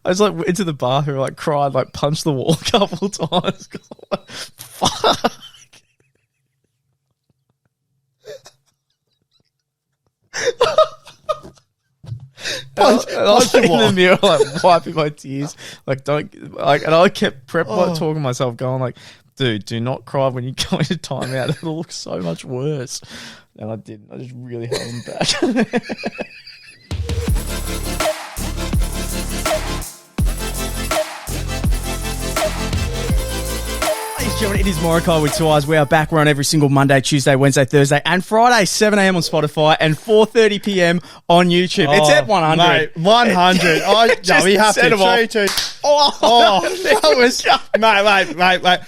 I was like into the bathroom, like cried, like punched the wall a couple of times. Like, fuck. I was in the mirror, like wiping my tears, like don't, like, and I kept talking to myself, going like, "Dude, do not cry when you go into timeout. It'll look so much worse." And I didn't. I just really held him back. It is Morokaii with Two Eyes. We are back. We're on every single Monday, Tuesday, Wednesday, Thursday, and Friday, 7 a.m. on Spotify and 4:30 p.m. on YouTube. It's at 100. Mate, 100. No, we have to. 3, 2. That was... Mate.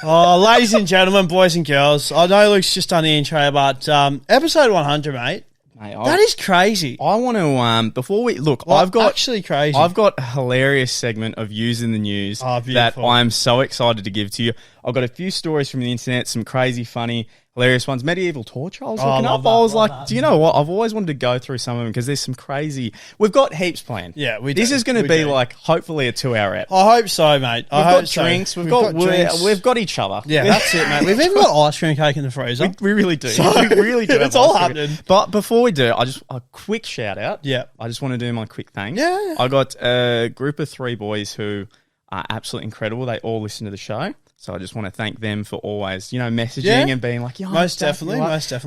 Oh, ladies and gentlemen, boys and girls, I know Luke's just done the intro, but episode 100, mate. That is crazy. I want to, before we look, actually crazy. I've got a hilarious segment of Views in the News that I'm so excited to give to you. I've got a few stories from the internet, some crazy, funny, hilarious ones. Medieval torture, I was looking up. I was like, do you know what? I've always wanted to go through some of them because there's some crazy... We've got heaps planned. Yeah, we do. This is going to be like, hopefully, a 2-hour ep. I hope so, mate. We've got drinks. We've got each other. Yeah, that's it, mate. We've even got ice cream cake in the freezer. We really do. We really do. It's all happening. But before we do, a quick shout out. Yeah. I just want to do my quick thanks. Yeah. I got a group of 3 boys who are absolutely incredible. They all listen to the show. So I just want to thank them for always, messaging and being like, most definitely.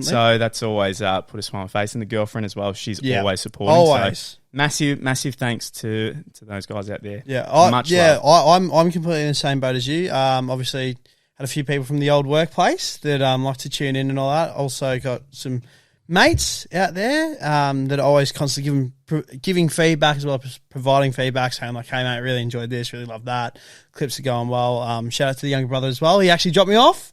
So that's always put a smile on my face. And the girlfriend as well, she's always supporting. Always. So massive thanks to those guys out there. Yeah, love. I'm completely in the same boat as you. Obviously, had a few people from the old workplace that like to tune in and all that. Also got some mates out there that are always constantly giving feedback as well as providing feedback, saying like, "Hey mate, really enjoyed this, really love that. Clips are going well." Shout out to the younger brother as well. He actually dropped me off,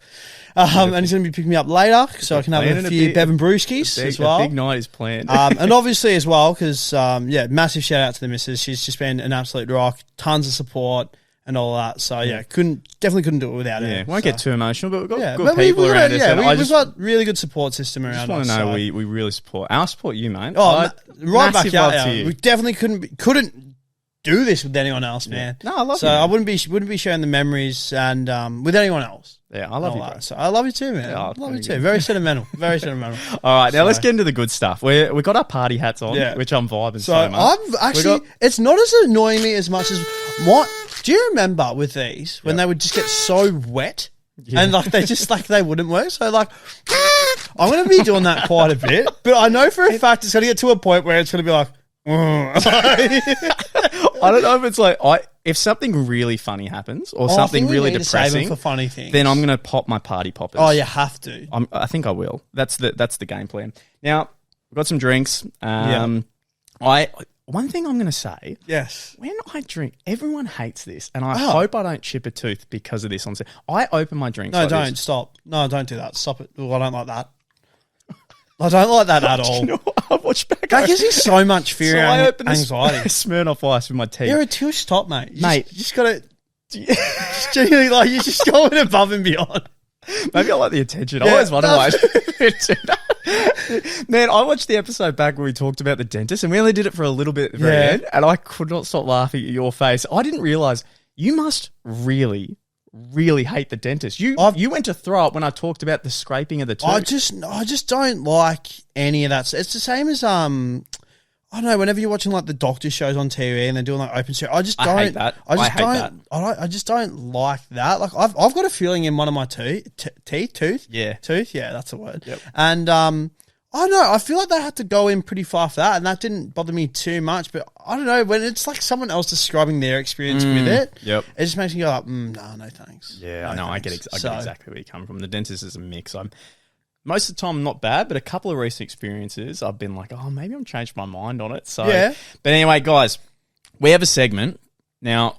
and he's going to be picking me up later, so I can have a few Bevan Brewskis as well. A big night is planned, and obviously as well because massive shout out to the missus. She's just been an absolute rock, tons of support and all that. So definitely couldn't do it without her. Won't get too emotional, but we've got good people around us. Yeah, we've got really good support system around us. I just want to know we really support. I support you, mate. Oh, right back out. You. We definitely couldn't do this with anyone else, man. No, I love you. So I wouldn't be sharing the memories and with anyone else. Yeah, I love you, bro. So I love you too, man. Yeah, I love you too. Very sentimental. Very sentimental. All right, now let's get into the good stuff. We got our party hats on, which I'm vibing so much. I've actually, it's not as annoying me as much as what. Do you remember with these when they would just get so wet and like they wouldn't work? So like, I'm going to be doing that quite a bit, but I know for a fact it's going to get to a point where it's going to be like, I don't know if it's like if something really funny happens or something really depressing for funny things, then I'm going to pop my party poppers. Oh, you have to. I think I will. That's the game plan. Now we've got some drinks. One thing I'm going to say, when I drink, everyone hates this, and I hope I don't chip a tooth because of this. I open my drinks. No, don't stop. No, don't do that. Stop it. I don't like that. I don't like that at all. You know what? I watch back. That gives me so much fear and anxiety. Smirnoff Ice with my teeth. You're a two-stop, mate. You just got to... just genuinely, like, you're just going above and beyond. Maybe I like the attention. I always wonder why I do that. Man, I watched the episode back where we talked about the dentist, and we only did it for a little bit at the very end, and I could not stop laughing at your face. I didn't realise you must really hate the dentist. You went to throw up when I talked about the scraping of the tooth. I just don't like any of that. It's the same as I don't know. Whenever you're watching like the doctor shows on TV and they're doing like open surgery, I just hate that. I just don't like that. Like I've got a feeling in one of my tooth. Yeah, that's the word. Yep. And I don't know. I feel like they had to go in pretty far for that, and that didn't bother me too much. But I don't know, when it's like someone else describing their experience with it, it just makes me go like, no thanks. Yeah, I know. I get exactly where you come from. The dentist is a mix. Most of the time, not bad, but a couple of recent experiences, I've been like, oh, maybe I'm changed my mind on it. So, but anyway, guys, we have a segment now.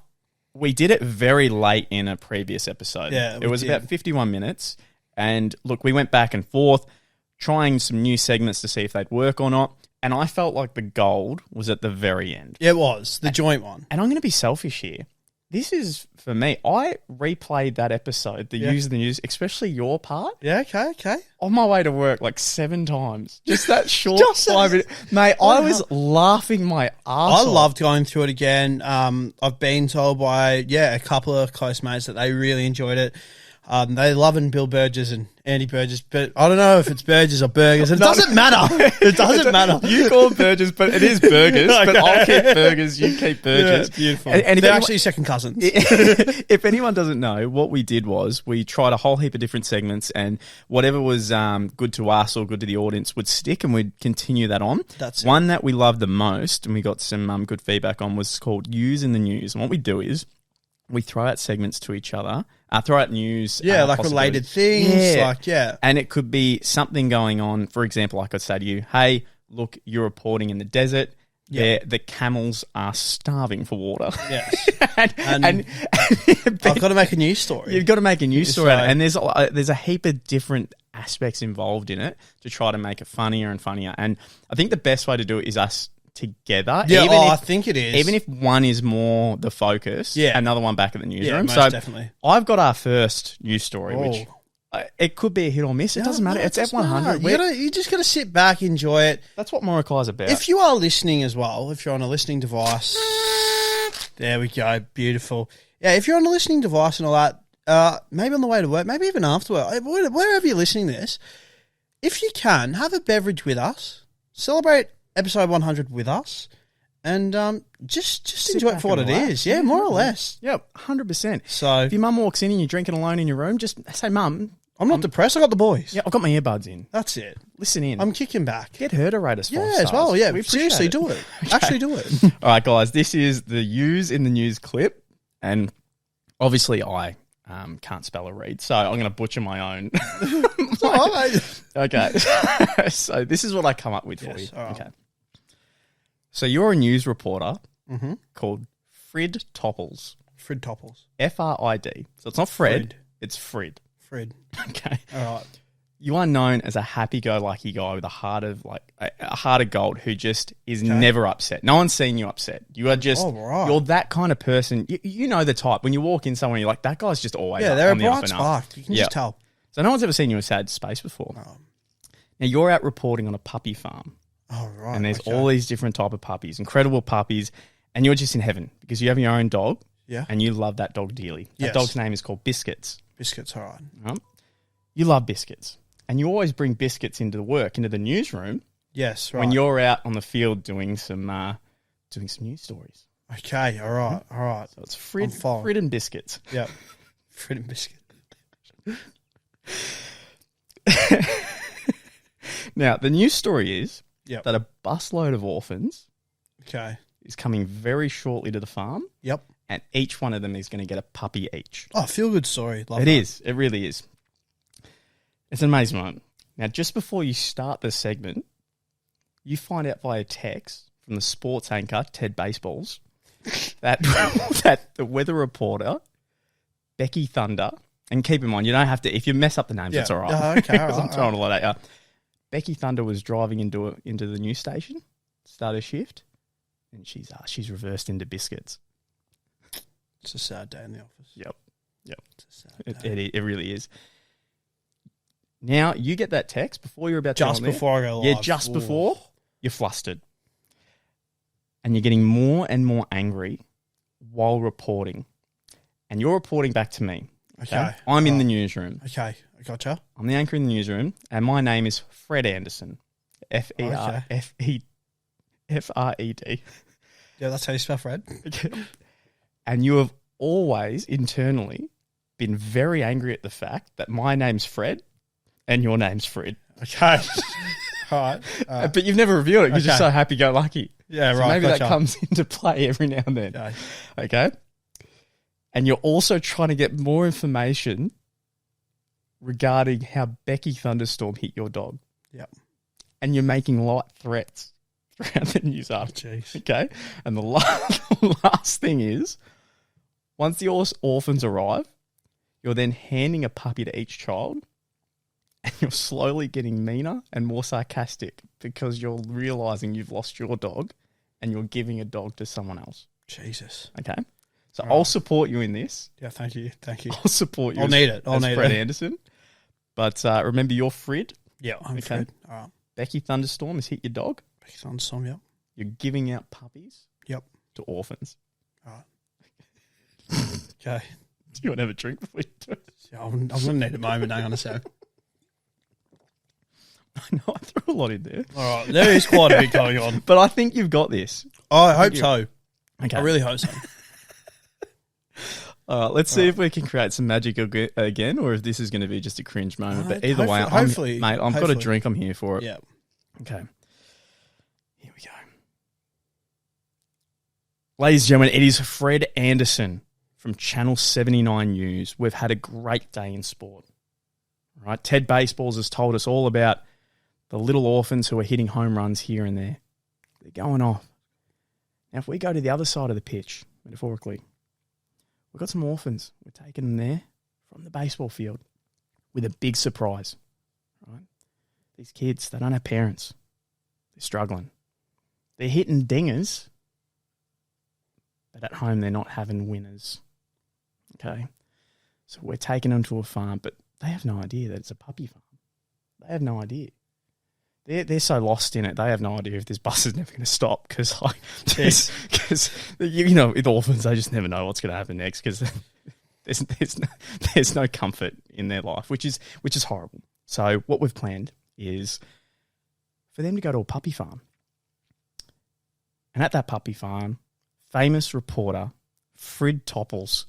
We did it very late in a previous episode. Yeah, it was about 51 minutes, and look, we went back and forth, trying some new segments to see if they'd work or not. And I felt like the gold was at the very end. Yeah, it was. The joint one. And I'm going to be selfish here. this is for me. I replayed that episode, the use of the news, especially your part. Yeah, okay. On my way to work, like 7 times. Just that short 5 minutes. Mate, I was laughing my ass off. I loved going through it again. I've been told by, a couple of close mates that they really enjoyed it. They loving Bill Burgess and Andy Burgess, but I don't know if it's Burgess or Burgers. It doesn't matter. It doesn't matter. You call it Burgess, but it is Burgers. Okay. But I'll keep Burgers, you keep Burgess. Yeah, beautiful. And they're actually second cousins. If anyone doesn't know, what we did was we tried a whole heap of different segments, and whatever was good to us or good to the audience would stick, and we'd continue that on. That's one that we loved the most, and we got some good feedback on, was called Use in the News. And what we do is we throw out segments to each other, throw out news. Like related things. And it could be something going on. For example, I could say to you, hey, look, you're reporting in the desert. Yeah. The camels are starving for water. Yes. and I've got to make a news story. You've got to make a news story. And there's a heap of different aspects involved in it to try to make it funnier and funnier. And I think the best way to do it is us together. Yeah, I think it is. Even if one is more the focus, another one back at the newsroom. Yeah, most definitely. I've got our first news story, which it could be a hit or miss. It doesn't matter. It's F100. You just got to sit back, enjoy it. That's what Morokaii is about. If you are listening as well, if you're on a listening device, there we go, beautiful. Yeah, if you're on a listening device and all that, maybe on the way to work, maybe even after work, wherever you're listening to this, if you can, have a beverage with us, celebrate episode 100 with us, and just enjoy it for what it is. Yeah, more or less. Yeah, 100%. So if your mum walks in and you're drinking alone in your room, just say, Mum, I'm not depressed. I got the boys. Yeah, I've got my earbuds in. That's it. Listen in. I'm kicking back. Get her to rate us 5 as well. Yeah, we seriously, do it. Okay. Actually do it. All right, guys, this is the Use in the News clip, and obviously I can't spell or read, so I'm going to butcher my own. Okay. So this is what I come up with for you. Right. Okay. So you're a news reporter called Frid Topples. Frid Topples. F-R-I-D. So it's not Fred, it's Frid. Frid. Okay. All right. You are known as a happy-go-lucky guy with a heart of a heart of gold who just is never upset. No one's seen you upset. You are just you're that kind of person. You know the type. When you walk in somewhere, you're like, that guy's just always they're on a the up bright and up. spark. You can just tell. So no one's ever seen you in a sad space before. No. Now you're out reporting on a puppy farm. Oh, right. And there's all these different type of puppies, incredible puppies, and you're just in heaven because you have your own dog. Yeah. And you love that dog dearly. That dog's name is called Biscuits. Biscuits, all right. You love Biscuits. And you always bring Biscuits into the newsroom. Yes, right. When you're out on the field doing some news stories. Okay, all right, all right. So it's Frid and Biscuits. Yep. Frid and Biscuit. Now, the news story is that a busload of orphans is coming very shortly to the farm. Yep. And each one of them is going to get a puppy each. Oh, feel good story. Love it is. It really is. It's an amazing moment. Now, just before you start the segment, you find out via text from the sports anchor, Ted Baseballs, that the weather reporter, Becky Thunder, and keep in mind, you don't have to, if you mess up the names, that's all right. Okay, all right. I'm throwing a lot at you. Becky Thunder was driving into the news station, start her shift, and she's reversed into Biscuits. It's a sad day in the office. Yep. It's a sad day. It really is. Now, you get that text before you're about to Just before I go live. Yeah, just before. You're flustered. And you're getting more and more angry while reporting. And you're reporting back to me. Okay. I'm in the newsroom. Okay, I gotcha. I'm the anchor in the newsroom, and my name is Fred Anderson. F-E-R-F-E-F-R-E-D. Yeah, that's how you spell Fred. Okay. And you have always, internally, been very angry at the fact that my name's Fred and your name's Fred. Okay. All right. But you've never revealed it. You're just so happy-go-lucky. Yeah, so right. Maybe that comes into play every now and then. Okay? And you're also trying to get more information regarding how Becky Thunderstorm hit your dog. Yep. And you're making light threats throughout the news article. Jeez. Okay? And the last thing is, once the orphans arrive, you're then handing a puppy to each child, and you're slowly getting meaner and more sarcastic because you're realising you've lost your dog and you're giving a dog to someone else. Jesus. Okay? So I'll support you in this. Yeah, thank you. I'll support you. I'll need it. I'll need Fred it. Anderson. But remember, you're Frid. Yeah, I'm Fred. All right. Becky Thunderstorm has hit your dog. Becky Thunderstorm, yep. You're giving out puppies. Yep. To orphans. All right. Okay. Do you want to have a drink before you do it? Yeah, I'm going to need a moment. Hang on a sec. I know, I threw a lot in there. All right. There is quite a bit going on. But I think you've got this. I hope so. Okay. I really hope so. All right, let's see if we can create some magic again, or if this is going to be just a cringe moment. But either way, hopefully, mate, I've got a drink. I'm here for it. Yeah. Okay. Here we go. Ladies and gentlemen, it is Fred Anderson from Channel 79 News. We've had a great day in sport. All right, Ted Baseballs has told us all about the little orphans who are hitting home runs here and there. They're going off. Now, if we go to the other side of the pitch, metaphorically, we've got some orphans. We're taking them there from the baseball field with a big surprise. Right? These kids, they don't have parents. They're struggling. They're hitting dingers, but at home they're not having winners. Okay? So we're taking them to a farm, but they have no idea that it's a puppy farm. They have no idea. They're so lost in it, they have no idea if this bus is never going to stop because you know, with orphans, they just never know what's going to happen next because there's no comfort in their life, which is horrible. So what we've planned is for them to go to a puppy farm. And at that puppy farm, famous reporter Frid Topples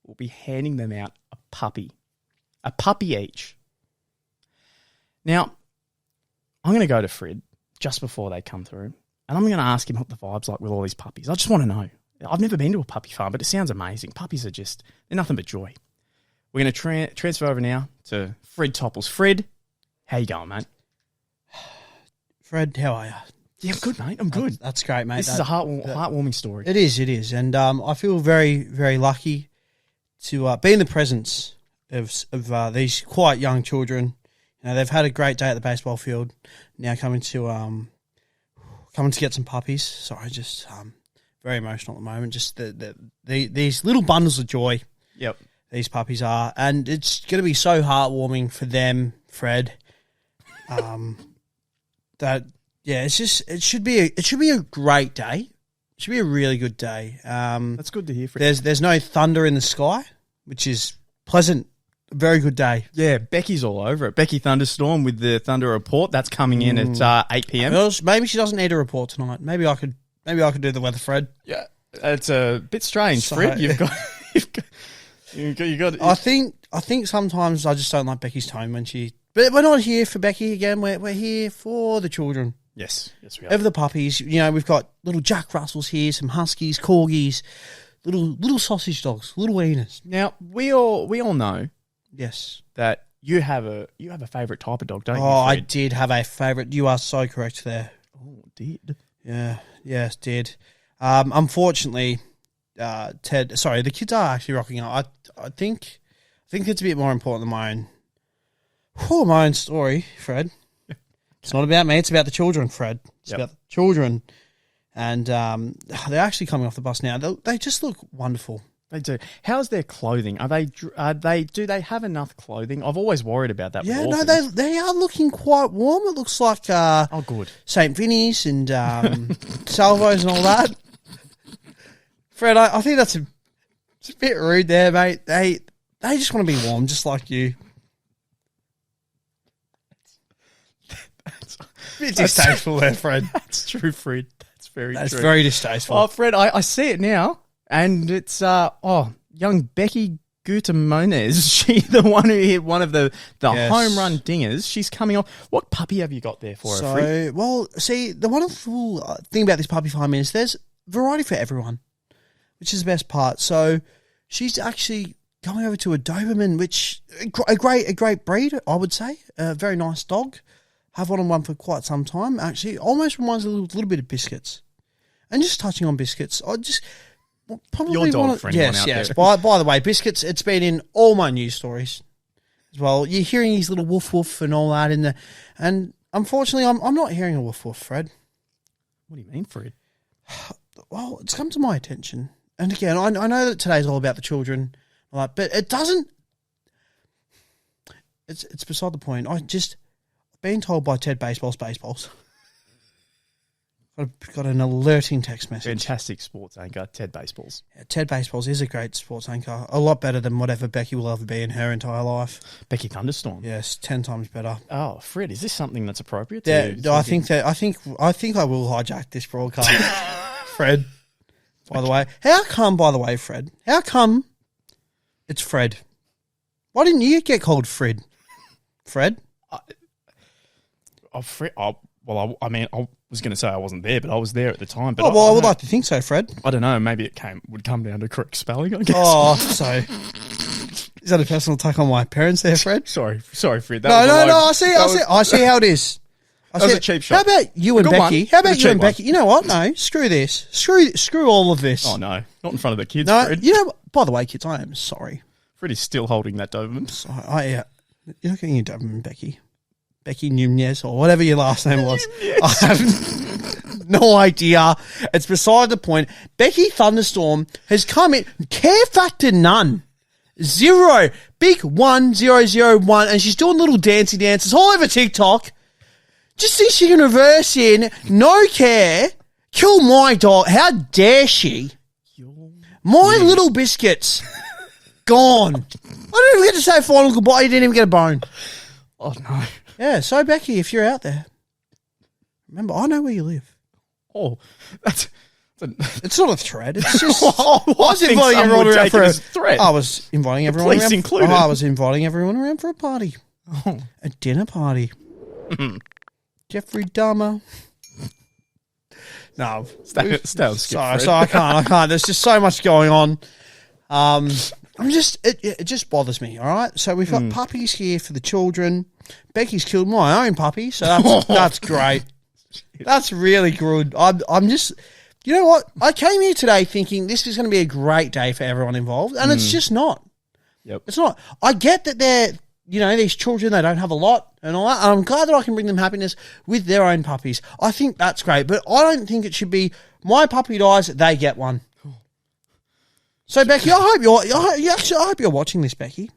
will be handing them out a puppy each. Now, I'm going to go to Frid just before they come through, and I'm going to ask him what the vibe's like with all these puppies. I just want to know. I've never been to a puppy farm, but it sounds amazing. Puppies are they're nothing but joy. We're going to transfer over now to Frid Topples. Frid, how you going, mate? Fred, how are you? Yeah, I'm good, mate. I'm good. That's great, mate. This is a heartwarming story. It is. And I feel very, very lucky to be in the presence of these quite young children. You know, they've had a great day at the baseball field. Now coming to get some puppies. Sorry, just very emotional at the moment. Just these little bundles of joy. Yep. These puppies are, and it's going to be so heartwarming for them, Fred. It should be a great day. It should be a really good day. That's good to hear, Fred. There's no thunder in the sky, which is pleasant. Very good day. Yeah, Becky's all over it. Becky Thunderstorm with the Thunder Report. That's coming in at 8 p.m. Maybe she doesn't need a report tonight. Maybe I could do the weather, Fred. Yeah, it's a bit strange, Fred. You've got. I think sometimes I just don't like Becky's tone when she. But we're not here for Becky again. We're here for the children. Yes, we are. Over the puppies. You know, we've got little Jack Russells here, some Huskies, Corgis, little sausage dogs, little wieners. Now we all know. Yes. That you have a favourite type of dog, don't you? Oh, Fred? I did have a favourite. You are so correct there. Oh, did. Yeah. Yes, did. Unfortunately, the kids are actually rocking up. I think it's a bit more important than my own story, Fred. It's not about me. It's about the children, Fred. It's about the children. And they're actually coming off the bus now. They just look wonderful. They do. How's their clothing? Do they have enough clothing? I've always worried about that. Yeah, no, they are looking quite warm. It looks like good. St. Vinny's and Salvos and all that. Fred, I think it's a bit rude there, mate. They just want to be warm, just like you. That's a bit distasteful there, Fred. That's true, Fred. That's true. Very distasteful. Oh, Fred, I see it now. And it's young Becky Gutamones. She the one who hit one of the home run dingers. She's coming off. What puppy have you got there for her? The wonderful thing about this puppy farm is there's variety for everyone, which is the best part. So she's actually going over to a Doberman, which a great breed, I would say. A very nice dog. Have wanted one for quite some time. Actually, almost reminds me a little bit of Biscuits. And just touching on Biscuits, probably your dog friend. Yes. By the way, Biscuits, it's been in all my news stories as well. You're hearing his little woof woof and all that in there, and unfortunately, I'm not hearing a woof woof, Fred. What do you mean, Fred? Well, it's come to my attention and again, I know that today's all about the children, like, but it doesn't. It's beside the point. Being told by Ted Baseballs. Got an alerting text message. Fantastic sports anchor, Ted Baseballs. Yeah, Ted Baseballs is a great sports anchor. A lot better than whatever Becky will ever be in her entire life. Becky Thunderstorm. Yes, 10 times better. Oh, Fred, is this something that's appropriate? Yeah, I think I will hijack this broadcast. Fred. By the way. How come, Fred? How come it's Fred? Why didn't you get called Fred? Fred? Fred. Well, I was going to say I wasn't there, but I was there at the time. But I would like to think so, Fred. I don't know. Maybe it would come down to correct spelling, I guess. Oh, so is that a personal attack on my parents there, Fred? Sorry, Fred. No. I see how it is. That was a cheap shot. How about you and Becky? How about you and Becky? You know what? No, screw this. Screw all of this. Oh no, not in front of the kids. No, Fred. you know. By the way, kids, I am sorry. Fred is still holding that Doberman. You're not getting your Doberman, Becky. Becky Nunez or whatever your last name was. I have no idea. It's beside the point. Becky Thunderstorm has come in. Care factor none. 0. Big 1001. And she's doing little dancey dances all over TikTok. Just think she can reverse in. No care. Kill my dog. How dare she? My little biscuits. Gone. I didn't even get to say final goodbye. You didn't even get a bone. Oh, no. Yeah, so Becky, if you're out there, remember, I know where you live. Oh, it's not a threat. It's just I was inviting everyone around for a threat. I was inviting everyone Police around. Included. I was inviting everyone around for a party, a dinner party. Jeffrey Dahmer. No, so I can't. There's just so much going on. It just bothers me. All right, so we've got puppies here for the children. Becky's killed my own puppy, so that's great. That's really good. I'm just, you know what? I came here today thinking this is going to be a great day for everyone involved, and it's just not. Yep. It's not. I get that they're, these children, they don't have a lot and all that, and I'm glad that I can bring them happiness with their own puppies. I think that's great, but I don't think it should be my puppy dies, they get one. So, Becky, I hope you're watching this, Becky.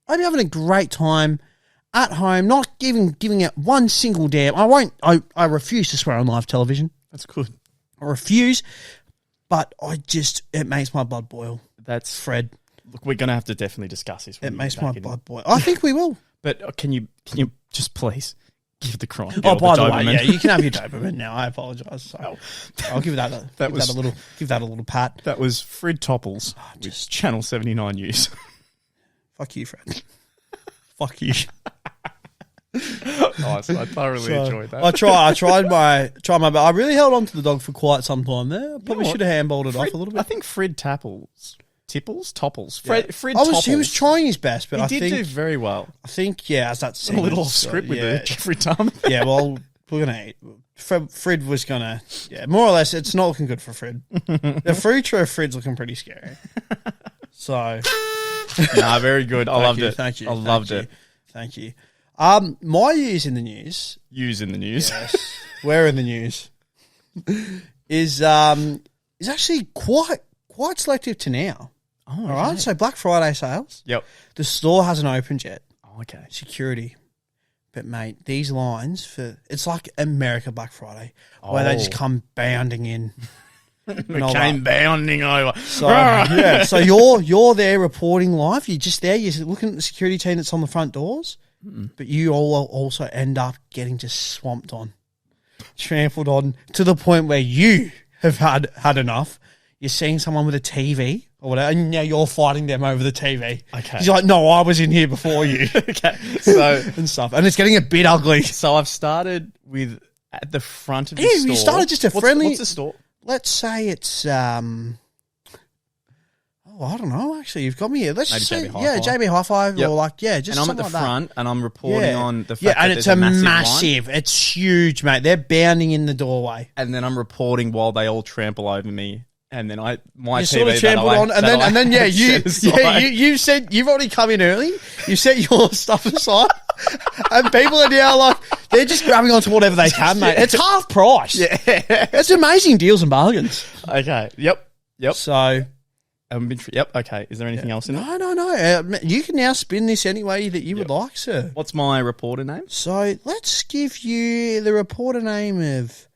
I hope you're having a great time at home, not giving it one single damn. I refuse to swear on live television. That's good. I refuse, but it makes my blood boil. That's Fred. Look, we're going to have to definitely discuss this. It makes my blood boil. I think we will. But can you just please give the crying girl by the way, yeah, you can have your Doberman now. I apologise. So I'll give that a little pat. That was Fred Topples, just Channel 79 News. Fuck you, Fred. Fuck you. Nice. I thoroughly enjoyed that. I tried my best. I really held on to the dog for quite some time there. Probably should have handballed it off a little bit. I think Fred Topples. Fred Topples. He was trying his best, but he did do very well. I think, as that seems, a little off script with the Jeffrey Dahmer. Yeah, well, we're going to eat. Fred was going to, more or less, it's not looking good for Fred. The future of Fred's looking pretty scary. So. Very good. I loved it. Thank you. I loved it. Thank you. My use in the news. Use in the news. Yes. Where in the news? Is actually quite selective to now. Oh, all right. So Black Friday sales. Yep. The store hasn't opened yet. Oh, okay. Security. But mate, these lines it's like America Black Friday, where they just come bounding in. Came bounding over. So yeah, so you're there reporting live. You're just there. You're looking at the security team that's on the front doors, but you all also end up getting just swamped on, trampled on to the point where you have had enough. You're seeing someone with a TV or whatever, and now you're fighting them over the TV. Okay. He's like, no, I was in here before you. Okay. So and stuff, and it's getting a bit ugly. So I've started with at the front of the store. You started just friendly. What's the store? Let's say it's I don't know. Actually, you've got me here. Let's maybe say JB JB Hi-Fi or just. And I'm at the front, and I'm reporting on the fact and that it's there's a massive line. It's huge, mate. They're bounding in the doorway, and then I'm reporting while they all trample over me. And then my you TV sort of trampled on, and then you said you've already come in early. You set your stuff aside, and people are now like they're just grabbing onto whatever they can, mate. It's half price. Yeah, it's amazing deals and bargains. Okay. Yep. Yep. So, Yep. Okay. Is there anything else in it? no. You can now spin this any way that you would like, sir. What's my reporter name? So let's give you the reporter name of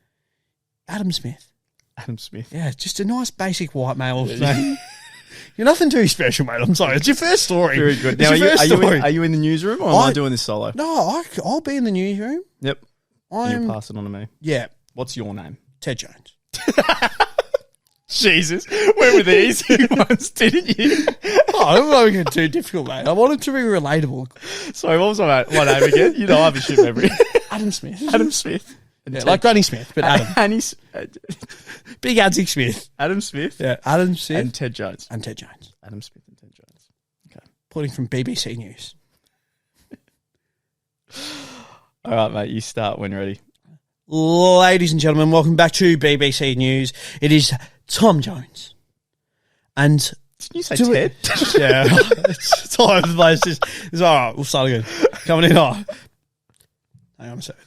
Adam Smith. Adam Smith. Yeah, just a nice basic white male name. You're nothing too special, mate. I'm sorry. It's your first story. Very good. It's Now, your first story. are you in the newsroom or am I doing this solo? No, I'll be in the newsroom. Yep. You pass it on to me. Yeah. What's your name? Ted Jones. Jesus. Went with the easy ones, didn't you? I'm not making it too difficult, mate. I wanted to be relatable. Sorry, what was my name again? You know I have a shit memory. Adam Smith. Adam Smith. Yeah, like Granny Smith, but Adam. Big Adsy Smith. Adam Smith. Yeah, Adam Smith. And Ted Jones. And Ted Jones. Adam Smith and Ted Jones. Okay. Putting from BBC News. All right, mate. You start when ready. Ladies and gentlemen, welcome back to BBC News. It is Tom Jones. And... Didn't you say Ted? Yeah. It's all over the place. It's all right. We'll start again. Coming in hot. Hang on a second.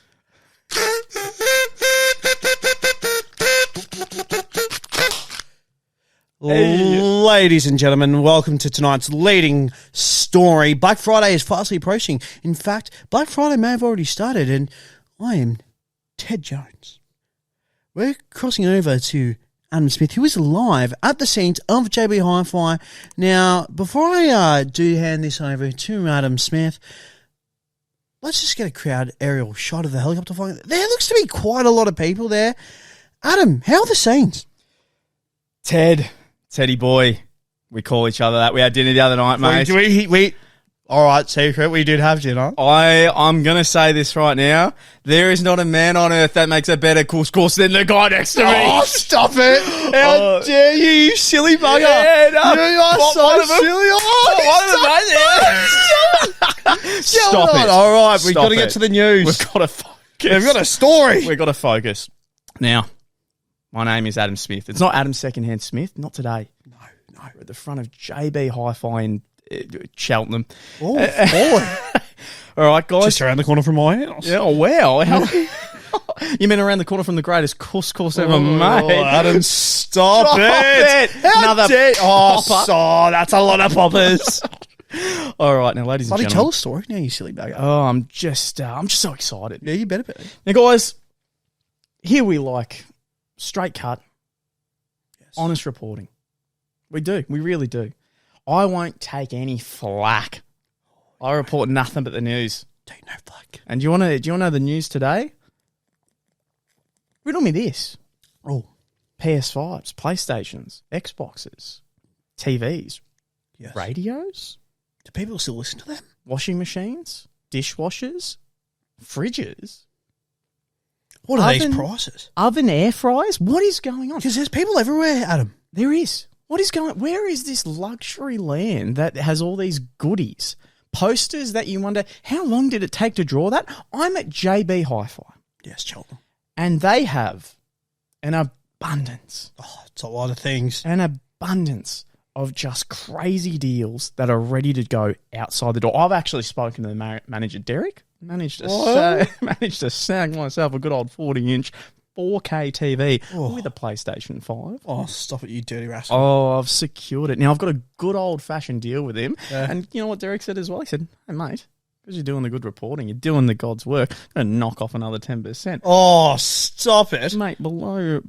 Hey. Ladies and gentlemen, welcome to tonight's leading story. Black Friday is fastly approaching. In fact, Black Friday may have already started, and I am Ted Jones. We're crossing over to Adam Smith, who is live at the scenes of JB Hi-Fi. Now, before I do hand this over to Adam Smith, let's just get a crowd aerial shot of the helicopter flying. There looks to be quite a lot of people there. Adam, how are the scenes? Teddy boy. We call each other that. We had dinner the other night, mate. We all right, secret. We did have dinner. I'm going to say this right now. There is not a man on earth that makes a better couscous than the guy next to me. Oh, stop it. How dare you, you silly bugger. Yeah, no. You are so silly. Stop it. All right, we've got to get to the news. We've got to focus. We've got a story. We've got to focus. Now, my name is Adam Smith. It's not Adam Secondhand Smith. Not today. No. We're at the front of JB Hi-Fi in Cheltenham. Oh, boy. All right, guys. Just around the corner from my house. Yeah, oh, wow. You mean around the corner from the greatest couscous ever made? Adam, stop it. Another popper. That's a lot of poppers. All right, now, ladies and gentlemen. Tell a story now, you silly bugger. Oh, I'm just so excited. Yeah, you better be. Now, guys, here we like straight cut, honest reporting. We do. We really do. I won't take any flack. I report nothing but the news. Take no flack. And do you want to know the news today? Riddle me this. Oh. PS5s, PlayStations, Xboxes, TVs, radios. Do people still listen to them? Washing machines, dishwashers, fridges. What are these prices? Oven air fryers? What is going on? Because there's people everywhere, Adam. There is. What is going on? Where is this luxury land that has all these goodies? Posters that you wonder, how long did it take to draw that? I'm at JB Hi-Fi. Yes, Cheltenham. And they have an abundance. Oh, it's a lot of things. An abundance of just crazy deals that are ready to go outside the door. I've actually spoken to the manager, Derek. Managed to snag myself a good old 40-inch 4K TV with a PlayStation 5. Oh, stop it, you dirty rascal. Oh, I've secured it. Now, I've got a good old-fashioned deal with him. Yeah. And you know what Derek said as well? He said, hey, mate, because you're doing the good reporting, you're doing the God's work, I'm going to knock off another 10%. Oh, stop it. Mate, below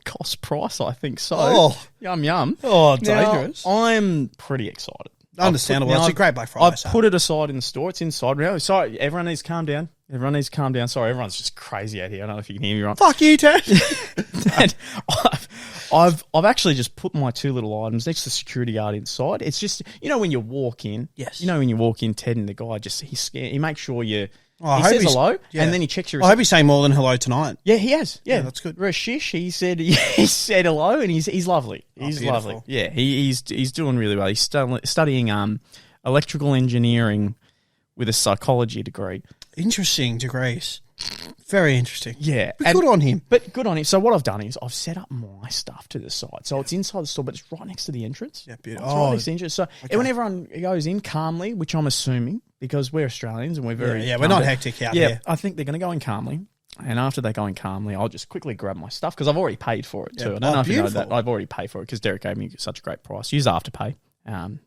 cost price, I think so. Oh. Yum. Oh, dangerous. Now, I'm pretty excited. Understandable. It's a great Black Friday. I've put it aside in the store. It's inside. Now, sorry, everyone needs to calm down. Sorry, everyone's just crazy out here. I don't know if you can hear me right. Fuck you, Ted. And I've actually just put my two little items next to the security guard inside. It's just, when you walk in. Yes. When you walk in, Ted and the guy he's scared. He makes sure you. Oh, he says hello, and then he checks your. I hope he's saying more than hello tonight. Yeah, he has. Yeah, that's good. Rashish, he said hello, and he's lovely. He's lovely. Yeah, he's doing really well. He's studying electrical engineering with a psychology degree. Interesting degrees. Very interesting. Yeah. But good on him. So what I've done is I've set up my stuff to the side. So it's inside the store, but it's right next to the entrance. Yeah, beautiful. It's right next to the entrance. So when everyone goes in calmly, which I'm assuming, because we're Australians and we're very... Yeah, we're not hectic out here. I think they're going to go in calmly. And after they go in calmly, I'll just quickly grab my stuff because I've already paid for it too. I don't know if you know that. I've already paid for it because Derek gave me such a great price. Use Afterpay. Don't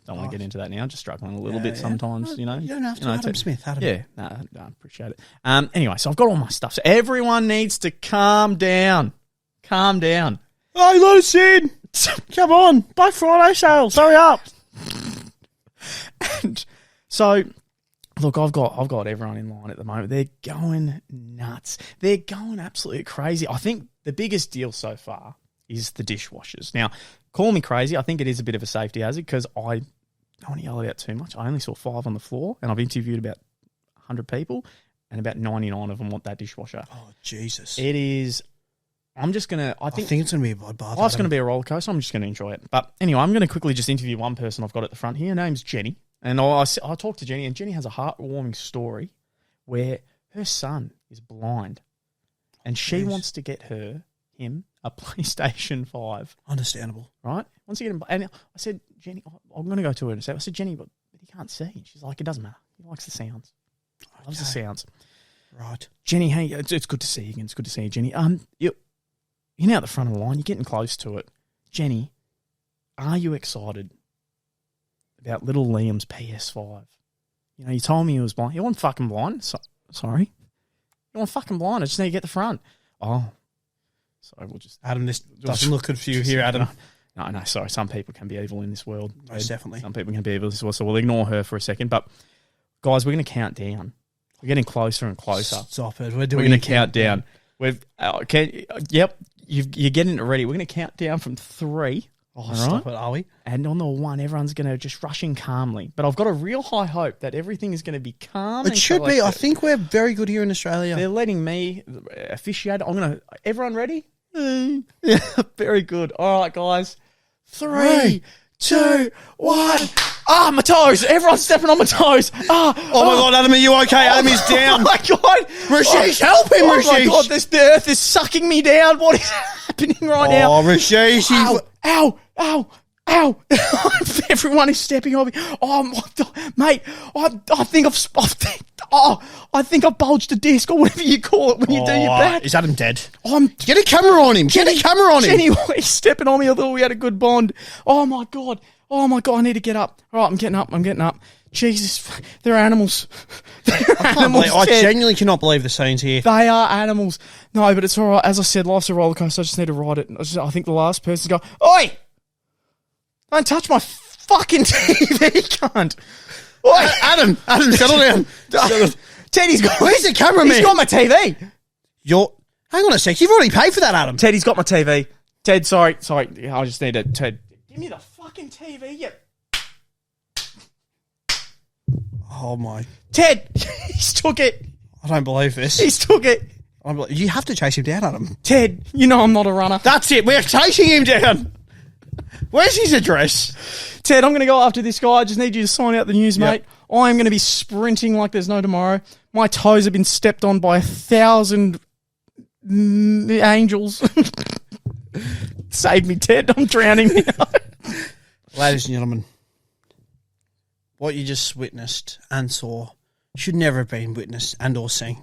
want to get into that now. Just struggling a little bit sometimes, You don't have to. Adam Smith. Yeah, no, I appreciate it. Anyway, so I've got all my stuff. So everyone needs to calm down. Calm down. Hey, let us in. Come on. Black Friday sales. Hurry up. And so... Look, I've got everyone in line at the moment. They're going nuts. They're going absolutely crazy. I think the biggest deal so far is the dishwashers. Now, call me crazy. I think it is a bit of a safety hazard because I don't want to yell about too much. I only saw 5 on the floor, and I've interviewed about 100 people, and about 99 of them want that dishwasher. Oh, Jesus. It is... I'm just going to... I think it's going to be a bloodbath. Life's going to be a roller coaster. I'm just going to enjoy it. But anyway, I'm going to quickly just interview one person I've got at the front here. Her name's Jenny. And I talked to Jenny, and Jenny has a heartwarming story where her son is blind, and she wants to get him a PlayStation 5. Understandable. Right? Once you get him, and I said, Jenny, I'm going to go to her and say, I said, Jenny, but he can't see. She's like, it doesn't matter. He likes the sounds. He loves the sounds. Right. Jenny, hey, it's good to see you again. It's good to see you, Jenny. You're now at the front of the line. You're getting close to it. Jenny, are you excited about little Liam's PS5? You told me he was blind. He wasn't fucking blind. Sorry. He wasn't fucking blind. I just need to get the front. Oh. Sorry, we'll just... Adam, this doesn't look good for you here, Adam. No, sorry. Some people can be evil in this world. Most definitely. Some people can be evil in this world, so we'll ignore her for a second. But, guys, we're going to count down. We're getting closer and closer. Stop it. We're going to count down. Yep, you're getting it ready. We're going to count down from 3... Oh, stop it, are we? And on the 1, everyone's going to just rush in calmly. But I've got a real high hope that everything is going to be calm. It should be. I think we're very good here in Australia. They're letting me officiate. Everyone ready? Yeah, very good. All right, guys. 3, 2, 1. Ah, my toes. Everyone's stepping on my toes. Oh my God, Adam, are you okay? Adam is down. Oh my God. Rashish, help him, Rashish. Oh my God, the earth is sucking me down. What is happening right now? Oh, Rashish. Ow. Everyone is stepping on me. Oh, my God, mate. I think I've bulged a disc or whatever you call it when you do your back. Is Adam dead? Get a camera on him. Get a camera on him. Anyway, he's stepping on me. I thought we had a good bond. Oh, my God. I need to get up. All right, I'm getting up. Jesus, they're animals. I genuinely cannot believe the scenes here. They are animals. No, but it's all right. As I said, life's a roller coaster. I just need to ride it. I think the last person to go, oi! Don't touch my fucking TV, cunt. Oi! Adam, settle down. Teddy's got... Where's the cameraman? He's got my TV. Hang on a sec. You've already paid for that, Adam. Teddy's got my TV. Ted, sorry. I just need to... Ted, give me the fucking TV, you... Oh, my... Ted, he's took it. I don't believe this. He's took it. You have to chase him down, Adam. Ted, you know I'm not a runner. That's it. We're chasing him down. Where's his address? Ted, I'm going to go after this guy. I just need you to sign out the news, mate. I am going to be sprinting like there's no tomorrow. My toes have been stepped on by 1,000 angels. Save me, Ted. I'm drowning now. Ladies and gentlemen, what you just witnessed and saw should never have been witnessed and or seen.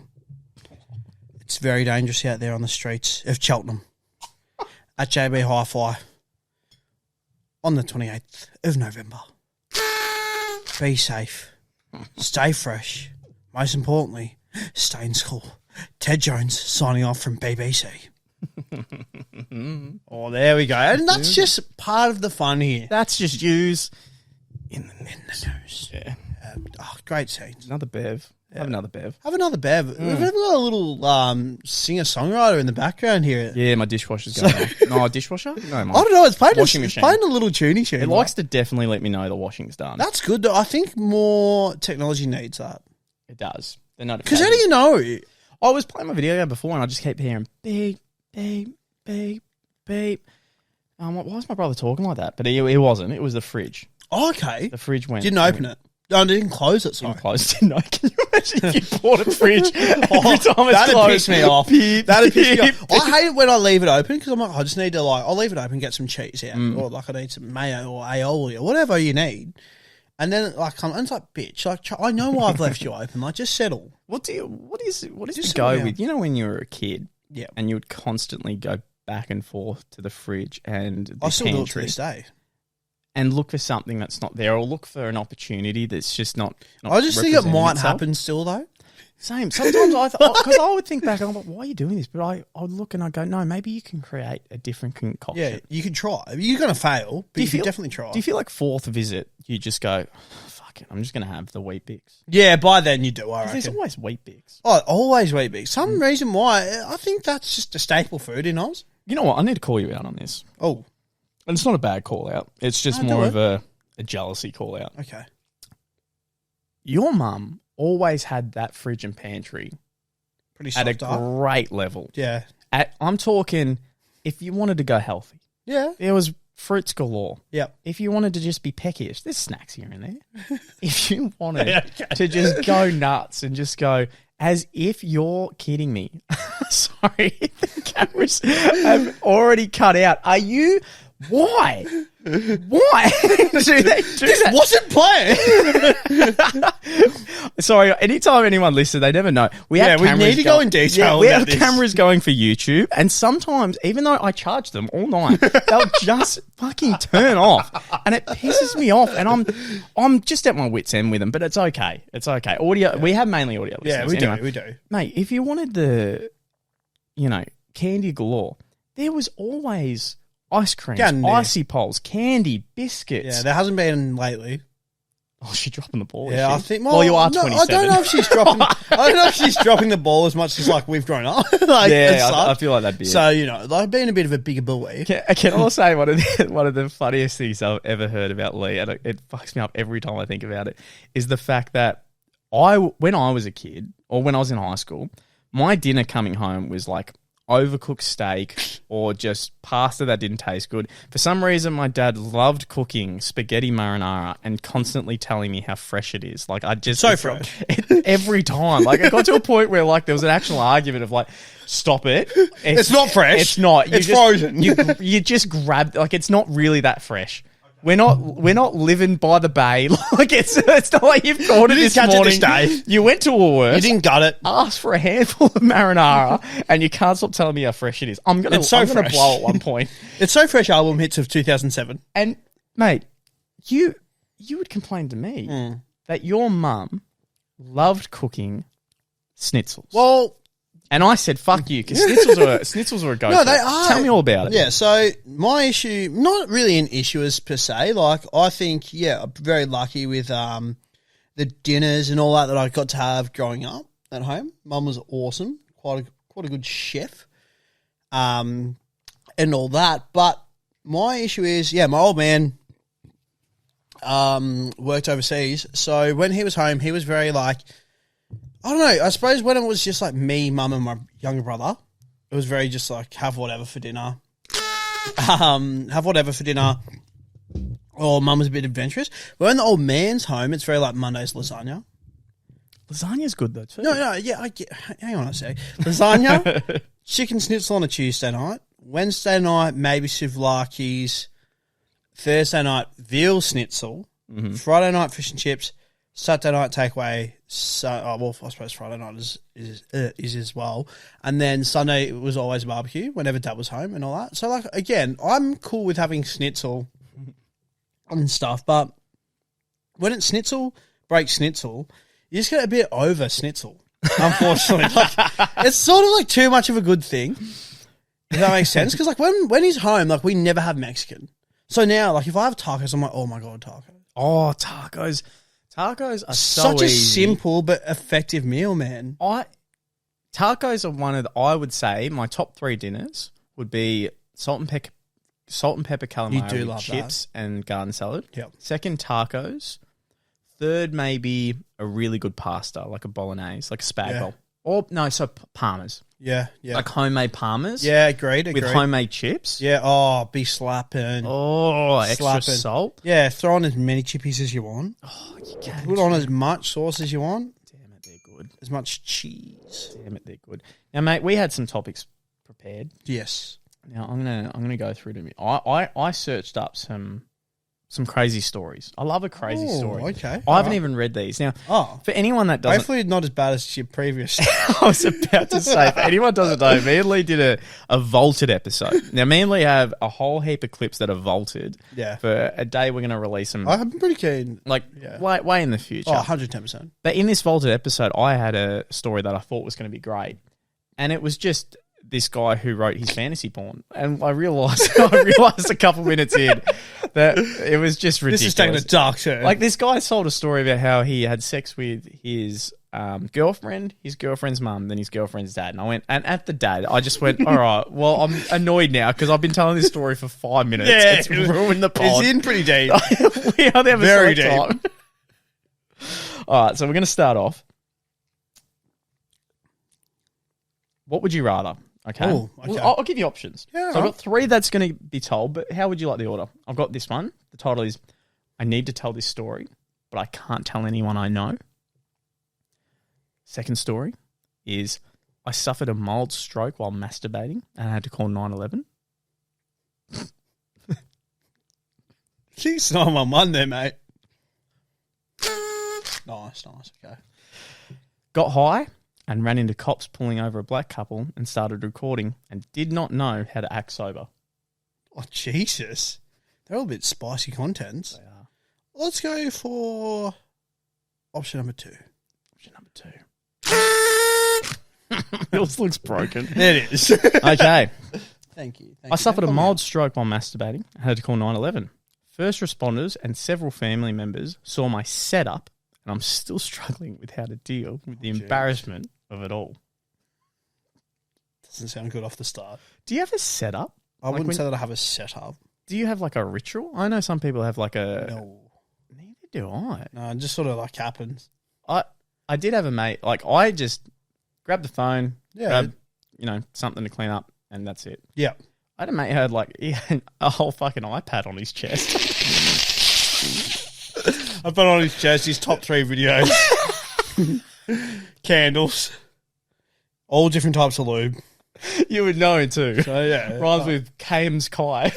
It's very dangerous out there on the streets of Cheltenham at JB Hi-Fi on the 28th of November. Be safe. Stay fresh. Most importantly, stay in school. Ted Jones signing off from BBC. Oh, there we go. And that's just part of the fun here. That's just yous in the news. Yeah. Great scenes. Another bev. Have another bev. Have another bev. We've got a little singer-songwriter in the background here. Yeah, my dishwasher's going on. No, a dishwasher? No, I don't know. It's playing washing machine. It's playing a little tuny tune. It likes to definitely let me know the washing's done. That's good. I think more technology needs that. It does. They're not. Because how do you know? I was playing my video game before and I just kept hearing beep, beep, beep, beep. I'm like, why is my brother talking like that? But it wasn't. It was the fridge. Oh, okay. The fridge went. Didn't open it. No, I didn't close it. Sorry. Didn't close it. No. Can you imagine if you bought a fridge every time it's that'd closed? Piss me off. Beep, that'd piss me off. I hate it when I leave it open because I'm like, I just need to I'll leave it open, get some cheese out, or like I need some mayo or aioli or whatever you need, And then it's like, bitch, like I know why I've left you open. Like, just settle. What is Just the go settle with? You know, when you were a kid, Yeah. and you would constantly go back and forth to the fridge and the I still do it to pantry this day. and look for something that's not there, or look for an opportunity that's just not I just think it representing might itself. happen still, though. Same. Sometimes because I would think back and I'm like, why are you doing this? But I would look and I go, no, maybe you can create a different concoction. Yeah, you can try. You're going to fail, but you can definitely try. Do you feel like fourth visit, you just go, fuck it, I'm just going to have the Wheat Bix? Yeah, by then you do, I reckon. There's always Wheat Bix. Oh, always Wheat Bix. Some reason why, I think that's just a staple food in Oz. You know what? I need to call you out on this. Oh. And it's not a bad call out. It's just No, more do of a jealousy call out. Okay. Your mum always had that fridge and pantry Pretty at a soft up. great level. Yeah. I'm talking, if you wanted to go healthy, Yeah. there was fruits galore. Yep. If you wanted to just be peckish, there's snacks here and there. If you wanted to just go nuts and just go, as if you're kidding me. Sorry, the cameras have already cut out. Are you? Why? Why do they do that? Wasn't playing. Sorry, anytime anyone listens, they never know. We need to go in detail we about have this. cameras going for YouTube, and sometimes, even though I charge them all night, they'll just fucking turn off, and it pisses me off. And I'm just at my wit's end with them, but it's okay. It's okay. Audio. We have mainly audio listeners. Yeah, we do. Mate, if you wanted the, candy galore, there was always ice creams, icy poles, candy, biscuits. Yeah, there hasn't been lately. Oh, she's dropping the ball. Yeah, is I she? think. Well, you are no, 27. I don't know if she's dropping. I don't know if she's dropping the ball as much as like we've grown up. Like, Yeah, I feel like that'd be so. it. Like being a bit of a bigger bully. Can I say one of the funniest things I've ever heard about Lee, and it fucks me up every time I think about it, is the fact that when I was a kid, or when I was in high school, my dinner coming home was like overcooked steak or just pasta that didn't taste good. For some reason, my dad loved cooking spaghetti marinara and constantly telling me how fresh it is. Like, Fresh. Every time. Like, it got to a point where like there was an actual argument of like, stop it. It's not fresh. It's not. It's frozen. You just grab, like, it's not really that fresh. We're not living by the bay. Like, it's not like you've caught it this morning. This day. You went to Woolworths. You didn't gut it. Asked for a handful of marinara, and you can't stop telling me how fresh it is. I'm gonna blow at one point. It's so fresh. Album hits of 2007. And mate, you would complain to me that your mum loved cooking schnitzels. Well. And I said, fuck you, because schnitzels are a go-to. No, they are. Tell me all about it. Yeah, so my issue, not really an issue as per se. Like, I think, I'm very lucky with the dinners and all that I got to have growing up at home. Mum was awesome, quite a good chef, and all that. But my issue is, my old man worked overseas. So when he was home, he was very like, I don't know. I suppose when it was just like me, mum, and my younger brother, it was very just like have whatever for dinner. Or mum was a bit adventurous. But when the old man's home, it's very like Monday's lasagna. Lasagna's good though too. No, hang on a sec. Lasagna, chicken schnitzel on a Tuesday night. Wednesday night, maybe souvlaki's. Thursday night, veal schnitzel. Mm-hmm. Friday night, fish and chips. Saturday night takeaway. I suppose Friday night is as well. And then Sunday it was always a barbecue whenever Dad was home and all that. So like again, I'm cool with having schnitzel and stuff, but when it's schnitzel breaks schnitzel, you just get a bit over schnitzel. Unfortunately, like it's sort of like too much of a good thing. If that makes sense, because like when he's home, like we never have Mexican. So now, like if I have tacos, I'm like, oh my god, tacos. Oh, tacos. Tacos are such a easy. Simple but effective meal, man. Tacos are one of I would say my top 3 dinners would be salt and pepper calamari with chips and garden salad. Yep. Second, tacos. Third, maybe a really good pasta, like a bolognese, like a spag bowl. Or no, so parmas. Yeah. Like homemade parmas. Yeah, agreed. With homemade chips. Yeah, be slapping. Oh, extra salt. Yeah, throw on as many chippies as you want. Oh, you can. Put on as much sauce as you want. Damn it, they're good. As much cheese. Damn it, they're good. Now, mate, we had some topics prepared. Yes. Now I'm gonna go through them. I searched up some some crazy stories. I love a crazy story. Okay. I haven't even read these. Now, for anyone that doesn't... Hopefully not as bad as your previous. I was about to say, for anyone who doesn't know, me and Lee did a vaulted episode. Now, me and Lee have a whole heap of clips that are vaulted. Yeah. For a day, we're going to release them. I'm pretty keen. Like, way in the future. Oh, 110%. But in this vaulted episode, I had a story that I thought was going to be great. And it was just this guy who wrote his fantasy porn. And I realised a couple minutes in that it was just ridiculous. This is taking a dark turn. Like, this guy told a story about how he had sex with his girlfriend, his girlfriend's mum, then his girlfriend's dad. And I went, and at the dad, I just went, all right, well, I'm annoyed now because I've been telling this story for 5 minutes. Yeah, it's ruined the pod. It's in pretty deep. We are there very deep. time. All right, so we're going to start off. What would you rather? Okay. Ooh, okay. Well, I'll give you options. Yeah, so I've got 3 that's going to be told, but how would you like the order? I've got this one. The title is, I need to tell this story, but I can't tell anyone I know. Second story is, I suffered a mild stroke while masturbating and I had to call 911. She's 911 there, mate. Nice, okay. Got high and ran into cops pulling over a black couple and started recording and did not know how to act sober. Oh, Jesus. They're all a bit spicy contents. They are. Let's go for option number 2. Option number 2. Yours looks broken. It is. Okay. Thank you. I suffered a mild stroke while masturbating. I had to call 911. First responders and several family members saw my setup, and I'm still struggling with how to deal with the embarrassment of it all. Doesn't sound good off the start. Do you have a setup? I wouldn't say that I have a setup. Do you have like a ritual? I know some people have like a... No. Neither do I. No, it just sort of like happens. I did have a mate. Like, I just grab the phone, grab, something to clean up, and that's it. Yeah. I had a mate who had he had a whole fucking iPad on his chest. I put on his chest his top 3 videos. Candles. All different types of lube. You would know too. So, yeah. Rhymes with Kames Kai.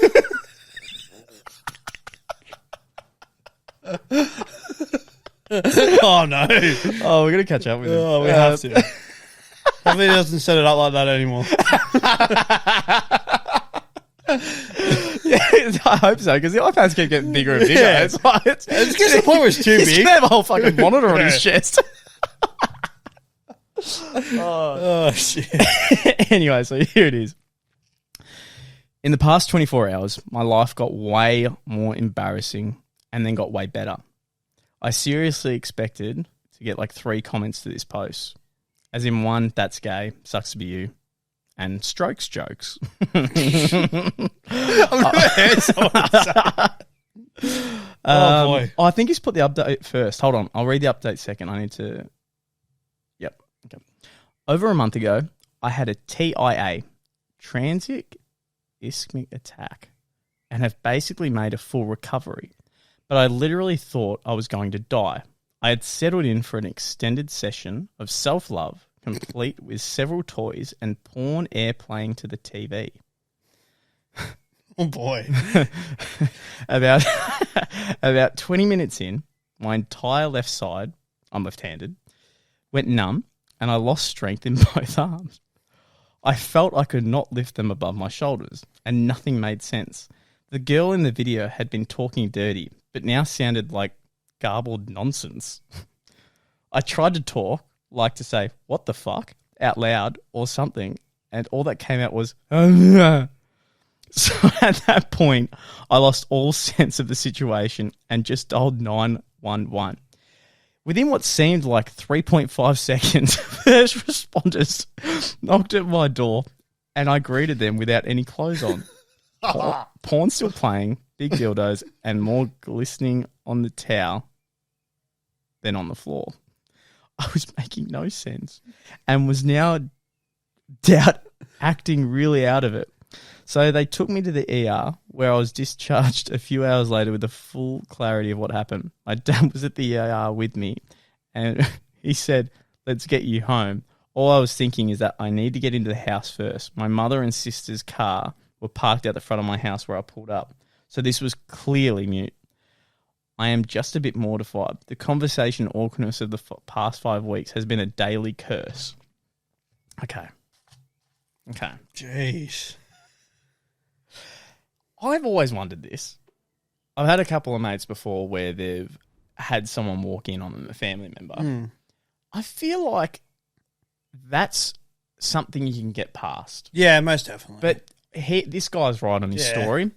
Oh, no. Oh, we're going to catch up with him. Oh, we have to. Hopefully he doesn't set it up like that anymore. Yeah, I hope so, because the iPads keep getting bigger and bigger. Yeah. It's like It's getting to the point where it's too he's big. gonna have a whole fucking monitor on his chest. Oh, shit. Anyway, so here it is. In the past 24 hours, my life got way more embarrassing and then got way better. I seriously expected to get 3 comments to this post. As in 1, that's gay, sucks to be you. And strokes jokes. I've never heard someone say. Oh, boy. I think he's put the update first. Hold on. I'll read the update second. I need to... Yep. Okay. Over a month ago, I had a TIA, transient ischemic attack, and have basically made a full recovery. But I literally thought I was going to die. I had settled in for an extended session of self-love, complete with several toys and porn airplaying to the TV. Oh, boy. About 20 minutes in, my entire left side, I'm left-handed, went numb and I lost strength in both arms. I felt I could not lift them above my shoulders and nothing made sense. The girl in the video had been talking dirty, but now sounded like garbled nonsense. I tried to talk, like to say, what the fuck, out loud or something, and all that came out was, So at that point, I lost all sense of the situation and just dialed 911. Within what seemed like 3.5 seconds, first responders knocked at my door and I greeted them without any clothes on. Porn still playing, big dildos, and more glistening on the towel than on the floor. I was making no sense and was now acting really out of it. So they took me to the ER where I was discharged a few hours later with the full clarity of what happened. My dad was at the ER with me and he said, let's get you home. All I was thinking is that I need to get into the house first. My mother and sister's car were parked out the front of my house where I pulled up. So this was clearly mute. I am just a bit mortified. The conversation awkwardness of the past 5 weeks has been a daily curse. Okay. Jeez. I've always wondered this. I've had a couple of mates before where they've had someone walk in on them, a family member. I feel like that's something you can get past. Yeah, most definitely. But this guy's right on his story.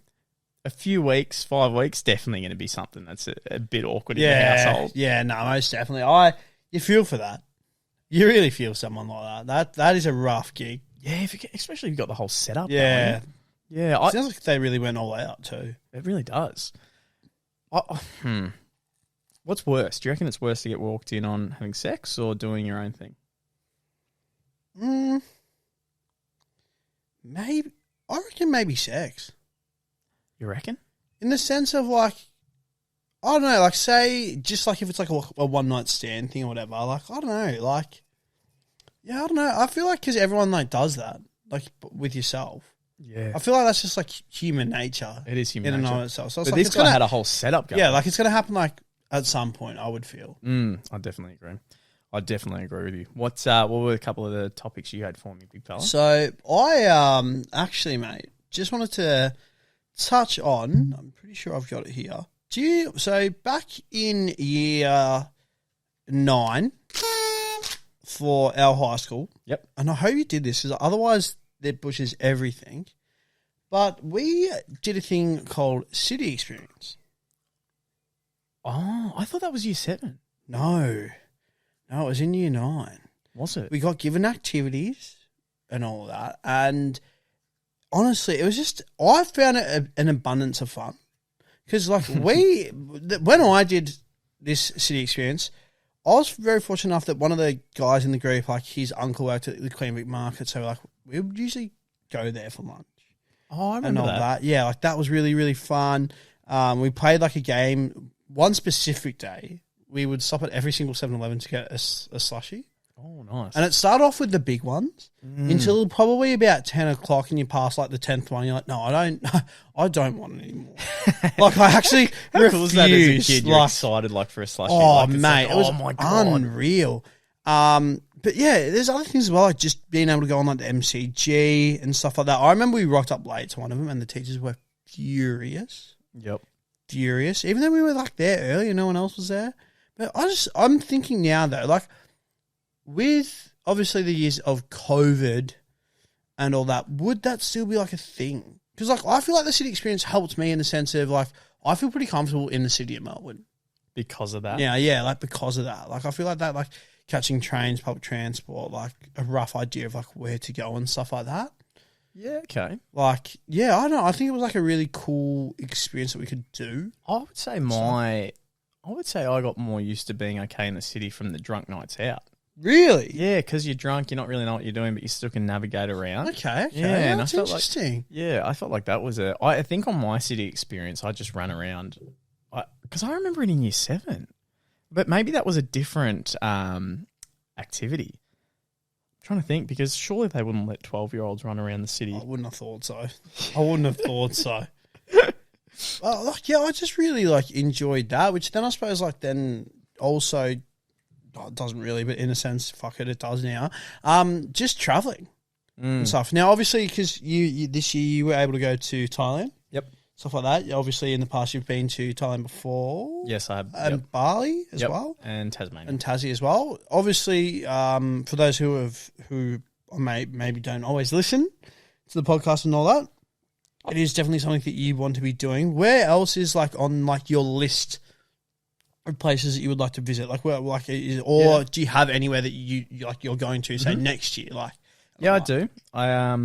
A few weeks, 5 weeks, definitely going to be something that's a bit awkward in the household. Yeah, no, most definitely. You feel for that. You really feel someone like that. That is a rough gig. Yeah, especially if you've got the whole setup going. Yeah. It sounds like they really went all out too. It really does. What's worse? Do you reckon it's worse to get walked in on having sex or doing your own thing? Maybe. I reckon maybe sex. You reckon? In the sense of like, I don't know, like say, just like if it's like a one-night stand thing or whatever, like, I don't know, like, yeah, I don't know. I feel like because everyone like does that, like with yourself. Yeah. I feel like that's just like human nature. It is human nature. In and of itself. So but this guy had a whole setup going. Yeah, like it's going to happen like at some point, I would feel. I definitely agree with you. What were a couple of the topics you had for me, big fella? So I actually, mate, just wanted to touch on, I'm pretty sure I've got it here. So back in year 9 for our high school. Yep. And I hope you did this, because otherwise that pushes everything. But we did a thing called City Experience. Oh, I thought that was year 7. No, it was in year 9. Was it? We got given activities and all of that. And honestly, it was just, I found it an abundance of fun. Because like when I did this City Experience, I was very fortunate enough that one of the guys in the group, like his uncle worked at the Queen Vic Market. So like we would usually go there for lunch. Oh, I remember that. Yeah, like that was really, really fun. We played like a game. One specific day, we would stop at every single 7-Eleven to get a slushie. Oh, nice. And it started off with the big ones until probably about 10 o'clock, and you pass like the 10th one. You're like, no, I don't want it anymore. Like I actually How cool was that as a kid? You're excited like for a slushie. Oh, like, mate, like, it was my God. unreal. But yeah, there's other things as well, like just being able to go on like the MCG and stuff like that. I remember we rocked up late to one of them, and the teachers were furious. Yep. Furious. Even though we were like there early and no one else was there. But I'm thinking now though, like, with obviously the years of COVID and all that, would that still be like a thing? Because like I feel like the City Experience helped me in the sense of like I feel pretty comfortable in the city of Melbourne because of that. Yeah, like because of that. Like I feel like that, like catching trains, public transport, like a rough idea of like where to go and stuff like that. Yeah, okay. Like yeah, I don't know. I think it was like a really cool experience that we could do. I would say I got more used to being okay in the city from the drunk nights out. Really? Yeah, because you're drunk, you're not really know what you're doing, but you still can navigate around. Okay. Yeah, and that's interesting. I felt like that was I think on my City Experience, I just ran around, because I remember it in year 7, but maybe that was a different activity. I'm trying to think, because surely they wouldn't let 12-year-olds run around the city. I wouldn't have thought so. Like, yeah, I just really like enjoyed that, which then I suppose like then also. Oh, it doesn't really, but in a sense, fuck it, it does now. Just traveling and stuff. Now, obviously, because you this year you were able to go to Thailand. Yep. Stuff like that. Obviously, in the past, you've been to Thailand before. Yes, I have. And Bali as well. And Tasmania. And Tassie as well. Obviously, for those who maybe don't always listen to the podcast and all that, it is definitely something that you want to be doing. Where else is like on like your list of places that you would like to visit, like where, like, do you have anywhere that you like you're going to say next year? Like, yeah, I do. I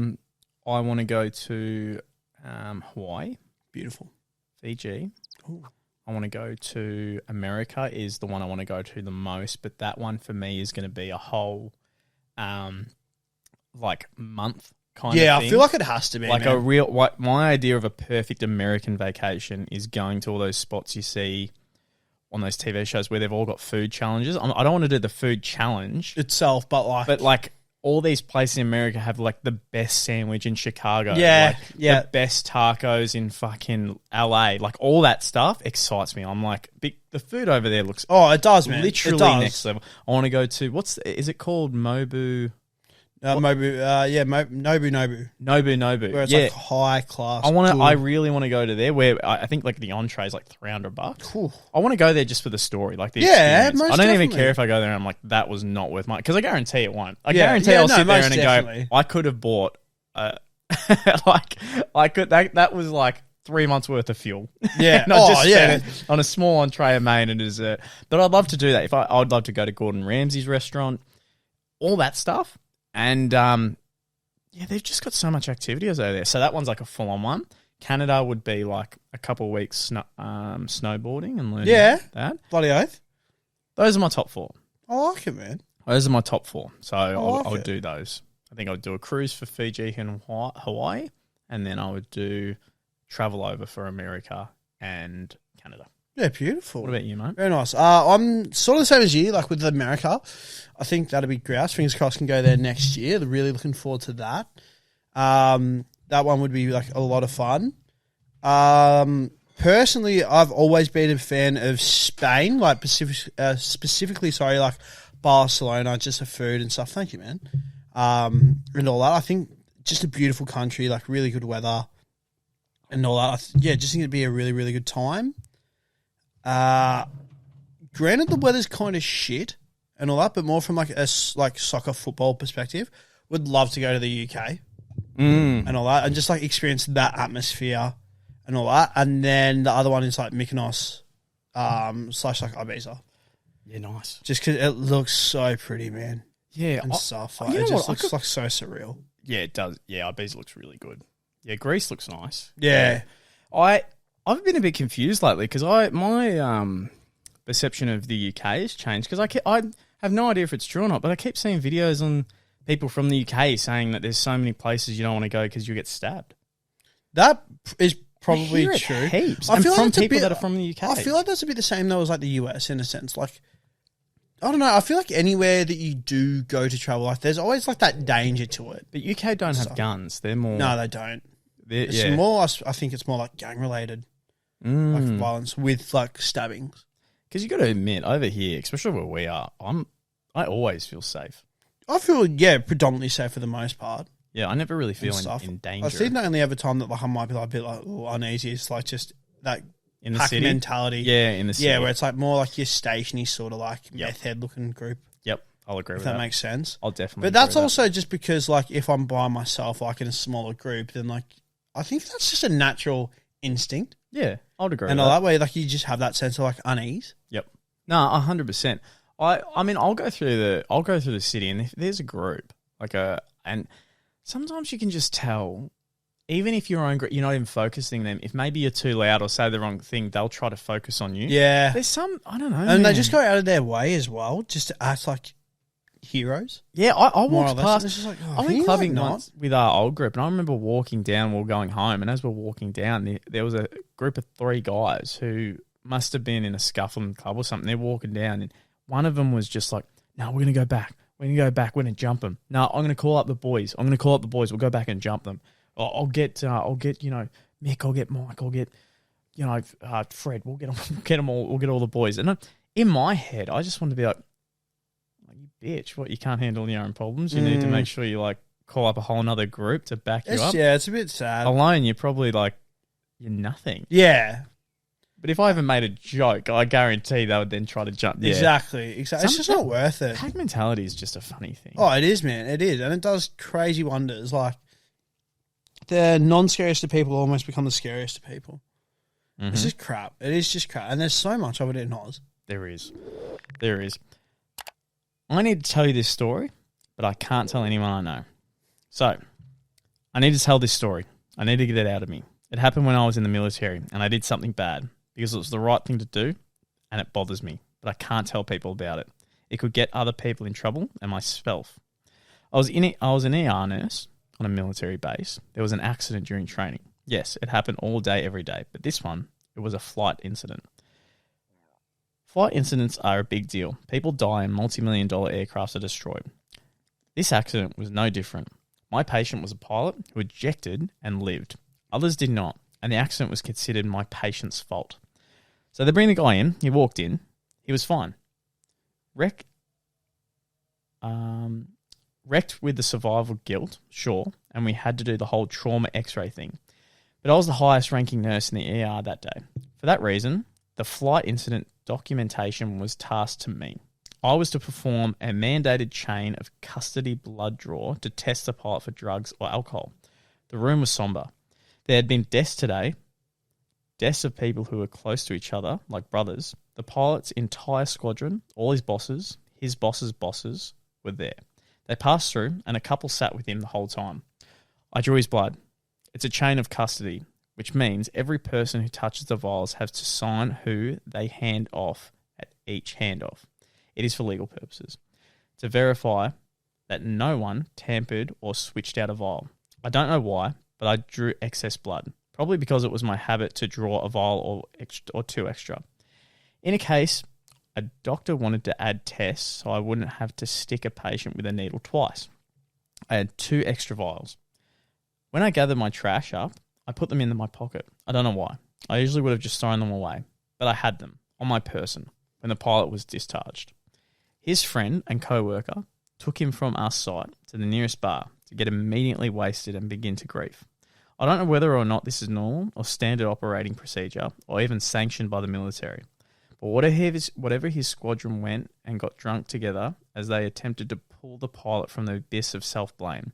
want to go to Hawaii, beautiful, Fiji. Ooh. I want to go to America is the one I want to go to the most, but that one for me is going to be a whole like month kind of thing. Yeah, I feel like it has to be like a real. My idea of a perfect American vacation is going to all those spots you see on those TV shows where they've all got food challenges. I don't want to do the food challenge itself, but like all these places in America have like the best sandwich in Chicago. Yeah, like, yeah. The best tacos in fucking LA. Like all that stuff excites me. I'm like, the food over there looks it does, man. literally It does. next level. I want to go to, is it called Mobu? Nobu. Nobu. Where it's like high class. I really want to go to there where I think like the entree is like $300. Cool. I want to go there just for the story, like the Yeah, experience. most I don't even definitely. care if I go there and I'm like, that was not worth my, because I guarantee it won't. I Yeah, guarantee yeah, I'll no, sit there most and definitely. go, I could have bought, like I could, that was like 3 months worth of fuel. Yeah. And I just spent it on a small entree, a main, and a dessert. But I'd love to do that. I'd love to go to Gordon Ramsay's restaurant, all that stuff, and yeah, they've just got so much activity over there. So that one's like a full-on one. Canada would be like a couple of weeks snowboarding and learning that. Bloody oath. Those are my top 4. I like it, man. Those are my top 4. So I would it. do those. I think I would do a cruise for Fiji and Hawaii, and then I would do travel over for America and Canada. Yeah, beautiful. What about you, mate? Very nice. I'm sort of the same as you, like with America. I think that'll be grouse. Fingers crossed can go there next year. They're really looking forward to that. That one would be like a lot of fun. Personally, I've always been a fan of Spain, like specifically, like Barcelona, just the food and stuff. Thank you, man. And all that. I think just a beautiful country, like really good weather and all that. Just think it'd be a really, really good time. Granted, the weather's kind of shit and all that, but more from like a soccer football perspective. Would love to go to the UK and all that, and just like experience that atmosphere and all that. And then the other one is like Mykonos / like Ibiza. Yeah, nice. Just because it looks so pretty, man. Yeah, And stuff. Like, you it know just what? looks like so surreal. Yeah, it does. Yeah, Ibiza looks really good. Yeah, Greece looks nice. Yeah. I've been a bit confused lately because my perception of the UK has changed because I have no idea if it's true or not, but I keep seeing videos on people from the UK saying that there's so many places you don't want to go because you get stabbed. That is probably I hear it true. Heaps. I And feel from like it's a people bit- that are from the UK. I feel like that's a bit the same though as like the US in a sense. Like, I don't know. I feel like anywhere that you do go to travel, like there's always like that danger to it. But UK don't have guns. They're more. No, they don't. It's yeah. more. I think it's more like gang related, like violence with like stabbings. Because you got to admit, over here, especially where we are, I always feel safe. I feel predominantly safe for the most part. Yeah, I never really feel and in danger. I think the only other time that like I might be like a bit like uneasy is like just that in the pack city mentality. Yeah, in the city. Yeah, where it's like more like your stationy sort of like Yep. meth head looking group. Yep, I'll agree If with that that. makes sense. I'll definitely. But that's agree with also just because like if I'm by myself, like in a smaller group, then like I think that's just a natural instinct. that. Yeah, I'd agree. And with all that. that way, like you just have that sense of like unease. Yep. No, 100%. I mean, I'll go through the city, and if there's a group and sometimes you can just tell, even if your own group, you're not even focusing them. If maybe you're too loud or say the wrong thing, they'll try to focus on you. Yeah. There's some, I don't know, And man. they just go out of their way as well, just to act like heroes. Yeah, I More or walked less. past. It's just like, I can went you, clubbing like, not? once with our old group, and I remember walking down. We were going home, and as we're walking down, there was a group of 3 guys who must have been in a scuffle in the club or something. They're walking down, and one of them was just like, "No, we're gonna go back. We're gonna go back. We're gonna jump them. No, I'm gonna call up the boys. We'll go back and jump them. I'll get Mick. I'll get Mike. I'll get Fred. We'll get them all. We'll get all the boys." And in my head, I just wanted to be like, "You bitch! What, you can't handle your own problems? You need to make sure you like call up a whole another group to back you up. Yeah, it's a bit sad. Alone, you're probably like you're nothing. Yeah, But if I ever made a joke, I guarantee they would then try to jump. Yeah. exactly. It's just not worth it. Pack mentality is just a funny thing. Oh, it is, man. It is. And it does crazy wonders. Like, the non-scariest of people almost become the scariest of people. It's just crap. It is just crap. And there's so much of it in Oz. There is. I need to tell you this story, but I can't tell anyone I know. So, I need to tell this story. I need to get it out of me. It happened when I was in the military, and I did something bad because it was the right thing to do, and it bothers me, but I can't tell people about it. It could get other people in trouble and myself. I was an ER nurse on a military base. There was an accident during training. Yes, it happened all day, every day, but this one, it was a flight incident. Flight incidents are a big deal. People die and multi-million-dollar aircrafts are destroyed. This accident was no different. My patient was a pilot who ejected and lived. Others did not, and the accident was considered my patient's fault. So they bring the guy in. He walked in. He was fine. Wrecked with the survival guilt, sure, and we had to do the whole trauma x-ray thing. But I was the highest ranking nurse in the ER that day. For that reason, the flight incident documentation was tasked to me. I was to perform a mandated chain of custody blood draw to test the pilot for drugs or alcohol. The room was somber. There had been deaths today, deaths of people who were close to each other, like brothers. The pilot's entire squadron, all his bosses, his boss's bosses, were there. They passed through, and a couple sat with him the whole time. I drew his blood. It's a chain of custody, which means every person who touches the vials has to sign who they hand off at each handoff. It is for legal purposes, to verify that no one tampered or switched out a vial. I don't know why, but I drew excess blood, probably because it was my habit to draw a vial or two extra. In a case, a doctor wanted to add tests so I wouldn't have to stick a patient with a needle twice. I had 2 extra vials. When I gathered my trash up, I put them in my pocket. I don't know why. I usually would have just thrown them away, but I had them on my person when the pilot was discharged. His friend and co-worker took him from our site to the nearest bar to get immediately wasted and begin to grief. I don't know whether or not this is normal or standard operating procedure or even sanctioned by the military. But whatever his squadron went and got drunk together as they attempted to pull the pilot from the abyss of self-blame.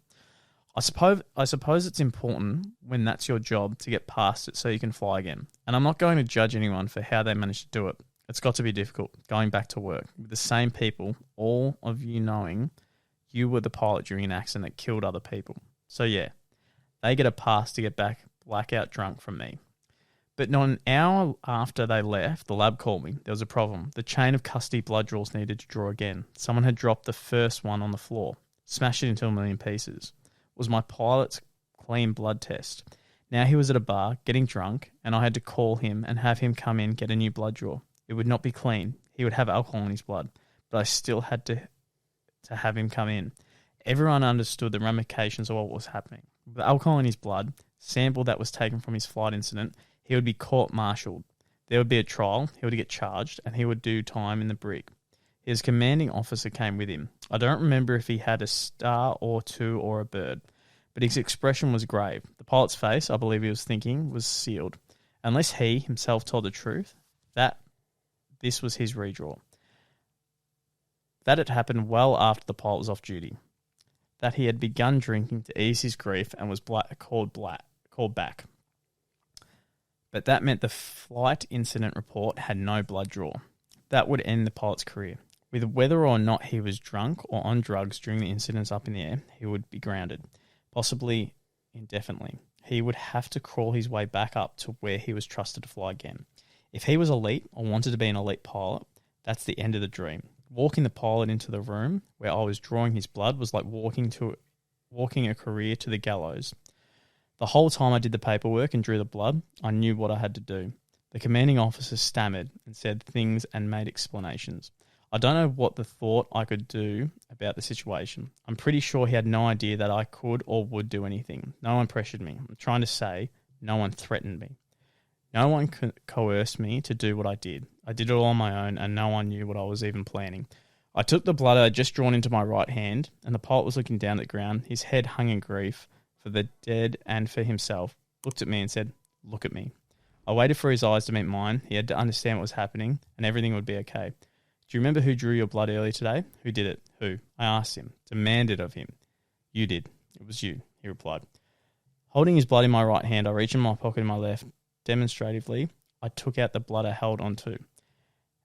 I suppose it's important when that's your job to get past it so you can fly again. And I'm not going to judge anyone for how they managed to do it. It's got to be difficult going back to work with the same people, all of you knowing you were the pilot during an accident that killed other people. So yeah, they get a pass to get back blackout drunk from me. But not an hour after they left, the lab called me. There was a problem. The chain of custody blood draws needed to draw again. Someone had dropped the first one on the floor, smashed it into a million pieces. It was my pilot's clean blood test. Now he was at a bar getting drunk, and I had to call him and have him come in get a new blood draw. It would not be clean. He would have alcohol in his blood, but I still had to have him come in. Everyone understood the ramifications of what was happening. With alcohol in his blood, sample that was taken from his flight incident, he would be court-martialed. There would be a trial, he would get charged, and he would do time in the brig. His commanding officer came with him. I don't remember if he had a star or 2 or a bird, but his expression was grave. The pilot's face, I believe he was thinking, was sealed. Unless he himself told the truth, this was his redraw. That had happened well after the pilot was off duty. That he had begun drinking to ease his grief and was called back. But that meant the flight incident report had no blood draw. That would end the pilot's career. With whether or not he was drunk or on drugs during the incidents up in the air, he would be grounded, possibly indefinitely. He would have to crawl his way back up to where he was trusted to fly again. If he was elite or wanted to be an elite pilot, that's the end of the dream. Walking the pilot into the room where I was drawing his blood was like walking a career to the gallows. The whole time I did the paperwork and drew the blood, I knew what I had to do. The commanding officer stammered and said things and made explanations. I don't know what the thought I could do about the situation. I'm pretty sure he had no idea that I could or would do anything. No one pressured me. I'm trying to say no one threatened me. No one coerced me to do what I did. I did it all on my own, and no one knew what I was even planning. I took the blood I had just drawn into my right hand, and the pilot was looking down at the ground. His head hung in grief for the dead and for himself, looked at me and said, "Look at me." I waited for his eyes to meet mine. He had to understand what was happening, and everything would be okay. Do you remember who drew your blood earlier today? Who did it? Who? I asked him, demanded of him. You did. It was you, he replied. Holding his blood in my right hand, I reached in my pocket in my left. Demonstratively, I took out the blood I held onto.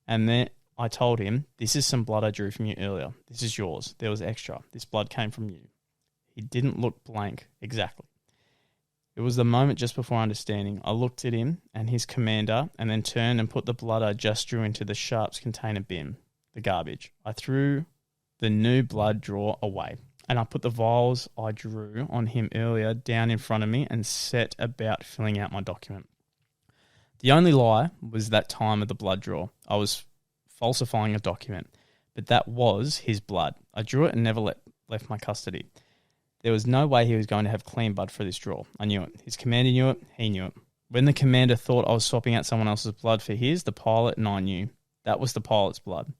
And then I told him, this is some blood I drew from you earlier. This is yours. There was extra. This blood came from you. He didn't look blank. Exactly. It was the moment just before understanding. I looked at him and his commander and then turned and put the blood I just drew into the sharps container bin, the garbage. I threw the new blood draw away and I put the vials I drew on him earlier down in front of me and set about filling out my document. The only lie was that time of the blood draw. I was falsifying a document, but that was his blood. I drew it and never let left my custody. There was no way he was going to have clean blood for this draw. I knew it. His commander knew it. He knew it. When the commander thought I was swapping out someone else's blood for his, the pilot and I knew. That was the pilot's blood.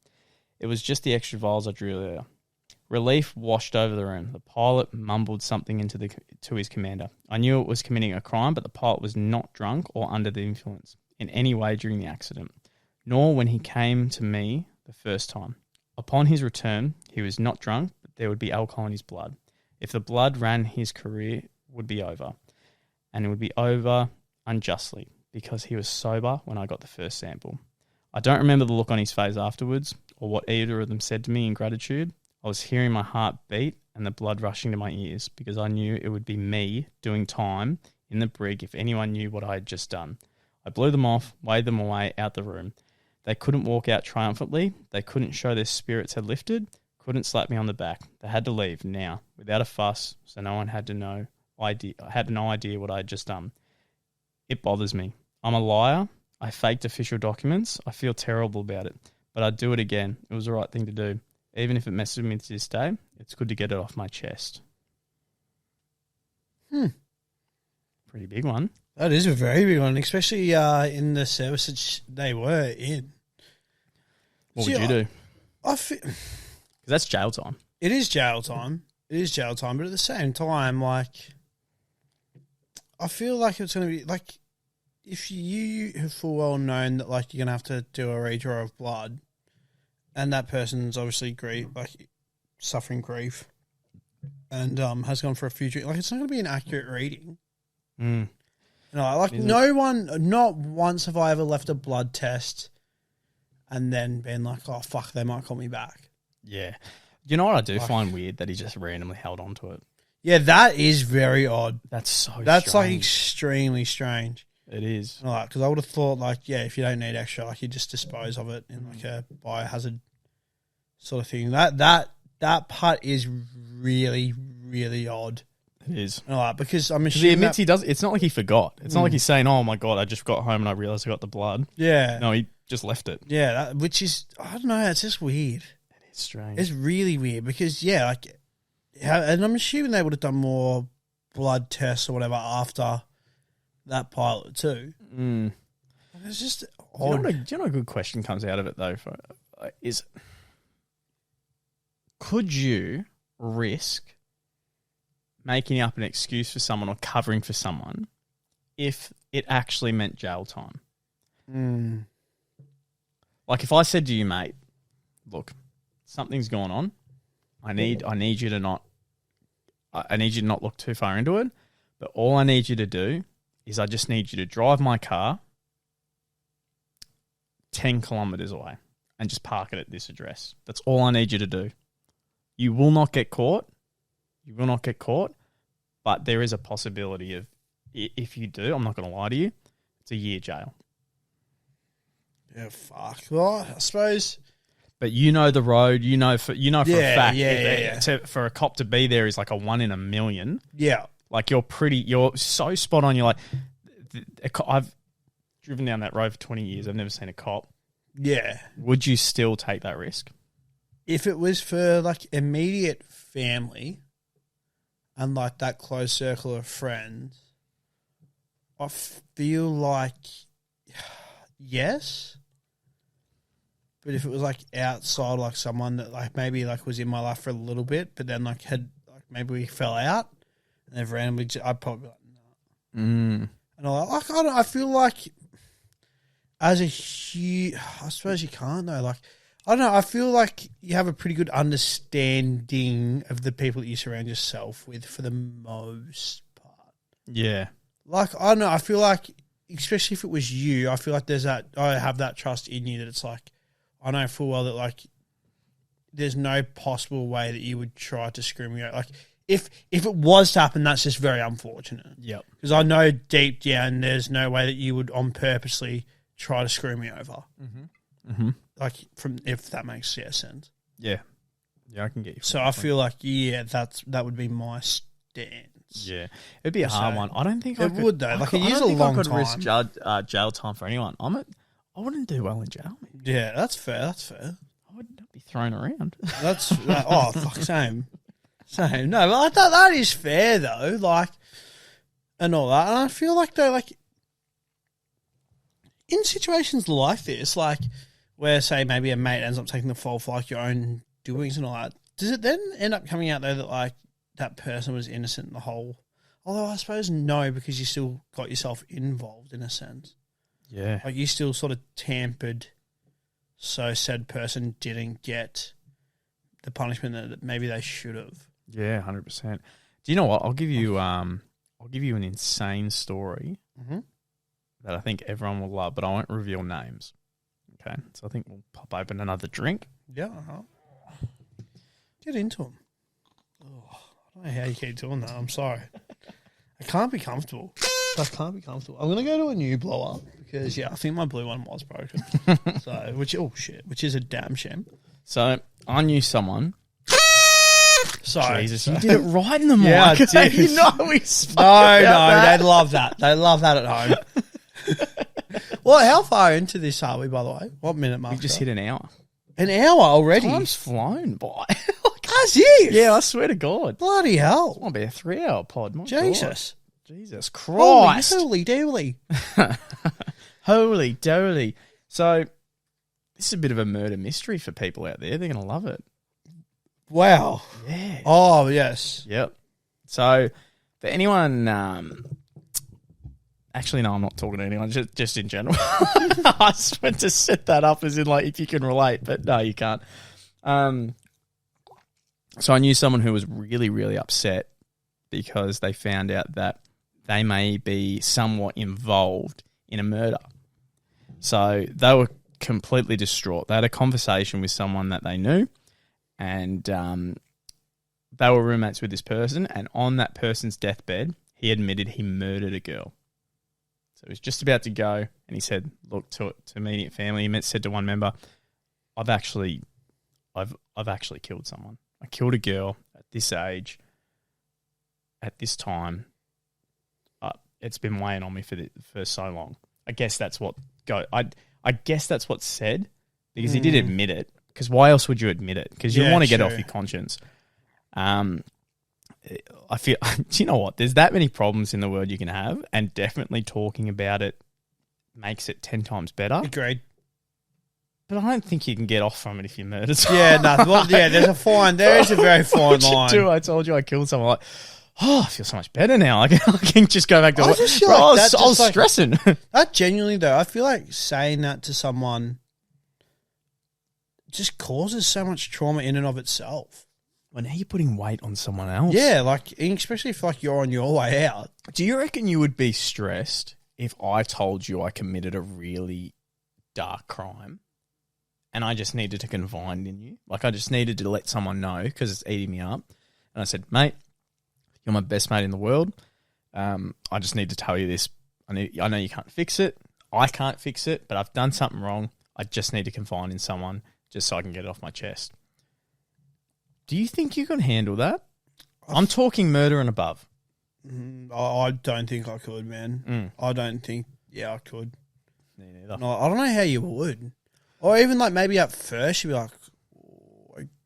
It was just the extra vials I drew there. Relief washed over the room. The pilot mumbled something to his commander. I knew it was committing a crime, but the pilot was not drunk or under the influence in any way during the accident, nor when he came to me the first time. Upon his return, he was not drunk, but there would be alcohol in his blood. If the blood ran, his career would be over, and it would be over unjustly because he was sober when I got the first sample. I don't remember the look on his face afterwards or what either of them said to me in gratitude. I was hearing my heart beat and the blood rushing to my ears because I knew it would be me doing time in the brig if anyone knew what I had just done. I blew them off, waved them away out the room. They couldn't walk out triumphantly. They couldn't show their spirits had lifted, couldn't slap me on the back. They had to leave now without a fuss, so no one had no idea what I had just done. It bothers me. I'm a liar. I faked official documents. I feel terrible about it, but I'd do it again. It was the right thing to do. Even if it messes with me to this day, it's good to get it off my chest. Pretty big one. That is a very big one, especially in the service that they were in. What would you do? I feel... Because that's jail time. It is jail time. It is jail time, but at the same time, like, I feel like it's going to be, like, if you have full well known that, like, you're going to have to do a redraw of blood, and that person's obviously suffering grief, and has gone for a few drinks, like, it's not going to be an accurate reading. Mm. Like, not once have I ever left a blood test and then been like, oh, fuck, they might call me back. Yeah. You know what I do find weird? That he just randomly held on to it. Yeah, that is very odd. That's strange. Like extremely strange. It is. Like, because I would have thought, like, yeah, if you don't need extra, like, you just dispose of it in like a biohazard sort of thing. That part is really, really odd. It is. Because I'm assuming he admits he does. It's not like he forgot. It's not like he's saying, "Oh my god, I just got home and I realized I got the blood." Yeah. No, he just left it. Yeah, which is, I don't know. It's just weird. It is strange. It's really weird because and I'm assuming they would have done more blood tests or whatever after that pilot too. Mm. It's just odd. odd. Do you know a good question comes out of it though? Could you risk making up an excuse for someone or covering for someone if it actually meant jail time? Mm. Like if I said to you, mate, look, something's going on. I need you to not look too far into it. But all I need you to do is I just need you to drive my car 10 kilometers away and just park it at this address. That's all I need you to do. You will not get caught. But there is a possibility of, if you do, I'm not going to lie to you, it's a year jail. Yeah, fuck. Well, I suppose. But you know the road, for a fact. For a cop to be there is like a 1 in a million. Yeah. Like you're so spot on. You're like, I've driven down that road for 20 years. I've never seen a cop. Yeah. Would you still take that risk? If it was for like immediate family and like that close circle of friends, I feel like yes. But if it was like outside, like someone that like maybe like was in my life for a little bit, but then like had like maybe we fell out and they've randomly, I'd probably be like no. Mm. And I feel like as a huge, I suppose you can't though. Like I don't know. I feel like you have a pretty good understanding of the people that you surround yourself with for the most part. Yeah. Like I don't know. I feel like especially if it was you, I feel like I have that trust in you that it's like. I know full well that, like, there's no possible way that you would try to screw me out. Like, if it was to happen, that's just very unfortunate. Yep. Because I know deep down there's no way that you would purposely try to screw me over. Mm-hmm. Mm-hmm. Like, if that makes sense. Yeah. Yeah, I can get you. So I feel like, that would be my stance. Yeah. It'd be a hard one. I don't think it would, though. Like, it is a long time. Risk jail time for anyone. I wouldn't do well in jail. Man. Yeah, that's fair. I would not be thrown around. That's fuck, same. Same. No, but I thought that is fair though, like, and all that. And I feel like though, like, in situations like this, like, where say maybe a mate ends up taking the fall for like your own doings and all that, does it then end up coming out though that like that person was innocent the whole? Although I suppose no, because you still got yourself involved in a sense. Yeah. Like you still sort of tampered, so said person didn't get the punishment that maybe they should have. Yeah, 100%. Do you know what? I'll give you an insane story that I think everyone will love, but I won't reveal names. Okay, so I think we'll pop open another drink. Yeah. Get into them. Oh, I don't know how you keep doing that. I'm sorry. I can't be comfortable. I'm going to go to a new blower because, I think my blue one was broken. Which is a damn shame. So I knew someone. Sorry. Jesus, you did it right in the mic. Yeah, I did. You know we spoke No, about they love that. They love that at home. Well, how far into this are we, by the way? What minute mark? We just hit an hour. An hour already? Time's flown by. Has it? Yeah, I swear to God. Bloody hell. It might be a 3-hour pod. My Jesus. God. Jesus Christ. Holy dooly. Holy doly. So, this is a bit of a murder mystery for people out there. They're going to love it. Wow. Yeah. Oh, yes. Yep. So, for anyone... Actually, no, I'm not talking to anyone, just in general. I just went to set that up as in, like, if you can relate, but no, you can't. So I knew someone who was really, really upset because they found out that they may be somewhat involved in a murder. So they were completely distraught. They had a conversation with someone that they knew, and they were roommates with this person, and on that person's deathbed, he admitted he murdered a girl. So he was just about to go, and he said, look, to immediate family, he said to one member, I've actually killed someone. I killed a girl at this age, at this time. It's been weighing on me for so long. I guess that's what I guess that's what's said, because he did admit it. Because why else would you admit it? Because you want to get off your conscience. I feel. Do you know what? There's that many problems in the world you can have, and definitely talking about it makes it 10 times better. Agreed. But I don't think you can get off from it if you murder someone. Yeah, no. Well, yeah, there's a fine. There is a very fine line. I told you I killed someone. Like, I feel so much better now. I can just go back to work. I was stressing. That genuinely, though, I feel like saying that to someone just causes so much trauma in and of itself. Well, now you're putting weight on someone else. Yeah, like, especially if like you're on your way out. Do you reckon you would be stressed if I told you I committed a really dark crime and I just needed to confide in you? Like, I just needed to let someone know because it's eating me up. And I said, mate, you're my best mate in the world. I just need to tell you this. I know you can't fix it. I can't fix it, but I've done something wrong. I just need to confide in someone just so I can get it off my chest. Do you think you can handle that? I'm talking murder and above. I don't think I could, man. I don't think, I could. Me neither. No, I don't know how you would. Or even like maybe at first you'd be like,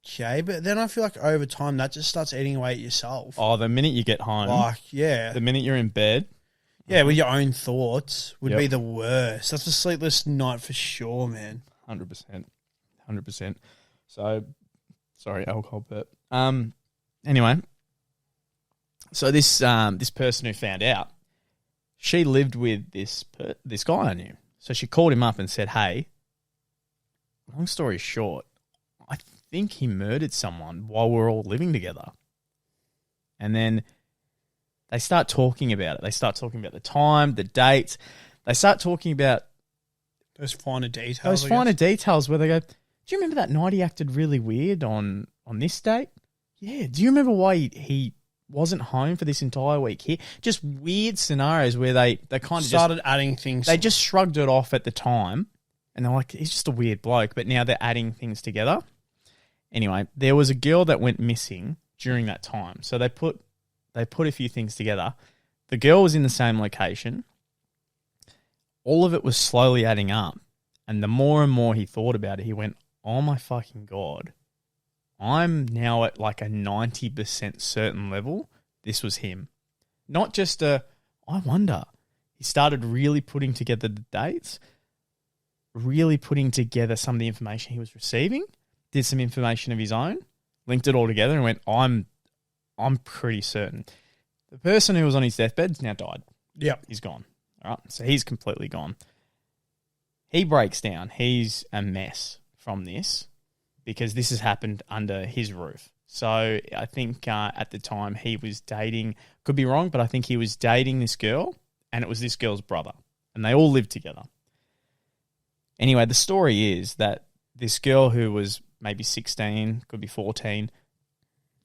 okay, but then I feel like over time that just starts eating away at yourself. Oh, the minute you get home. Like, yeah. The minute you're in bed. Yeah, with your own thoughts would be the worst. That's a sleepless night for sure, man. 100%. 100%. So, sorry, alcohol burp. Anyway, so this person who found out, she lived with this guy I knew. So she called him up and said, hey, long story short, I think he murdered someone while we're all living together. And then they start talking about it. They start talking about the time, the dates. They start talking about those finer details. Those finer details where they go, do you remember that night he acted really weird on this date? Yeah. Do you remember why he wasn't home for this entire week here? Just weird scenarios where they kind of started adding things. They just shrugged it off at the time. And they're like, he's just a weird bloke. But now they're adding things together. Anyway, there was a girl that went missing during that time. So they put a few things together. The girl was in the same location. All of it was slowly adding up. And the more and more he thought about it, he went, oh my fucking God, I'm now at like a 90% certain level. This was him. Not just I wonder. He started really putting together the dates, really putting together some of the information he was receiving, did some information of his own, linked it all together and went, I'm pretty certain. The person who was on his deathbed's now died. Yep. He's gone. All right. So he's completely gone. He breaks down. He's a mess from this because this has happened under his roof. So I think at the time he was dating, could be wrong, but I think he was dating this girl and it was this girl's brother and they all lived together. Anyway, the story is that this girl who was maybe 16, could be 14,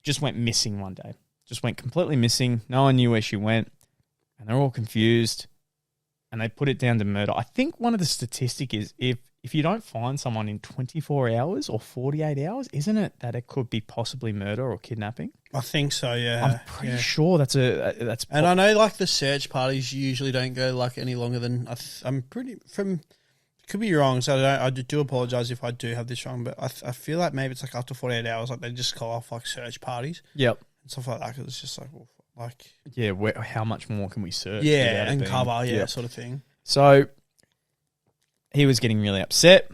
just went missing one day. Just went completely missing. No one knew where she went and they're all confused and they put it down to murder. I think one of the statistics is if you don't find someone in 24 hours or 48 hours, isn't it that it could be possibly murder or kidnapping? I think so, yeah. I'm pretty sure that's. And I know like the search parties usually don't go like any longer than I'm pretty from. Could be wrong, so I do apologise if I do have this wrong, but I feel like maybe it's like after 48 hours, like they just call off like search parties. Yep. And stuff like that, 'cause it's just like yeah, how much more can we search? Yeah, and cover, yeah, sort of thing. So he was getting really upset.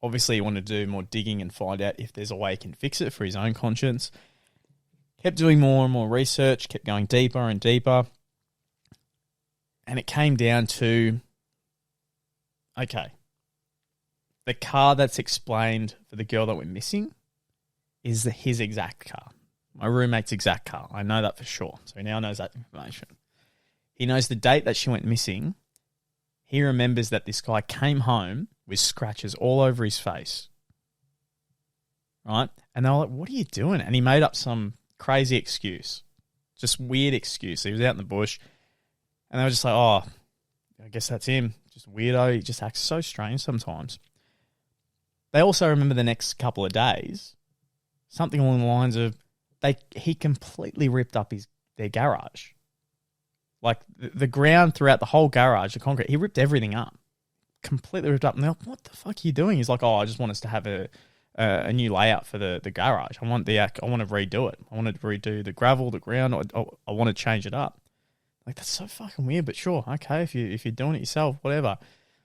Obviously, he wanted to do more digging and find out if there's a way he can fix it for his own conscience. Kept doing more and more research, kept going deeper and deeper. And it came down to, okay, the car that's explained for the girl that went missing is his exact car. My roommate's exact car. I know that for sure. So he now knows that information. He knows the date that she went missing. He remembers that this guy came home with scratches all over his face. Right? And they were like, what are you doing? And he made up some crazy excuse. Just weird excuse. He was out in the bush. And they were just like, oh, I guess that's him. Just weirdo. He just acts so strange sometimes. They also remember the next couple of days, something along the lines of he completely ripped up their garage. Like the ground throughout the whole garage, the concrete, he ripped everything up. Completely ripped up. And they're like, what the fuck are you doing? He's like, oh, I just want us to have a new layout for the garage. I want to redo it. I want to redo the gravel, the ground. I want to change it up. Like, that's so fucking weird, but sure, okay, if you're doing it yourself, whatever.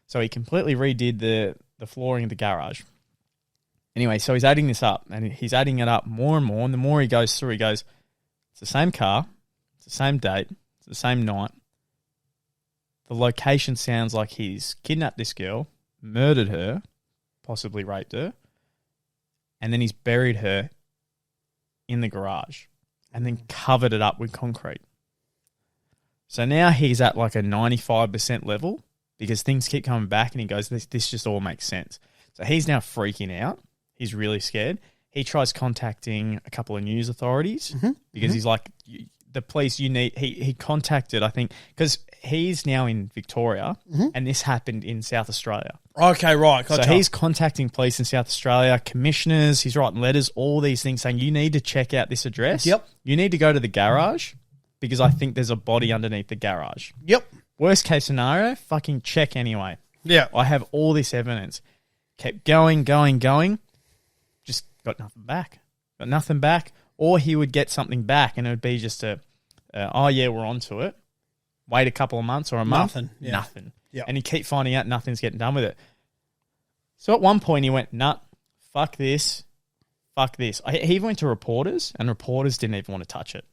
So he completely redid the flooring of the garage. Anyway, so he's adding this up, and he's adding it up more and more, and the more he goes through, he goes, it's the same car, it's the same date, it's the same night. The location sounds like he's kidnapped this girl, murdered her, possibly raped her, and then he's buried her in the garage, and then covered it up with concrete. So now he's at like a 95% level because things keep coming back and he goes, this just all makes sense. So he's now freaking out. He's really scared. He tries contacting a couple of news authorities because he's like, the police, he contacted, I think, because he's now in Victoria and this happened in South Australia. Okay, right. Gotcha. So he's contacting police in South Australia, commissioners, he's writing letters, all these things saying, you need to check out this address. Yep. You need to go to the garage. Because I think there's a body underneath the garage. Yep. Worst case scenario, fucking check anyway. Yeah. I have all this evidence. Kept going. Just got nothing back. Or he would get something back and it would be just oh yeah, we're onto it. Wait a couple of months or a month. Nothing. Yeah. And he keep finding out nothing's getting done with it. So at one point he went, fuck this. He even went to reporters and reporters didn't even want to touch it.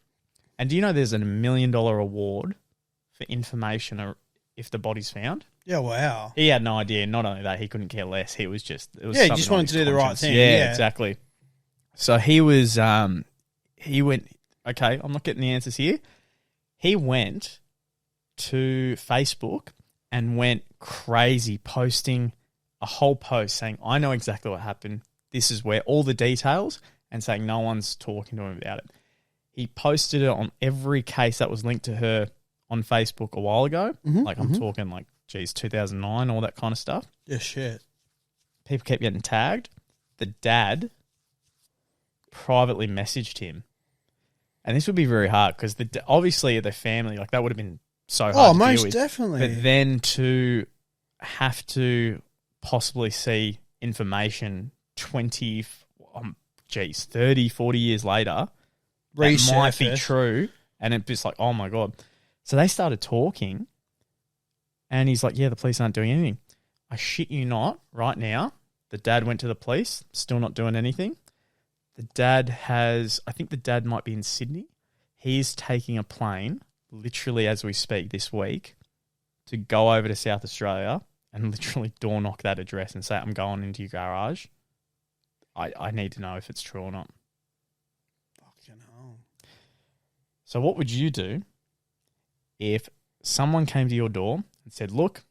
And do you know there's a $1 million award for information if the body's found? Yeah, wow. He had no idea. Not only that, he couldn't care less. He was just... he just wanted to do the right thing. Yeah, exactly. So he was... he went... Okay, I'm not getting the answers here. He went to Facebook and went crazy, posting a whole post saying, I know exactly what happened. This is where all the details, and saying no one's talking to him about it. He posted it on every case that was linked to her on Facebook a while ago. I'm talking 2009, all that kind of stuff. Yeah, shit. People kept getting tagged. The dad privately messaged him. And this would be very hard because obviously the family, that would have been so hard to deal with. Oh, most definitely. But then to have to possibly see information geez, 30, 40 years later, that might be Resurface. true. And it's just like, oh my God. So they started talking and he's like, yeah, the police aren't doing anything. I shit you not, right now, the dad went to the police, still not doing anything. The dad I think the dad might be in Sydney. He's taking a plane, literally as we speak this week, to go over to South Australia and literally door knock that address and say, I'm going into your garage. I need to know if it's true or not. Fucking hell. So what would you do if someone came to your door and said, look,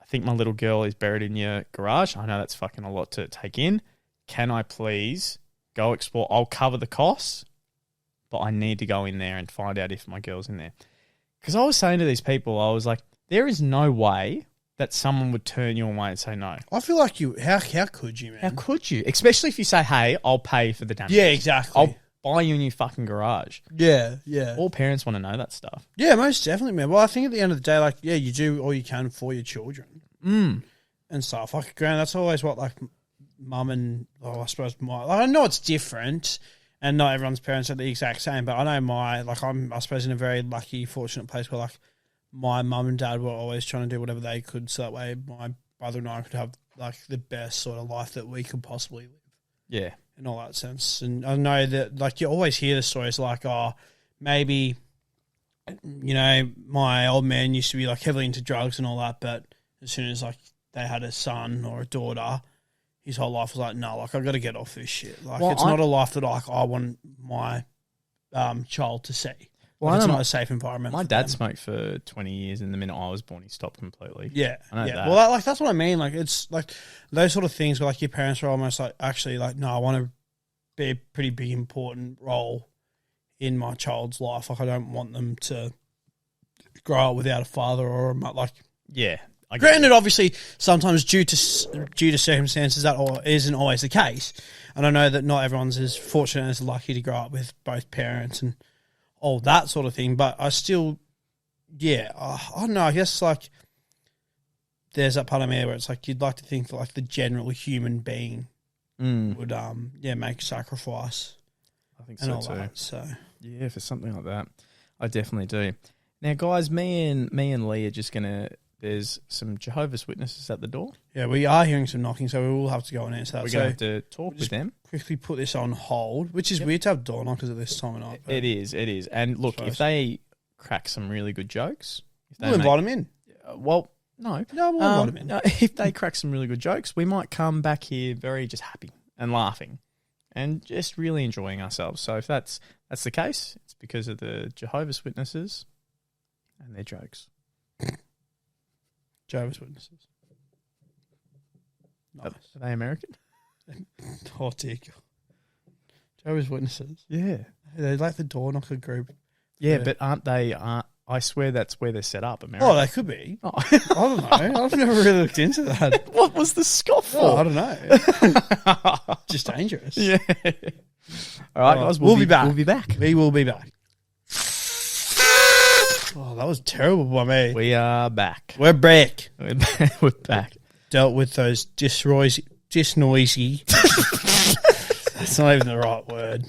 I think my little girl is buried in your garage. I know that's fucking a lot to take in. Can I please go explore? I'll cover the costs, but I need to go in there and find out if my girl's in there. Because I was saying to these people, I was like, there is no way that someone would turn you away and say no. I feel like how could you, man? How could you? Especially if you say, hey, I'll pay for the damage. Yeah, exactly. I'll buy you a new fucking garage. Yeah. All parents want to know that stuff. Yeah, most definitely, man. Well, I think at the end of the day, like, yeah, you do all you can for your children and stuff. Like, granted, that's always what, like, mum and, I suppose I know it's different and not everyone's parents are the exact same, but I know I'm, I suppose, in a very lucky, fortunate place where, like, my mum and dad were always trying to do whatever they could so that way my brother and I could have, like, the best sort of life that we could possibly live. Yeah. In all that sense. And I know that, like, you always hear the stories like, oh, maybe, you know, my old man used to be, like, heavily into drugs and all that, but as soon as, like, they had a son or a daughter, his whole life was like, no, like, I've got to get off this shit. Like, it's not a life that, like, I want my child to see. Well, it's not a safe environment. My dad smoked for 20 years, and the minute I was born, he stopped completely. Yeah, I know that. Well, like, that's what I mean. Like, it's like those sort of things where, like, your parents are almost like, actually, like, no, I want to be a pretty big important role in my child's life. Like, I don't want them to grow up without a father or a like. Yeah. Granted, obviously, sometimes due to circumstances that isn't always the case, and I know that not everyone's as fortunate as lucky to grow up with both parents and all that sort of thing. But I still, yeah, I don't know. I guess, like, there's that part of me where it's like you'd like to think that, like, the general human being would make sacrifice. I think and so all too. That, so yeah, for something like that, I definitely do. Now, guys, me and Lee are just gonna. There's some Jehovah's Witnesses at the door. Yeah, we are hearing some knocking, so we will have to go and answer that. We're gonna have to talk with them. Quickly put this on hold, which is weird to have door knockers at this time of night. It is. And look, if they crack some really good jokes, we'll invite them in. Well, no, we'll invite them in. If they crack some really good jokes, we might come back here very just happy and laughing, and just really enjoying ourselves. So if that's the case, it's because of the Jehovah's Witnesses and their jokes. Jehovah's Witnesses. Nice. Are they American? Oh, dear God. Jehovah's Witnesses. Yeah. They're like the door knocker group. Yeah, but aren't they? I swear that's where they're set up, America. Oh, they could be. Oh. I don't know. I've never really looked into that. What was the scoff for? Oh, I don't know. Just dangerous. Yeah. All right, guys. We'll be back. We'll be back. We will be back. Oh, that was terrible by me. We are back. We're back. We're back. Dealt with those disnoisy. That's not even the right word.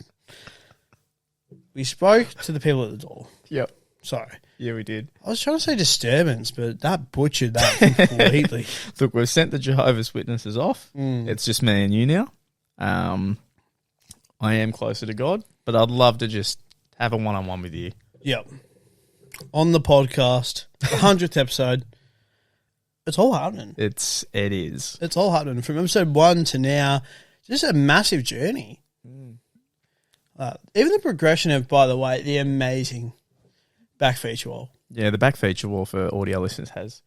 We spoke to the people at the door. Yep. Sorry. Yeah, we did. I was trying to say disturbance, but that butchered that completely. Look, we've sent the Jehovah's Witnesses off. It's just me and you now. I am closer to God, but I'd love to just have a one-on-one with you. Yep. On the podcast, 100th episode. It's all happening. It is. It's all happening. From episode 1 to now, just a massive journey. Even the progression of, by the way, the amazing back feature wall. Yeah, the back feature wall for audio listeners has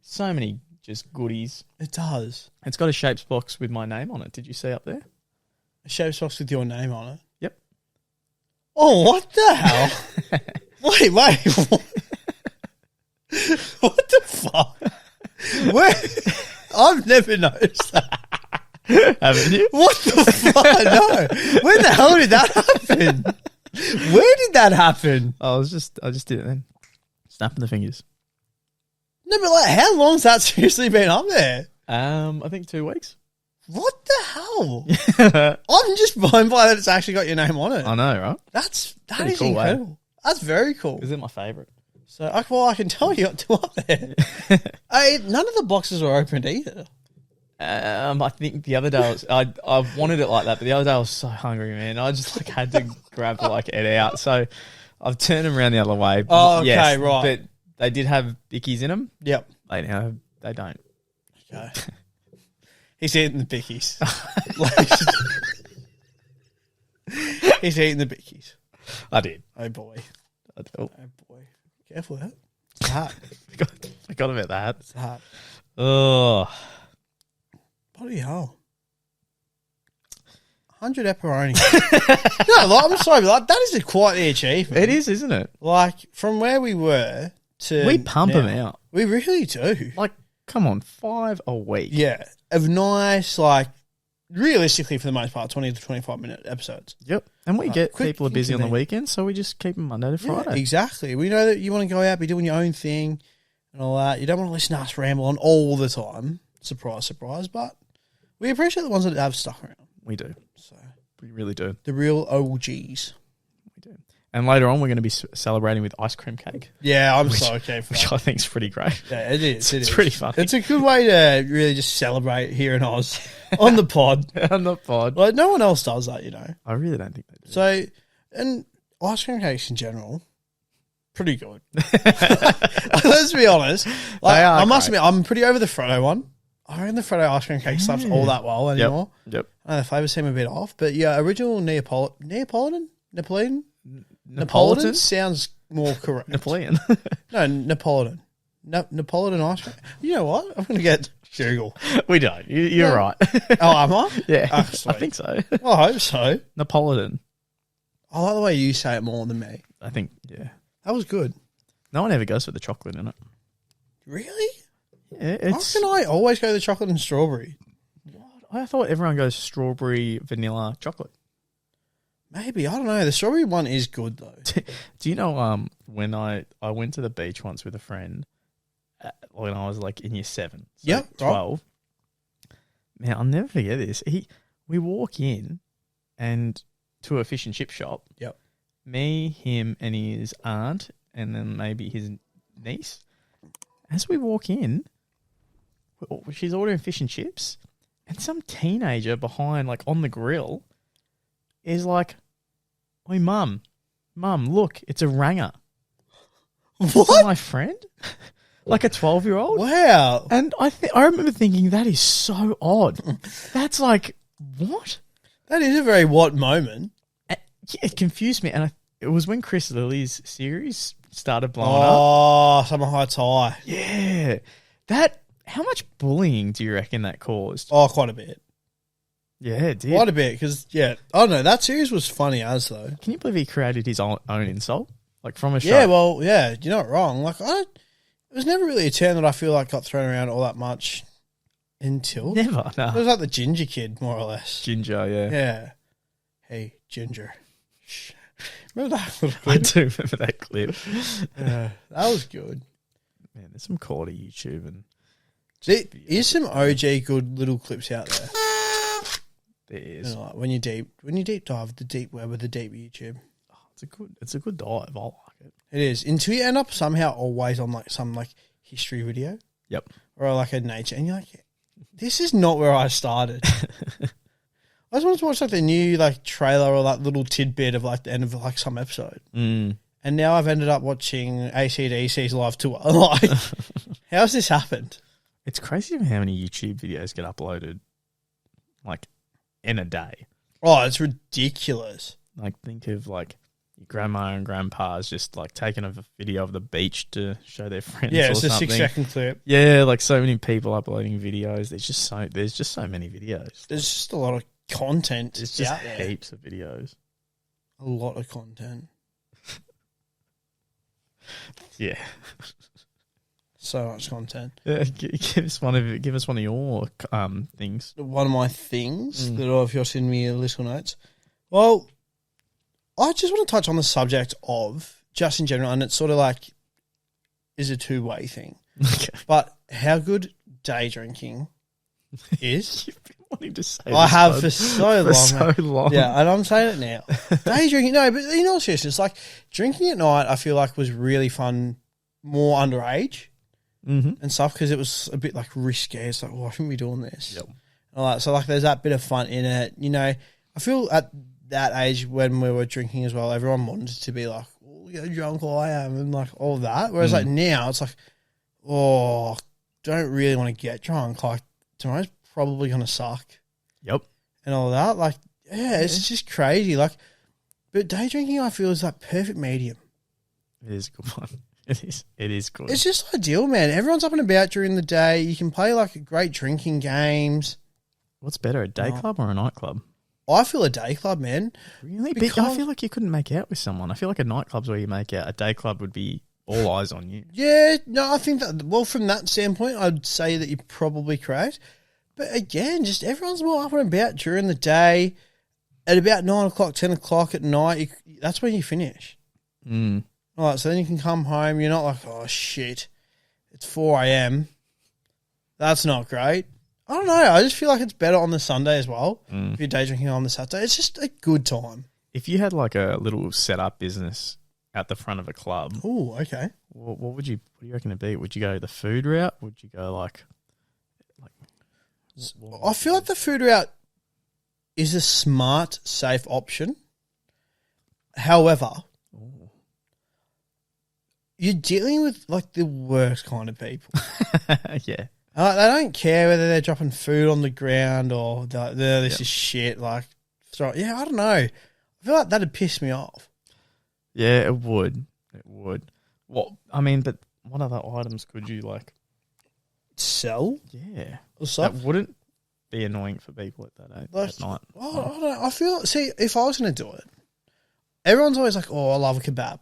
so many just goodies. It does. It's got a shapes box with my name on it. Did you see up there? A shapes box with your name on it? Yep. Oh, what the hell? Wait. What the fuck? Where? I've never noticed that. Haven't you? What the fuck? No. When the hell did that happen? Where did that happen? I just did it then. Snapping the fingers. No, but like, how long's that seriously been up there? I think 2 weeks. What the hell? I'm just blown by that it's actually got your name on it. I know, right? That is cool, incredible. That's very cool. Is it my favourite? So, I can tell you got two up there. None of the boxes were opened either. I think the other day I wanted it like that, but the other day I was so hungry, man. I just had to grab it out. So I've turned them around the other way. Oh, okay, yes, right. But they did have bickies in them. Yep. They don't. Okay. He's eating the bickies. He's eating the bickies. I did. Oh boy. Oh boy. Careful of that. It's hard. Forgot about that. It's hard. Oh. Bloody hell. 100 pepperoni. I'm sorry, but that is quite the achievement. It is, isn't it? Like, from where we were to We pump now, them out. We really do. Like, come on, 5 a week. Yeah. Of nice, like, realistically, for the most part, 20 to 25-minute episodes. Yep. And we get quick people are busy on the intervene. weekend, so we just keep them Monday to Friday. Yeah, exactly. We know that you want to go out, be doing your own thing and all that. You don't want to listen to us ramble on all the time. Surprise, surprise. But we appreciate the ones that have stuck around. We do. So We really do. the real OGs. We do. And later on, we're going to be celebrating with ice cream cake. Yeah, I'm so okay for Which that. I think is pretty great. Yeah, it is. It's pretty funny. It's a good way to really just celebrate here in Oz on the pod. On the pod. Like, no one else does that, I really don't think they do. So, and ice cream cakes in general, pretty good. Let's be honest. Like, They are I must great. admit, I'm pretty over the Frodo one. I reckon the Frodo ice cream cake stuff's all that well anymore. Yep. I know the flavours seem a bit off, but yeah, original Neapolitan Napolitan? sounds more correct. Napoleon. No, Napolitan. Napolitan ice cream. You know what? I'm going to get Google. We don't. You're Yeah. right. Oh, am I? Yeah. Oh, I sweet. think so. I hope so. Napolitan. I like the way you say it more than me. I think, yeah. That was good. No one ever goes for the chocolate in it. Really? Yeah, How can I always go the chocolate and strawberry? I thought everyone goes strawberry, vanilla, chocolate. Maybe. I don't know. The strawberry one is good, though. Do you know when I went to the beach once with a friend when I was like in year 7, so Yep, right. 12. Man, I'll never forget this. We walk in and to a fish and chip shop. Yep. Me, him, and his aunt, and then maybe his niece. As we walk in, she's ordering fish and chips, and some teenager behind, like on the grill, is like, "Oi, mum, look, it's a ranger." What? My friend, like a 12-year-old. Wow. And I remember thinking that is so odd. That's like what? That is a very what moment. It confused me, and it was when Chris Lilly's series started blowing up. Oh, Summer Heights High. Yeah, how much bullying do you reckon that caused? Oh, quite a bit. Yeah, it did. Quite a bit, because, yeah. I don't know. That series was funny as, though. Can you believe he created his own insult? Like from a show? Yeah, well, yeah, you're not wrong. Like, it was never really a term that I feel like got thrown around all that much until. Never, no. It was like the Ginger Kid, more or less. Ginger, yeah. Yeah. Hey, Ginger. Shh. Remember that little I clip? do remember that clip. Yeah, that was good. Man, there's some quality YouTube and There is some OG good little clips out there. there You is. know, like when you deep dive the deep web with the deep YouTube. It's a good dive. I like it. It is. Until you end up somehow always on like some like history video. Yep. Or like a nature, and you're like, this is not where I started. I just wanted to watch like the new like trailer or that little tidbit of like the end of like some episode. Mm. And now I've ended up watching AC/DC's live tour. Like, how's this happened? It's crazy how many YouTube videos get uploaded, like, in a day. Oh, it's ridiculous. Like, think of, like, your grandma and grandpa's just, like, taking a video of the beach to show their friends Yeah, or it's a something. 6-second clip. Yeah, like, so many people uploading videos. There's just so many videos. There's just a lot of content. There's just out there. heaps of videos. A lot of content. Yeah. So much content. Give us one of your things. One of my things that if you're sending me little notes. Well, I just want to touch on the subject of just in general, and it's sort of like is a two-way thing. Okay. But how good day drinking is. wanting to say I this, have bud, for so long. so long. Yeah, and I'm saying it now. Day drinking, no, but you know, seriously, it's like drinking at night. I feel like was really fun, more underage and stuff because it was a bit like risky. It's like, oh, I shouldn't be doing this. Yep. All right, so like, there's that bit of fun in it. You know, I feel at that age when we were drinking as well, everyone wanted to be like, oh, look how drunk I am and like all that. Whereas like now, it's like, oh, don't really want to get drunk. Like tomorrow's probably gonna suck. Yep. And all that, like, yeah, it's just crazy. Like, but day drinking, I feel, is that perfect medium. It is a good one. It is. It is good. It's just ideal, man. Everyone's up and about during the day. You can play like great drinking games. What's better, a day club or a nightclub? I feel a day club, man. Really? But I feel like you couldn't make out with someone. I feel like a nightclub's where you make out. A day club would be all eyes on you. Yeah, no, I think that, well, from that standpoint, I'd say that you're probably correct. But again, just everyone's more up and about during the day. At about 9 o'clock, 10 o'clock at night, that's when you finish. All right, so then you can come home. You're not like, oh, shit, it's 4 a.m. That's not great. I don't know. I just feel like it's better on the Sunday as well. If you're day drinking on the Saturday, it's just a good time. If you had like a little set-up business at the front of a club, Oh, okay. what do you reckon it'd be? Would you go the food route? Would you go like I feel like the food route is a smart, safe option. However, you're dealing with like the worst kind of people. yeah. They don't care whether they're dropping food on the ground or this is shit. Like, I don't know. I feel like that'd piss me off. Yeah, it would. It would. What I mean, but what other items could you like sell? Yeah, So, that wouldn't be annoying for people at that age at night. I don't know. I feel. See, if I was going to do it, everyone's always like, "Oh, I love a kebab,"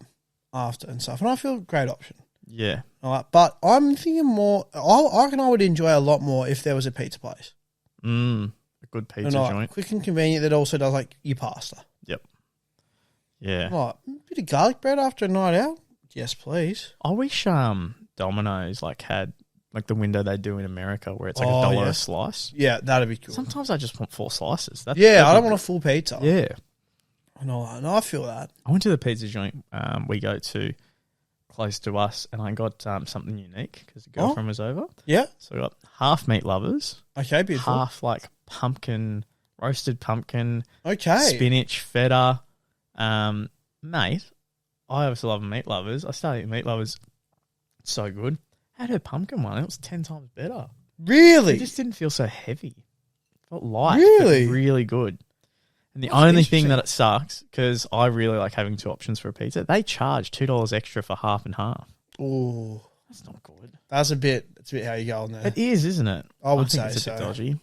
after and stuff, and I feel a great option. Yeah. All right, but I'm thinking more. I reckon I would enjoy a lot more if there was a pizza place. A good pizza joint, quick and convenient. That also does like your pasta. Yep. Yeah. Right, a bit of garlic bread after a night out. Yes, please. I wish Domino's like had like the window they do in America where it's like $1 a slice. Yeah, that'd be cool. Sometimes I just want 4 slices. I don't want a full pizza. Yeah. I know. I feel that. I went to the pizza joint we go to close to us, and I got something unique because the girlfriend was over. Yeah. So I got half meat lovers. Okay, beautiful. Half like pumpkin, roasted pumpkin. Okay. Spinach, feta. Mate, I obviously love meat lovers. I started eating meat lovers. It's so good. I had her pumpkin one. It was 10 times better. Really? It just didn't feel so heavy. It felt light. Really? But really good. And the only thing that it sucks, because I really like having 2 options for a pizza, they charge $2 extra for half and half. Oh, that's not good. That's a bit how you go on there. It is, isn't it? I would think say it's a so. bit dodgy.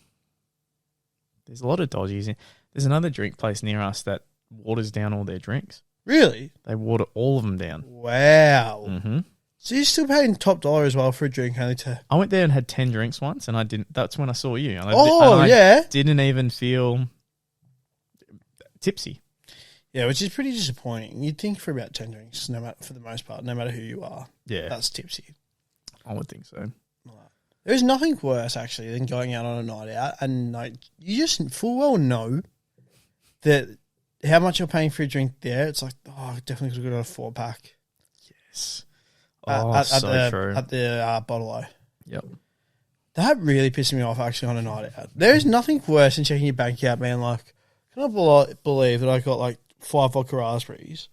There's a lot of dodgies. There's another drink place near us that waters down all their drinks. Really? They water all of them down. Wow. Mm-hmm. So you're still paying top dollar as well for a drink only to... I went there and had 10 drinks once, and I didn't. That's when I saw you. And yeah. I didn't even feel tipsy. Yeah, which is pretty disappointing. You'd think for about 10 drinks, for the most part, no matter who you are, that's tipsy. I would think so. There's nothing worse, actually, than going out on a night out and like you just full well know that how much you're paying for a drink there. It's like, oh, I definitely could have got a 4-pack. Yes. True. At the Bottle-O. Yep. That really pissed me off, actually, on a night out. There is nothing worse than checking your bank account, man. Like, can I believe that I got like 5 vodka raspberries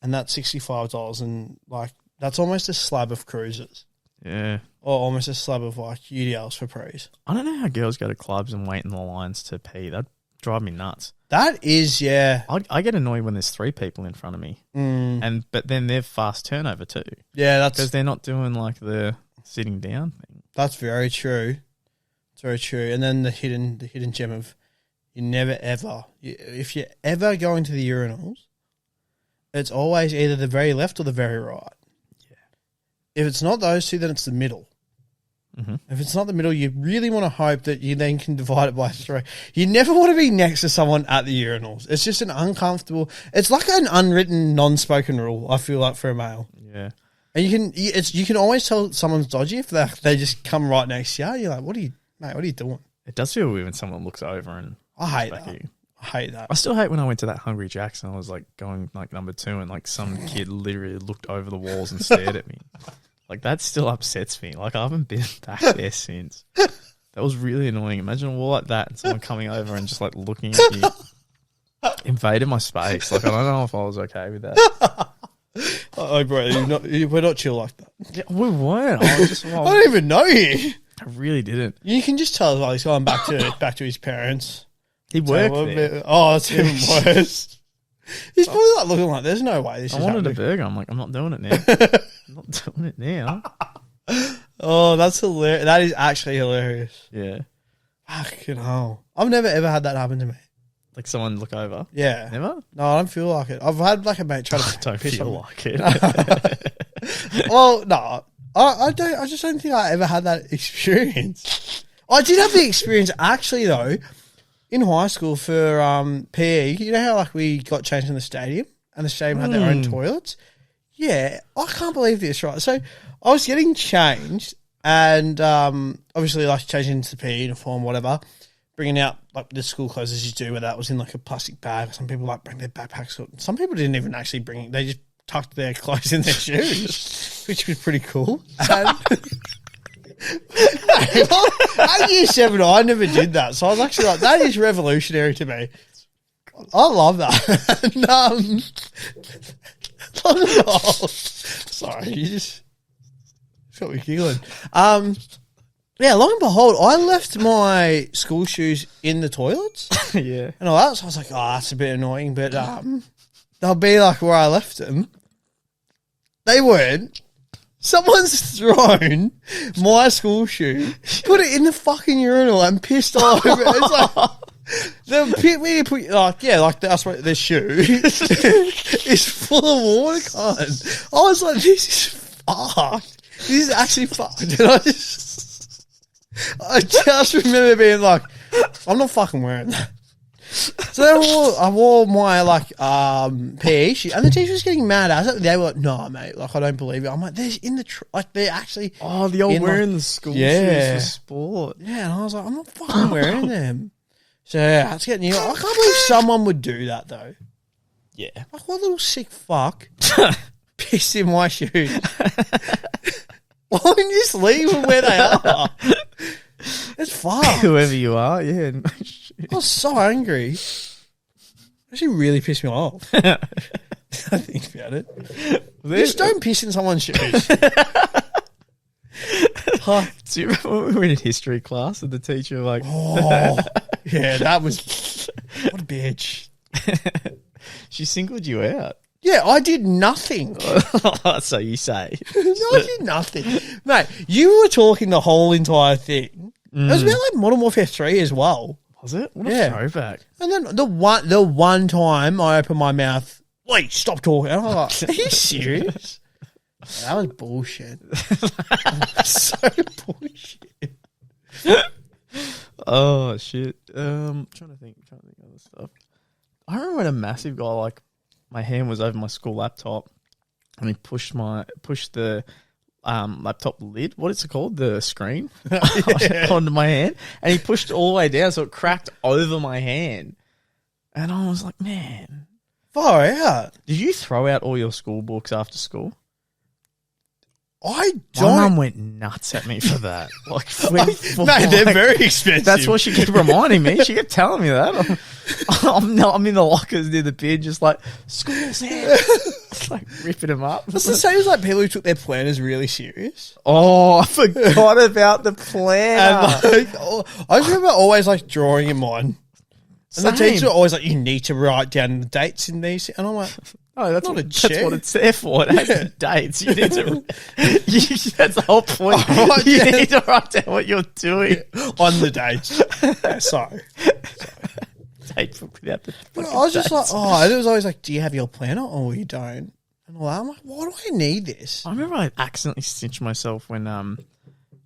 and that's $65 and like that's almost a slab of cruisers. Yeah. Or almost a slab of like UDLs for prees. I don't know how girls go to clubs and wait in the lines to pee. That'd drive me nuts. That is, yeah. I get annoyed when there's 3 people in front of me. But then they're fast turnover too. Yeah, that's... Because they're not doing like the sitting down thing. That's very true. It's very true. And then the hidden gem of you never ever... if you ever go into the urinals, it's always either the very left or the very right. Yeah. If it's not those two, then it's the middle. Mm-hmm. If it's not the middle, you really want to hope that you then can divide it by 3. You never want to be next to someone at the urinals. It's just an uncomfortable... It's like an unwritten, non-spoken rule, I feel like, for a male. Yeah. And you can always tell someone's dodgy if they just come right next to you. You're like, what are you doing? It does feel weird when someone looks over and I hate back that. at you. I hate that. I still hate when I went to that Hungry Jack's and I was like going like number 2 and like some kid literally looked over the walls and stared at me. Like that still upsets me. Like I haven't been back there since. That was really annoying. Imagine a wall like that and someone coming over and just like looking at you. Invaded my space. Like I don't know if I was okay with that. Oh, bro, we're not chill like that. Yeah, we weren't. I don't even know you. I really didn't. You can just tell while he's going back to his parents. He worked there. Oh, that's even worse. He's probably like looking like, there's no way this is wanted happening. a burger. I'm like, I'm not doing it now. I'm not doing it now. Oh, that's hilarious. That is actually hilarious. Yeah. Fucking hell. I've never ever had that happen to me. Like someone look over? Yeah. Never? No, I don't feel like it. I've had like a mate try to don't piss feel on me. like it. Well, no. I don't. I just don't think I ever had that experience. I did have the experience actually though in high school for PE. You know how like we got changed in the stadium and the stadium had their own toilets. Yeah, I can't believe this. Right, so I was getting changed and obviously like changing into the PE uniform, whatever. Bringing out like the school clothes as you do, where that was in like a plastic bag. Some people like bring their backpacks. Some people didn't even actually bring it. They just tucked their clothes in their shoes, which was pretty cool. And at year 7, I never did that. So I was actually like, that is revolutionary to me. I love that. And, sorry, you just got me giggling. Yeah, lo and behold, I left my school shoes in the toilets. Yeah. And all that. So I was like, oh, that's a bit annoying. But they'll be like where I left them. They weren't. Someone's thrown my school shoe, put it in the fucking urinal and pissed all over it. It's like, they'll pick me to put, like, yeah, like that's what their shoe is full of water, cunt. I was like, this is fucked. This is actually fucked. And I just remember being like, I'm not fucking wearing that. So I wore my like PE shoe, and the teacher was getting mad at us. They were like, "No, mate, like I don't believe you." I'm like, "They're in the like they're actually the old wearing the school shoes for sport." Yeah, and I was like, "I'm not fucking wearing them." So yeah, that's getting you. I can't believe someone would do that though. Yeah, like what little sick fuck pissed in my shoes. Why wouldn't you just leave them where they are? It's fucked. Whoever you are, yeah. No shit. I was so angry. Actually really pissed me off. I think about it. Just don't piss in someone's shoes. Do you remember when we were in history class and the teacher like... Oh, yeah, that was... What a bitch. She singled you out. Yeah, I did nothing. So you say. No, I did nothing. Mate, you were talking the whole entire thing. It was about like Modern Warfare 3 as well. Was it? What a throwback. And then the one time I opened my mouth, wait, stop talking. And I was like, are you serious? That was bullshit. So bullshit. Oh, shit. Trying to think of other stuff. I remember when a massive guy, like, my hand was over my school laptop and he pushed the laptop lid, what is it called? The screen onto my hand, and he pushed it all the way down so it cracked over my hand. And I was like, man. Far out. Did you throw out all your school books after school? I don't. My mum went nuts at me for that. Like, mate, they're very expensive. That's what she kept reminding me. She kept telling me that. I'm in the lockers near the bin, just like, school's here. Like ripping them up. That's the same as like people who took their planners really serious. Oh, I forgot about the planner. And like, I just remember always like drawing in mine. And the teacher always like, you need to write down the dates in these. And I'm like, oh, that's what it's there for. It has the dates. You need to. That's the whole point. Oh, you need to write down what you're doing on the dates. Sorry. Date without the. I was just like, and it was always like, do you have your planner or you don't? And all that. I'm like, why do I need this? I remember I accidentally cinched myself when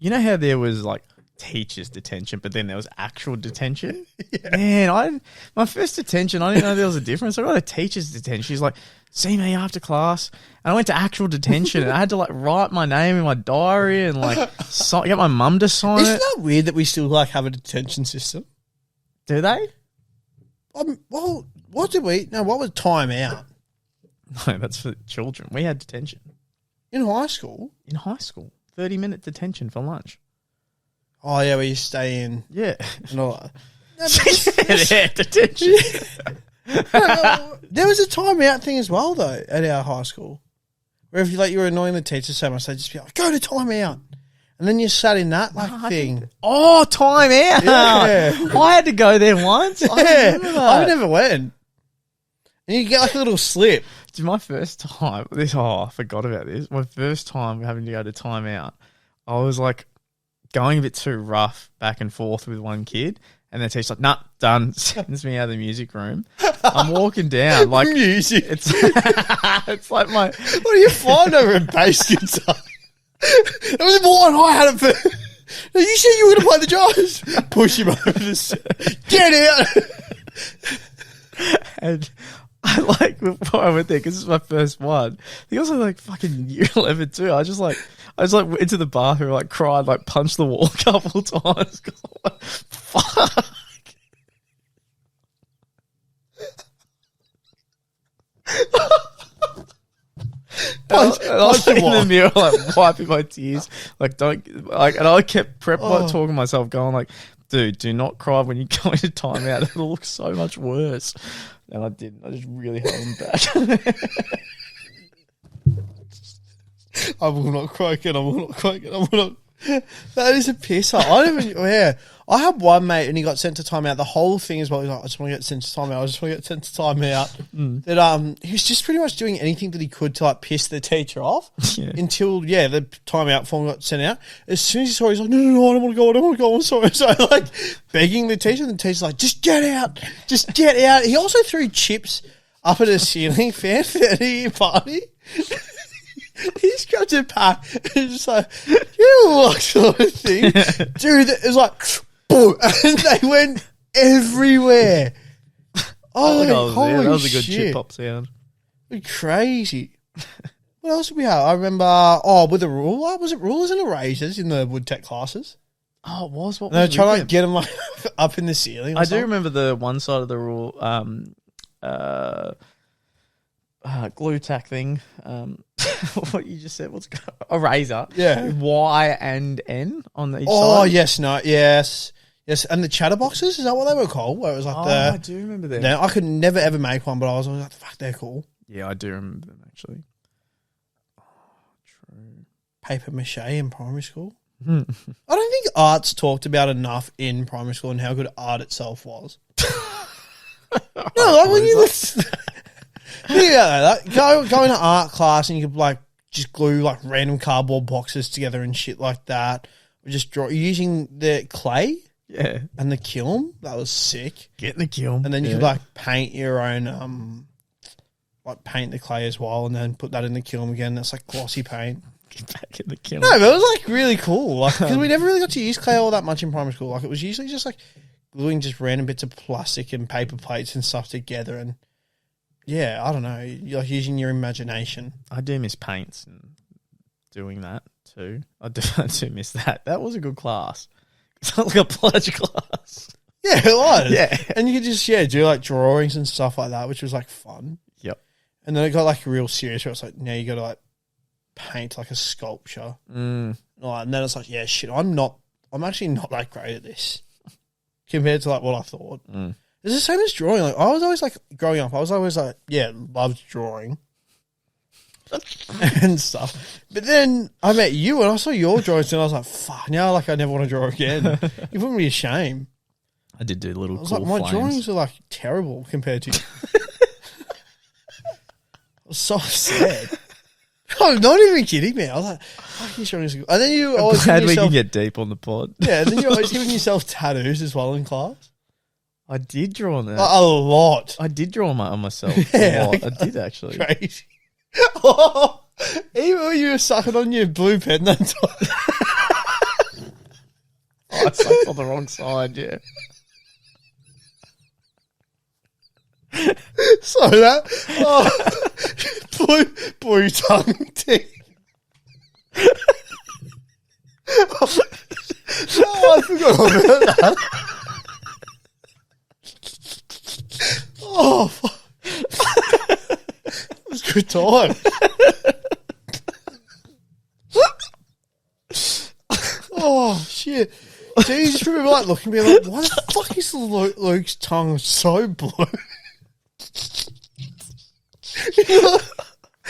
you know how there was like teacher's detention, but then there was actual detention. Man, my first detention, I didn't know there was a difference. I got a teacher's detention. She's like, see me after class. And I went to actual detention and I had to like write my name in my diary and like get my mum to sign Isn't it. that weird that we still like have a detention system? Do they? Well, what did we? No, what was time out? No, that's for children. We had detention. In high school? In high school. 30-minute detention for lunch. Oh, yeah, where you stay in. Yeah. And all that. Yeah, detention. There was a time out thing as well, though, at our high school. Where if you were annoying the teacher so much, they'd just be like, go to time out. And then you sat in that thing. Oh, time out. Yeah. I had to go there once. I never went. And you get like a little slip. Dude, my first time, I forgot about this. My first time having to go to time out, I was like going a bit too rough back and forth with one kid. And the teacher's like, nah, done. Sends me out of the music room. I'm walking down. Like music. It's like my... What do you find over a bass guitar? That was the one I had it for. No, you said you were going to play the drums. Push him over this. Get out. And I like, before I went there, because this is my first one, I think I was like fucking year 11 too. I just went into the bathroom, like cried, like punched the wall a couple times. Cause I'm like, fuck. I was in the mirror, like wiping my tears, and I kept talking to myself, going like, "Dude, do not cry when you go into timeout. It'll look so much worse." And I didn't. I just really held him back. I will not cry again. I will not cry again. I will not. That is a pisser. I don't even. Yeah, I had one mate and he got sent to timeout. The whole thing as well. He's like, I just want to get sent to timeout. I just want to get sent to timeout. That he was just pretty much doing anything that he could to like piss the teacher off until the timeout form got sent out. As soon as he saw, it, he's like, no, I don't want to go. I don't want to go. I'm sorry. So like begging the teacher, and the teacher's like, just get out, just get out. He also threw chips up at a ceiling fan for any party. He just grabbed a pack and just like, you look sort of thing. Dude, it was like, boom, and they went everywhere. Oh, holy shit. That was a good chip pop sound. Crazy. What else did we have? I remember, with a ruler. Was it rulers and erasers in the wood tech classes? Oh, it was? What was they were trying to get them like, up in the ceiling or I something. do remember the one side of the rule, glue tack thing. What you just said, eraser. Yeah. Y and N on each side. Oh, yes, no, yes. Yes, and the chatterboxes, is that what they were called? Where it was like I do remember them. No, I could never ever make one, but I was always like, fuck, they're cool. Yeah, I do remember them actually. Oh, true. Paper mache in primary school. I don't think art's talked about enough in primary school and how good art itself was. No, like when you go into art class and you could like just glue like random cardboard boxes together and shit like that. Or just draw using the clay. Yeah. And the kiln. That was sick. Get in the kiln. And then you could like paint your own like paint the clay as well and then put that in the kiln again. That's like glossy paint. Get back in the kiln. No, but it was like really cool. Like because we never really got to use clay all that much in primary school. Like it was usually just like gluing just random bits of plastic and paper plates and stuff together and yeah, I don't know. You're like using your imagination. I do miss paints and doing that too. I do miss that. That was a good class. It's not like a pledge class. Yeah, it was. Yeah. And you could just, do like drawings and stuff like that, which was like fun. Yep. And then it got like real serious where it's like, now you got to like paint like a sculpture. And then it's like, I'm actually not that great at this compared to like what I thought. It's the same as drawing. Like I was always like, growing up, I was always like, loved drawing. And stuff. But then I met you and I saw your drawings and I was like, fuck, now like I never want to draw again. You put me to shame. I did do little I was cool like, my flames. drawings are like terrible compared to you. I was so sad. I'm not even kidding me. I was like, fuck, your drawings are good. And then you always glad we can get deep on the pod. Yeah, and then you're always giving yourself tattoos as well in class. I did draw on that. A lot. I did draw on myself. Yeah, a lot. I did actually. Crazy. Even when you were sucking on your blue pen that time. I sucked on the wrong side, yeah. So that blue tongue teeth. Oh, I forgot all about that. Oh, fuck. It was a good time. Oh, shit. So you just remember like looking at me like, why the fuck is Luke's tongue so blue?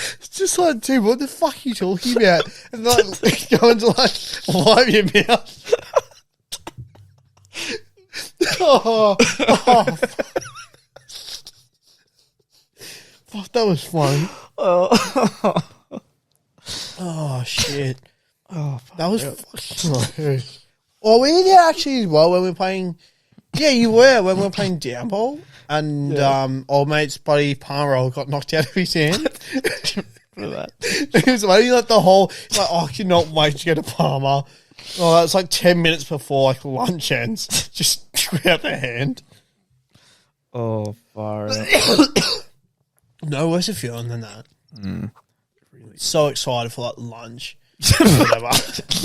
It's just like, dude, what the fuck are you talking about? And like going to like wipe your mouth. Oh, fuck, that was fun. Oh shit. Oh, fuck, that was fucking hilarious. Oh, we did actually as well when we were playing. Yeah, you were when we were playing downball, and old mate's buddy Palmer got knocked out of his hand. That. He was waiting like the whole like, oh, I cannot wait to go to Palmer. Oh, that's like 10 minutes before like lunch ends. Just out the hand. Oh, far out. No worse a feeling than that. Really. So excited for like lunch. Whatever.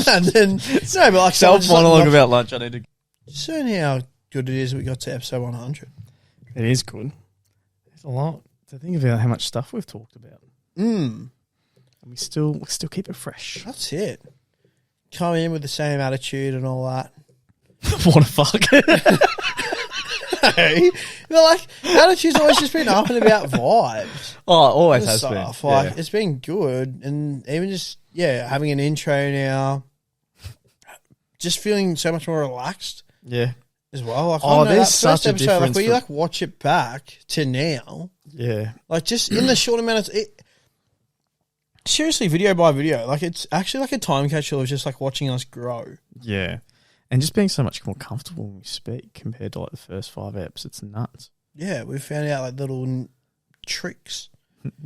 And then no, but like Self monologue about lunch. I need to. Soon how good it is we got to episode 100. It is good. There's a lot to think about how much stuff we've talked about. And we still keep it fresh. That's it. Come in with the same attitude and all that. What a fuck. Hey, but like attitude's always just been up and about vibes. Oh, it always has stuff. been. Like it's been good, and even just having an intro now, just feeling so much more relaxed. Yeah. As well. Like, there's such a difference. Like, when you like watch it back to now, like just in the short amount of seriously, video by video, like it's actually like a time capsule of just like watching us grow. Yeah. And just being so much more comfortable when we speak compared to like the first 5 eps. It's nuts. Yeah, we found out like little tricks.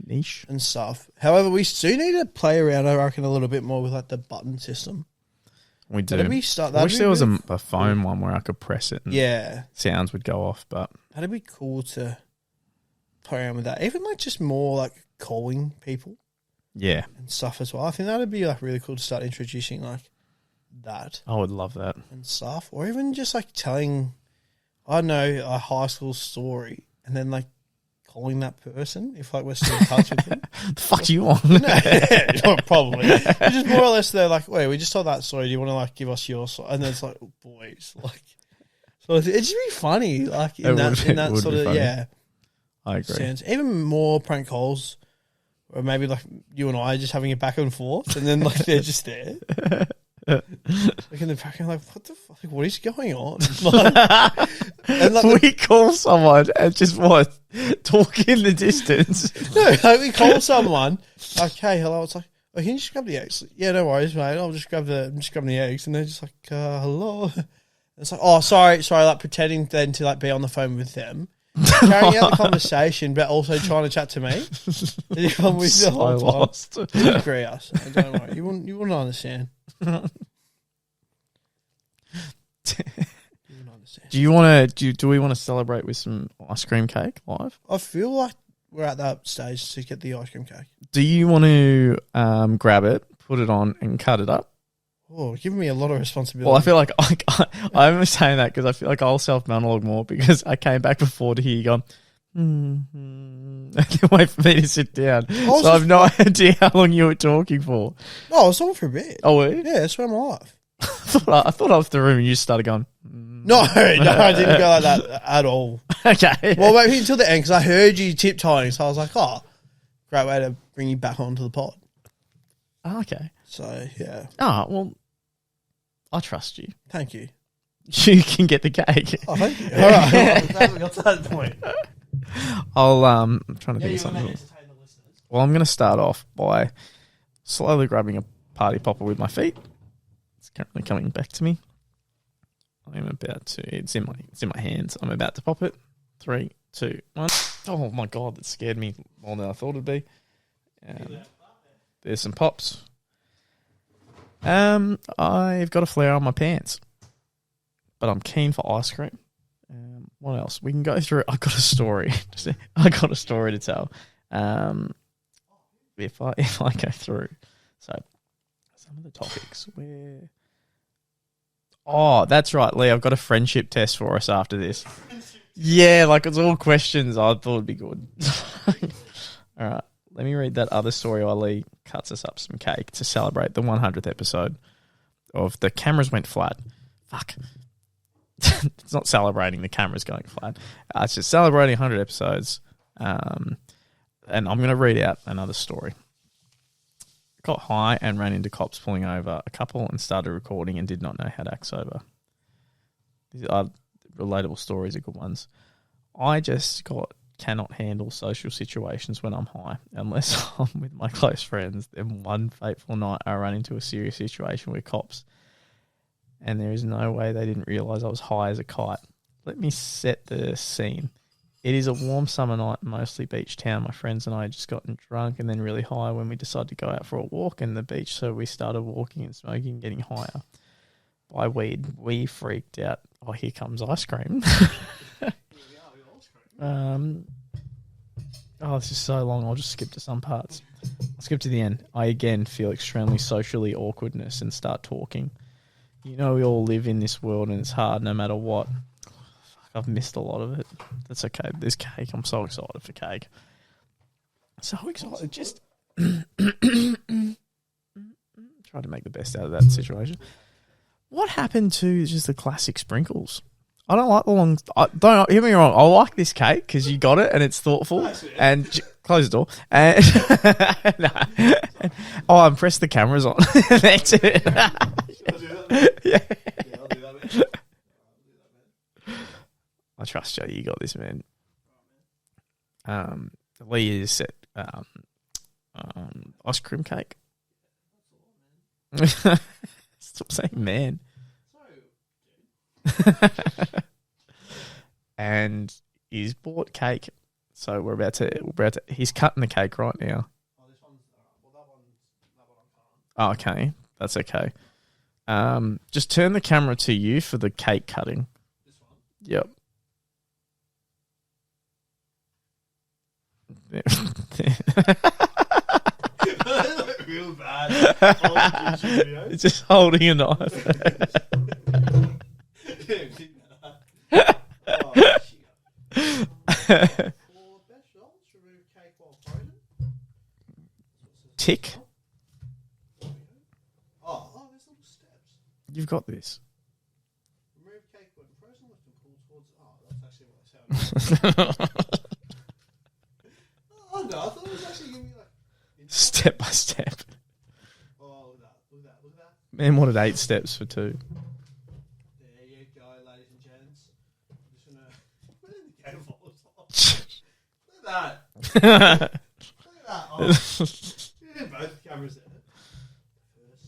Niche. And stuff. However, we do need to play around, I reckon, a little bit more with like the button system. We do. I wish there was a phone one where I could press it and sounds would go off, but that'd be cool to play around with that. Even like just more like calling people. Yeah. And stuff as well. I think that'd be like really cool to start introducing like that. I would love that. And stuff. Or even just like telling, I don't know, a high school story and then like calling that person if like we're still in touch with them. The fuck do you want? No, probably. It's just more or less they're like, wait, we just told that story. Do you want to like give us your story? And then it's like, oh, boys, like, so it'd just be funny, like in that sort of funny. I agree. Sense. Even more prank calls, or maybe like you and I just having it back and forth, and then like they're just there. Like in the back, I'm like, what the fuck? What is going on? Like, and like we call someone and just talk in the distance. No, like we call someone like, hey, hello. It's like, oh, can you just grab the eggs? Yeah, no worries, mate. I'm just grabbing the eggs, and they're just like, hello. And it's like, oh, sorry, like pretending then to like be on the phone with them, carrying out the conversation, but also trying to chat to me. And you come with the whole lost. time. You agree us? Don't worry, you wouldn't understand. Do we want to celebrate with some ice cream cake live? I feel like we're at that stage to get the ice cream cake. Do you want to grab it, put it on, and cut it up? Oh, giving me a lot of responsibility. Well, I feel like I'm only saying that because I feel like I'll self-monologue more because I came back before to hear you go, and then wait for me to sit down. So I have no idea how long you were talking for. No, I was talking for a bit. Oh, were you? Yeah, that's where I'm alive. I thought I was the room and you started going. No, I didn't go like that at all. Okay. Well, maybe until the end because I heard you tiptoeing, so I was like, oh, great way to bring you back onto the pod. Oh, okay. So, yeah. Oh, well, I trust you. Thank you. You can get the cake. Oh, thank you. All right. I'm glad we got to that point. I'm trying to think of something. Well, I'm going to start off by slowly grabbing a party popper with my feet. It's currently coming back to me. I'm about to. It's in my hands. I'm about to pop it. 3, 2, 1. Oh my god, that scared me more than I thought it'd be. There's some pops. I've got a flare on my pants. but I'm keen for ice cream. What else? We can go through. I got a story. I got a story to tell. If I go through, so some of the topics where. Oh, that's right, Lee. I've got a friendship test for us after this. Yeah, like it's all questions. I thought it'd be good. All right, let me read that other story while Lee cuts us up some cake to celebrate the 100th episode of The Cameras Went Flat. Fuck. It's not celebrating the cameras going flat. It's just celebrating 100 episodes. And I'm going to read out another story. Got high and ran into cops pulling over a couple and started recording and did not know how to act sober. These are relatable stories are good ones. I just cannot handle social situations when I'm high. Unless I'm with my close friends, then one fateful night I ran into a serious situation with cops. And there is no way they didn't realise I was high as a kite. Let me set the scene. It is a warm summer night, mostly beach town. My friends and I had just gotten drunk and then really high when we decided to go out for a walk in the beach. So we started walking and smoking and getting higher. By weed, we freaked out. Oh, here comes ice cream. This is so long. I'll just skip to some parts. I'll skip to the end. I again feel extremely socially awkwardness and start talking. You know, we all live in this world and it's hard no matter what. Fuck, I've missed a lot of it. That's okay. There's cake. I'm so excited for cake. So excited. Just try to make the best out of that situation. What happened to just the classic sprinkles? I don't like the long... Don't hear me wrong. I like this cake because you got it and it's thoughtful. And close the door. And and press the cameras on. That's it. Yeah. I'll do that, man. I trust you. You got this, man. Lee is set. Ice cream cake. Stop saying man. And he's bought cake, so we're about to. He's cutting the cake right now. Oh, this one's that one I'm okay, that's okay. Just turn the camera to you for the cake cutting. This one? Yep. Real bad. It's just holding a knife. Tick. There's little steps. You've got this. Remove cake when frozen, lift and pull towards. That's actually what I sound. No, I thought it was actually giving me like step by step. Oh, look at that. Man wanted 8 steps for 2. There you go, ladies and gents. I'm just gonna put in the game Look at that. Look at that. Yeah, both cameras there. First,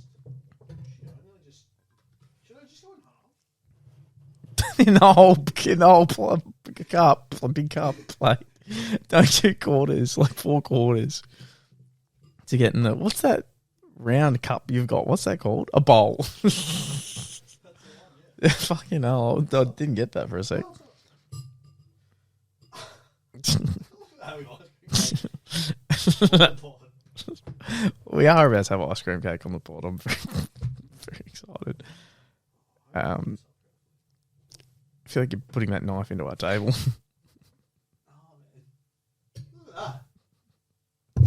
should I just go in half? in the whole big cup plate. Don't do quarters, like 4 quarters. To get in what's that round cup you've got? What's that called? A bowl. That's the one, yeah. Fucking hell. I didn't get that for a sec. We are about to have ice cream cake on the pod. I'm very, very excited. I feel like you're putting that knife into our table. Look at that.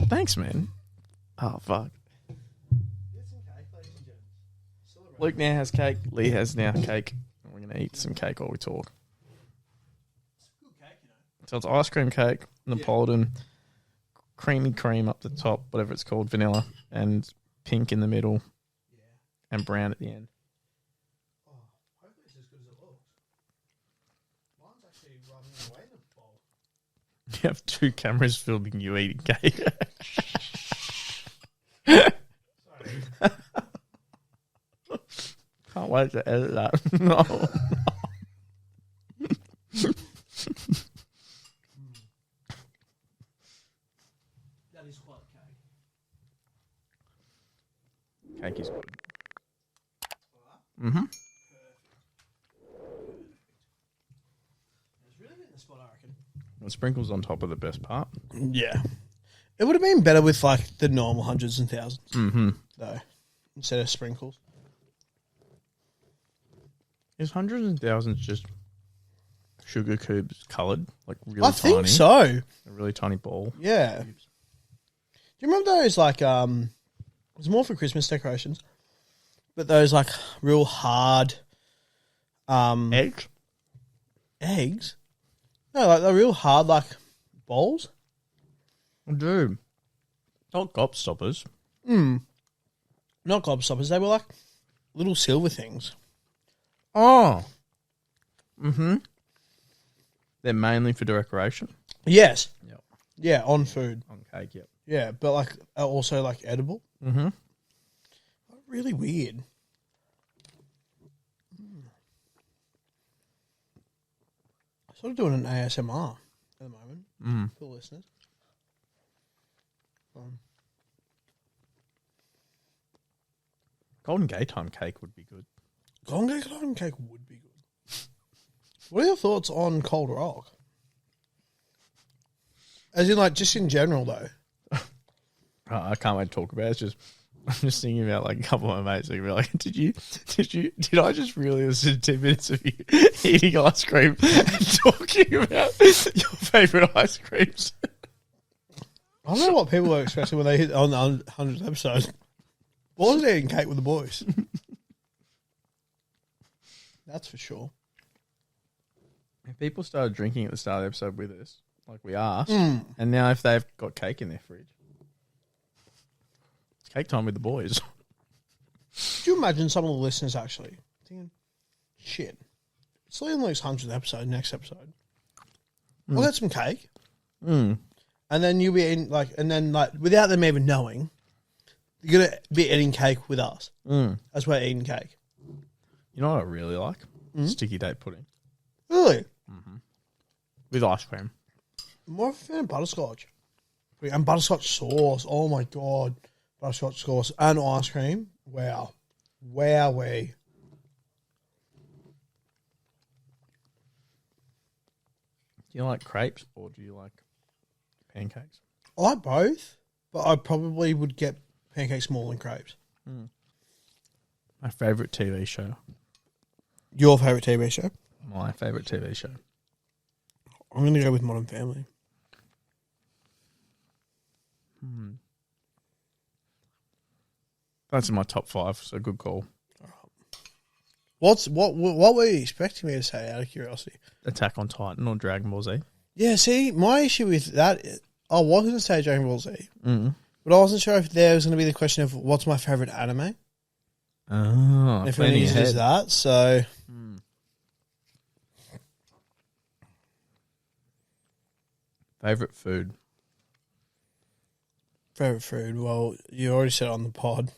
Thanks, man. Oh, fuck. Get some cake, ladies and gents. Celebrate. Luke now has cake. Lee has now cake. We're going to eat some cake while we talk. It's good cake, you know. So it's ice cream cake, Napolitan, creamy cream up the top, whatever it's called, vanilla, and pink in the middle, and brown at the end. Oh, hopefully it's as good as it looks. Mine's actually running away in the bowl. You have 2 cameras filming you eating cake. Sorry. Can't wait to edit that. No. That is quite cake. Cake is good. Alright. Mm-hmm. That's what I reckon. The sprinkles on top are the best part. Yeah. It would have been better with like the normal hundreds and thousands, though, instead of sprinkles. Is hundreds and thousands just sugar cubes coloured, like really I tiny? think so. A really tiny ball. Yeah. Do you remember those like it was more for Christmas decorations, but those like real hard Eggs? eggs? No, like they're real hard like balls. I do. Not gobstoppers. Not gobstoppers. They were like little silver things. Oh. Mm-hmm. They're mainly for decoration. Yes. Yep. Yeah, on food. On cake, yep. Yeah, but like are also like edible. Mm-hmm. Really weird. Sort of doing an ASMR at the moment for the listeners. Golden Gaytime cake would be good. Golden cake would be good. What are your thoughts on Cold Rock? As in, like, just in general, though. I can't wait to talk about it. It's just, I'm just thinking about like a couple of my mates. Like, like, did I just really listen to 10 minutes of you eating ice cream and talking about your favourite ice creams? I don't know what people were expecting when they hit on the 100th episode. Wasn't eating cake with the boys. That's for sure. If people started drinking at the start of the episode with us, like we asked, and now if they've got cake in their fridge, it's cake time with the boys. Could you imagine some of the listeners actually thinking, shit, it's Liam Luke's 100th episode, next episode. I'll get some cake. And then you'll be eating, like, and then, like, without them even knowing, you're going to be eating cake with us. As we're eating cake. You know what I really like? Sticky date pudding. Really? With ice cream. More of a fan of butterscotch. And butterscotch sauce. Oh, my God. Butterscotch sauce and ice cream. Wow. Wowee. Do you like crepes or do you like pancakes? I like both, but I probably would get pancakes more than crepes. My favourite TV show. Your favourite TV show? My favourite TV show. I'm going to go with Modern Family. That's in my top 5, so good call. What were you expecting me to say out of curiosity? Attack on Titan or Dragon Ball Z. Yeah, see, my issue with that, I was going to say Dragon Ball Z, but I wasn't sure if there was going to be the question of what's my favourite anime. Oh, if it is that, so... Favourite food? Favourite food? Well, you already said it on the pod.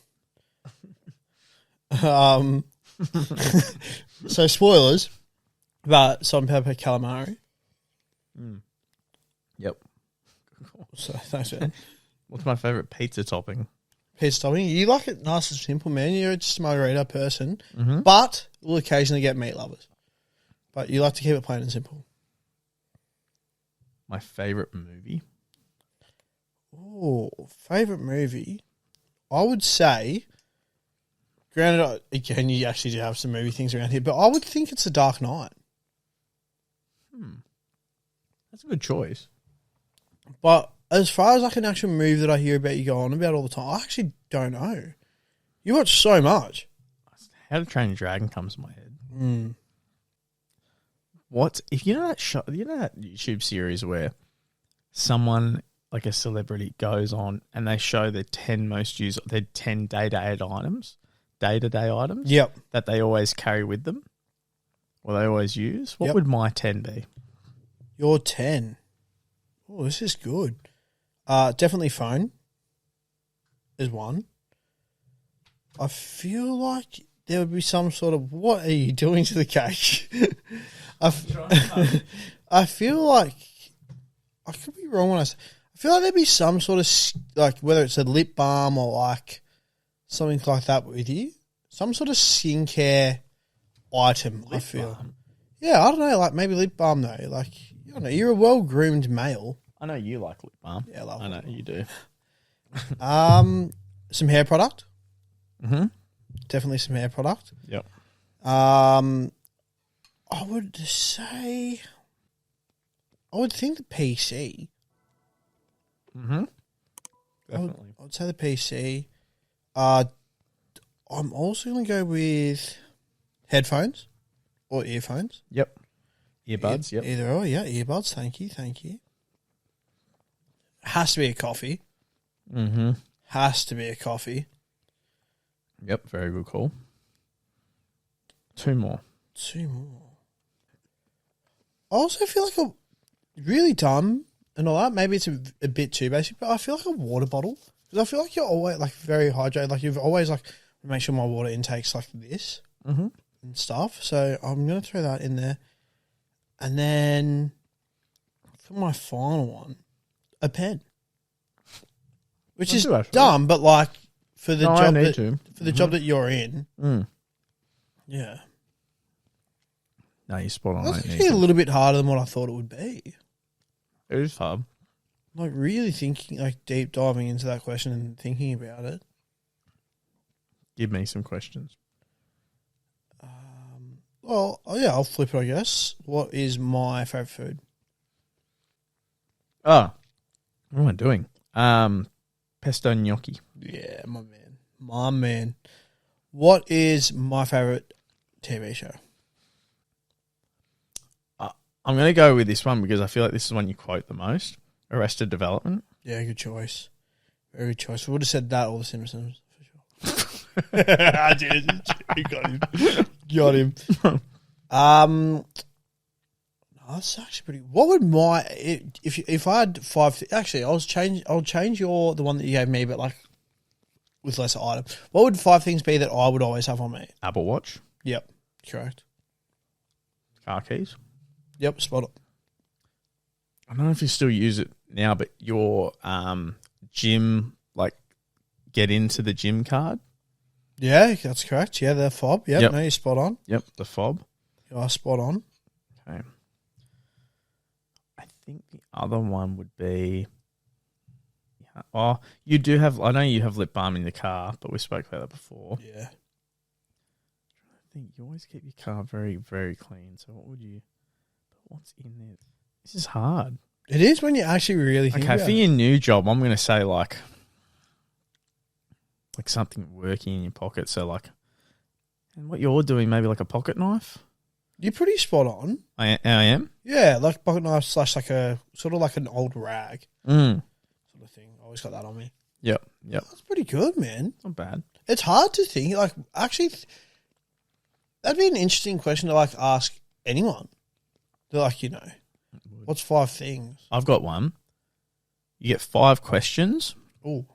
So spoilers, but salt and pepper calamari. Yep. So that's it. What's my favourite pizza topping? Pizza topping. You like it nice and simple, man. You're just a margarita person, but we'll occasionally get meat lovers. But you like to keep it plain and simple. My favourite movie? Oh, favourite movie? I would say, granted, again, you actually do have some movie things around here, but I would think it's The Dark Knight. That's a good choice. But as far as like an actual movie that I hear about you go on about all the time, I actually don't know. You watch so much. How to Train Your Dragon comes to my head. What if you know that show? You know that YouTube series where someone like a celebrity goes on and they show their 10 most used, their 10 day-to-day items that they always carry with them, or they always use. What would my 10 be? Your 10. Oh, this is good. Definitely phone is one. I feel like there would be some sort of, what are you doing to the cake? I feel like, I could be wrong when I say, I feel like there'd be some sort of, like, whether it's a lip balm or like something like that with you. Some sort of skincare item, I feel. Balm. Yeah, I don't know, like maybe lip balm though. Like, don't know. You're a well-groomed male. I know you like lip balm. Yeah, I love I know you do. Some hair product. Mm-hmm. Definitely some hair product. Yep. I would think the PC. Mm-hmm. Definitely. I would say the PC. I'm also going to go with headphones or earphones. Yep. Earbuds. Yep. Either or, yeah. Earbuds. Thank you. Has to be a coffee. Mm-hmm. Has to be a coffee. Yep. Very good call. Two more. I also feel like a really dumb and all that. Maybe it's a bit too basic, but I feel like a water bottle. Because I feel like you're always like very hydrated. Like you've always like make sure my water intake's like this and stuff. So I'm going to throw that in there. And then for my final one, a pen. Which is dumb, but like for the job that you're in. Mm. Yeah. No, you're spot on. That's actually a little bit harder than what I thought it would be. It is hard. Like really thinking, like deep diving into that question and thinking about it. Give me some questions. Well, yeah, I'll flip it, I guess. What is my favourite food? Oh, what am I doing? Pesto gnocchi. Yeah, my man. What is my favourite TV show? I'm going to go with this one because I feel like this is one you quote the most. Arrested Development. Yeah, good choice. Very good choice. We would have said that or The Simpsons for sure. I did. You got him. No, that's actually pretty. What would my if I had five? Actually, I'll change the one that you gave me, but like with less item. What would 5 things be that I would always have on me? Apple Watch. Yep, correct. Car keys. Yep, spot on. I don't know if you still use it now, but your gym, like, get into the gym card. Yeah, that's correct. Yeah, the fob. Yep. No, you're spot on. Yep, the fob. You are spot on. Okay. I think the other one would be... Oh, you do have... I know you have lip balm in the car, but we spoke about that before. Yeah. I think you always keep your car very, very clean. So what would you... What's in there? This is hard. It is when you actually really think about it. For your new job, I'm going to say like something working in your pocket. So like, and what you're doing, maybe like a pocket knife. You're pretty spot on. I am. Yeah, like pocket knife / like a sort of like an old rag sort of thing. I always got that on me. Yep. That's pretty good, man. Not bad. It's hard to think. Like actually, that'd be an interesting question to like ask anyone. They're like, what's 5 things? I've got one. You get 5 questions. Oh.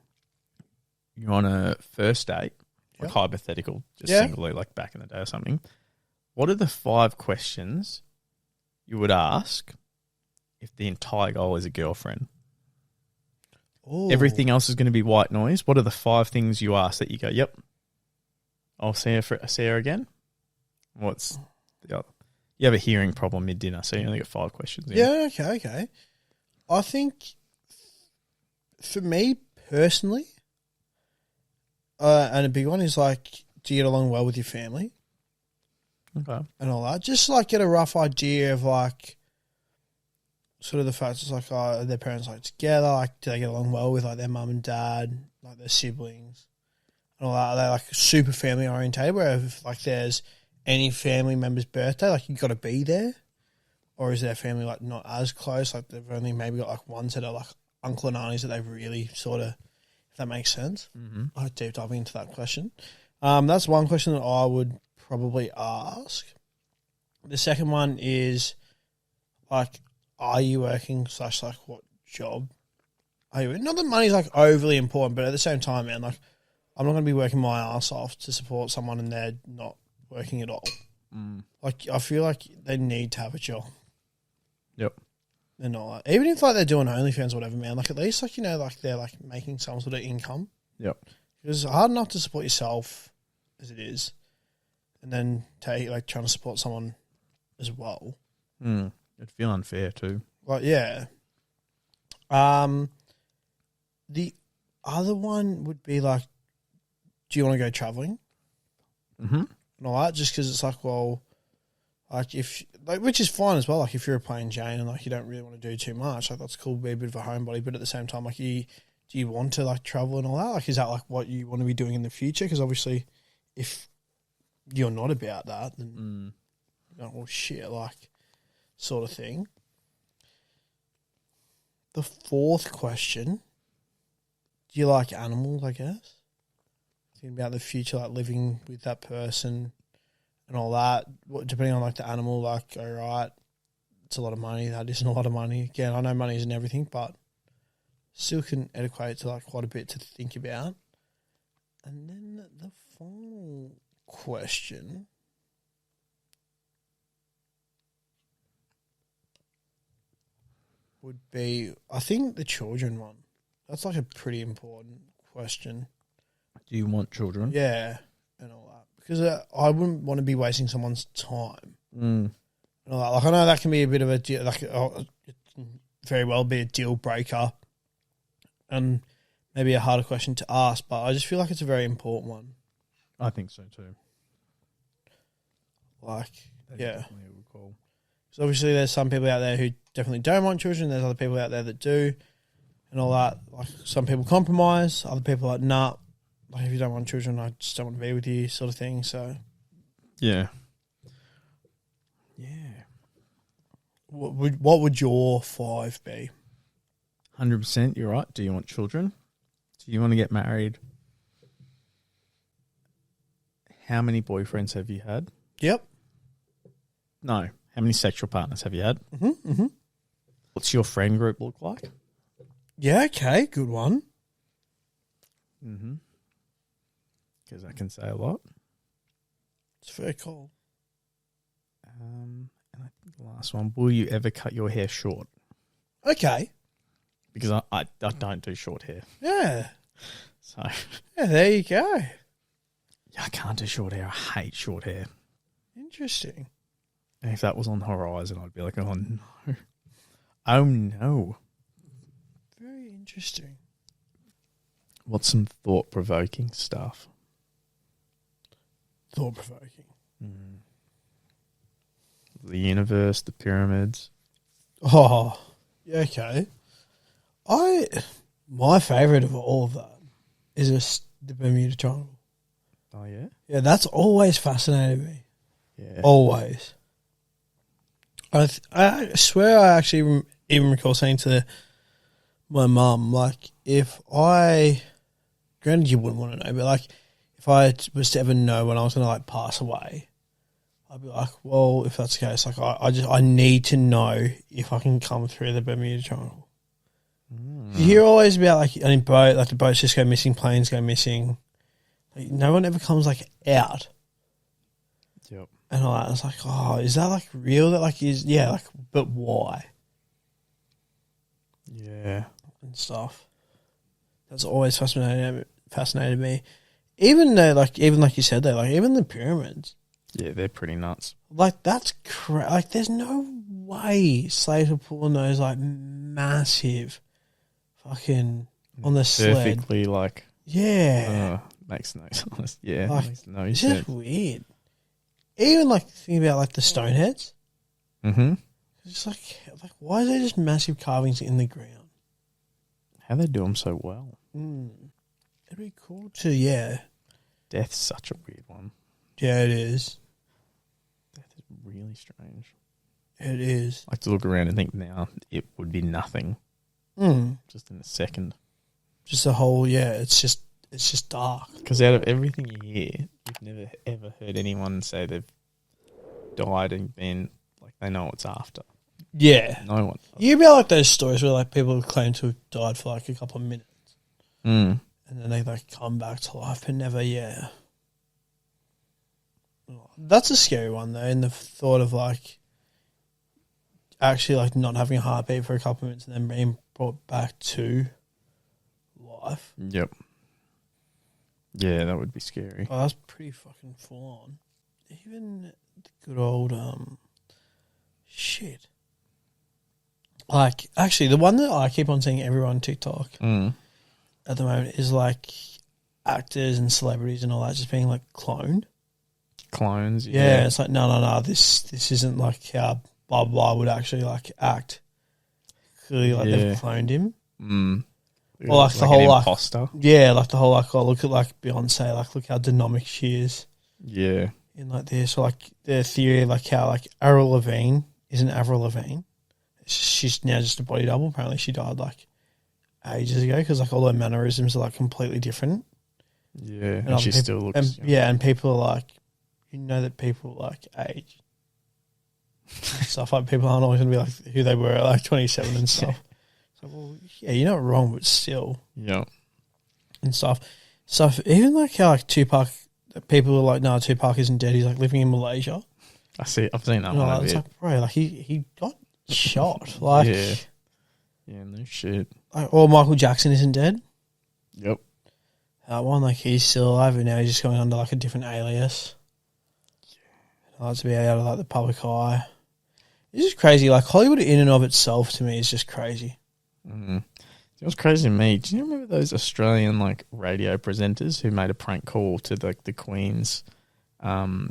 You're on a first date, like hypothetical, just singly, like back in the day or something. What are the 5 questions you would ask if the entire goal is a girlfriend? Ooh. Everything else is going to be white noise. What are the 5 things you ask that you go, yep, I'll see her again? What's the other? You have a hearing problem mid-dinner, so you only get 5 questions in. Yeah, okay. I think for me personally, and a big one is like, do you get along well with your family? Okay. And all that. Just like get a rough idea of like sort of the facts. It's like, are their parents like together? Like, do they get along well with like their mum and dad, like their siblings and all that? Are they like super family orientated where if like there's any family member's birthday, like you've got to be there? Or is their family like not as close? Like they've only maybe got like one set of like uncle and aunties that they've really sort of, if that makes sense. Mm-hmm. I deep diving into that question. That's one question that I would probably ask. The second one is like, are you working / like what job are you in? Not that money's like overly important, but at the same time, man, like I'm not going to be working my ass off to support someone and they're not working at all. Like I feel like they need to have a job. Yep. They're not like, even if like they're doing OnlyFans or whatever, man, like at least like like they're like making some sort of income. Yep. Because it's hard enough to support yourself as it is, and then trying to support someone as well. It'd feel unfair too. Like, yeah. The other one would be like, do you want to go traveling? Mm-hmm. And all that, just because it's like, well, like if like, which is fine as well. Like if you're a plain Jane and like you don't really want to do too much, like that's cool, be a bit of a homebody. But at the same time, like do you want to like travel and all that? Like, is that like what you want to be doing in the future? Because obviously, if you're not about that, then you're like, well, shit, like sort of thing. The fourth question: do you like animals? I guess thinking about the future, like living with that person and all that. Depending on like the animal, like all right, it's a lot of money. That isn't a lot of money. Again, I know money isn't everything, but still can equate to like quite a bit to think about. And then the final question would be, I think, the children one. That's like a pretty important question. Do you want children? Yeah, and all that. Because I wouldn't want to be wasting someone's time. And all that. Like, I know that can be a bit of a deal, like, it can very well be a deal breaker and maybe a harder question to ask, but I just feel like it's a very important one. I think so too. Like, yeah. Cool. So obviously there's some people out there who definitely don't want children. There's other people out there that do and all that. Like, some people compromise. Other people are like, nah, like, if you don't want children, I just don't want to be with you, sort of thing. So, yeah. What would your 5 be? 100%, you're right. Do you want children? Do you want to get married? How many boyfriends have you had? Yep. No. How many sexual partners have you had? Mm-hmm. What's your friend group look like? Yeah, okay, good one. Mm-hmm. Because that can say a lot. It's very cool. And I think the last one, will you ever cut your hair short? Okay. Because I don't do short hair. Yeah. So. Yeah, there you go. I can't do short hair. I hate short hair. Interesting. And if that was on the horizon, I'd be like, oh no. Oh no. Very interesting. What's some thought-provoking stuff? Thought-provoking. The universe, the pyramids. Oh, yeah, okay. My favourite of all of that is just the Bermuda Triangle. Oh, yeah? Yeah, that's always fascinated me. Yeah. Always. I swear I actually even recall saying to my mum, like, granted you wouldn't want to know, but like, if I was to ever know when I was going to like pass away, I'd be like, well, if that's the case, like I need to know if I can come through the Bermuda Triangle. You hear always about like any boat, like the boats just go missing, planes go missing. Like, no one ever comes like out. Yep. And I was like, oh, is that like real? That like is, yeah, like, but why? Yeah. And stuff. That's always fascinated me. Even though, like you said, though, like even the pyramids. Yeah, they're pretty nuts. Like that's like there's no way slaves are pulling those like massive, fucking on the sled. Perfectly like. Yeah. Makes no sense. Yeah. Like, makes no it's sense. just weird. Even like thinking about like the stone heads. Mm-hmm. It's like why is there just massive carvings in the ground? How they do them so well. It'd be cool to, yeah. Death's such a weird one. Yeah, it is. Death is really strange. It is. I like to look around and think now it would be nothing. Just in a second. Just the whole, yeah, it's just dark. Because out of everything you hear, you've never ever heard anyone say they've died and been like they know what's after. Yeah. No one. You hear about like those stories where like people claim to have died for like a couple of minutes. And then they like come back to life but never, yeah. That's a scary one though, in the thought of like actually like not having a heartbeat for a couple of minutes and then being brought back to life. Yep. Yeah, that would be scary. Oh, that's pretty fucking full on. Even the good old shit. Like, actually, the one that I keep on seeing everyone on TikTok at the moment is like actors and celebrities and all that just being like cloned. Clones, Yeah, it's like no. This isn't like how blah blah would actually like act. Clearly, like they've cloned him. Or like the whole like imposter. Yeah, like the whole like look at like Beyonce, like look how dynamic she is. Yeah. In like this, or like the theory of like how like Avril Lavigne isn't Avril Lavigne. She's now just a body double. Apparently, she died like ages ago because like all her mannerisms are like completely different. Yeah, and she still looks. And people are like, you know that people like age. Stuff like people aren't always going to be like who they were at like 27 and stuff. So, well, yeah, you're not wrong, but still. Yeah. And stuff. Even like how like Tupac, people are like, no, Tupac isn't dead. He's like living in Malaysia. I've seen that one. It's like, bro, like he got shot. Like, yeah, no shit. Like, or Michael Jackson isn't dead. Yep. That one, like he's still alive, and now he's just going under like a different alias. Yeah. Like to be out of like the public eye. It's just crazy. Like Hollywood in and of itself to me is just crazy. Mm-hmm. It was crazy to me. Do you remember those Australian like radio presenters who made a prank call to the Queen's, where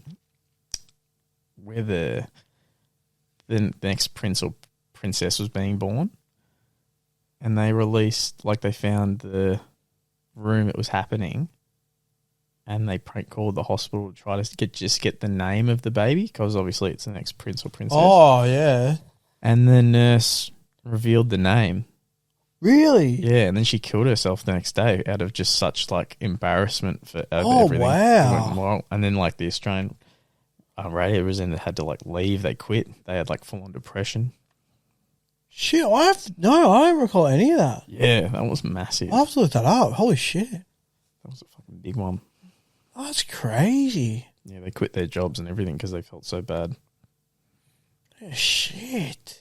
the next prince or princess was being born, and they released like they found the room it was happening, and they prank called the hospital to try to get the name of the baby because obviously it's the next prince or princess. Oh yeah, and the nurse revealed the name. Really? Yeah, and then she killed herself the next day out of just such like embarrassment for Oh everything. wow! And then like the Australian radio presenter had to like leave. They quit. They had like full on depression. Shit, I don't recall any of that. Yeah, that was massive. I have to look that up. Holy shit, that was a fucking big one. Oh, that's crazy. Yeah, they quit their jobs and everything because they felt so bad. Oh, shit.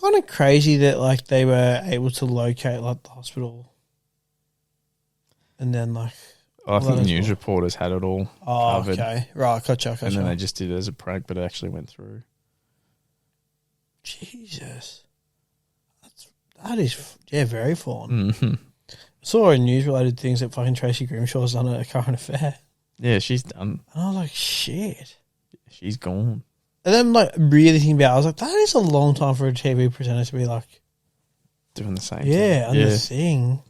Kind of crazy that like they were able to locate like the hospital, and then like I think the news reporters had it all covered. Okay, right, gotcha. And then they just did it as a prank, but it actually went through. Jesus, that is very full on. Mm-hmm. I saw news related things that fucking Tracy Grimshaw's done at a current affair. Yeah, she's done. And I was like, shit. She's gone. And then like really thinking about it, I was like, that is a long time for a TV presenter to be like doing the same thing. Yeah, and the thing.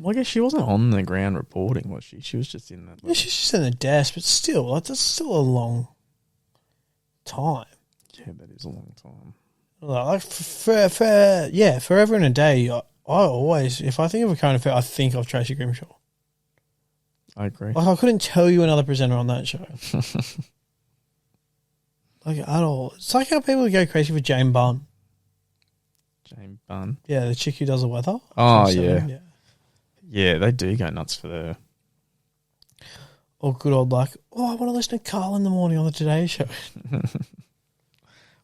Well, I guess she wasn't on the ground reporting, was she? She was just in that. Yeah, she's just in the desk, but still, like, that's still a long time. Yeah, that is a long time. Like forever and a day. I always, if I think of a current affair, I think of Tracy Grimshaw. I agree. Like I couldn't tell you another presenter on that show. Like at all. It's like how people go crazy for Jane Bunn. Jane Bunn? Yeah, the chick who does the weather. Oh, yeah. Yeah, they do go nuts for the... Or good old like, I want to listen to Carl in the morning on the Today Show.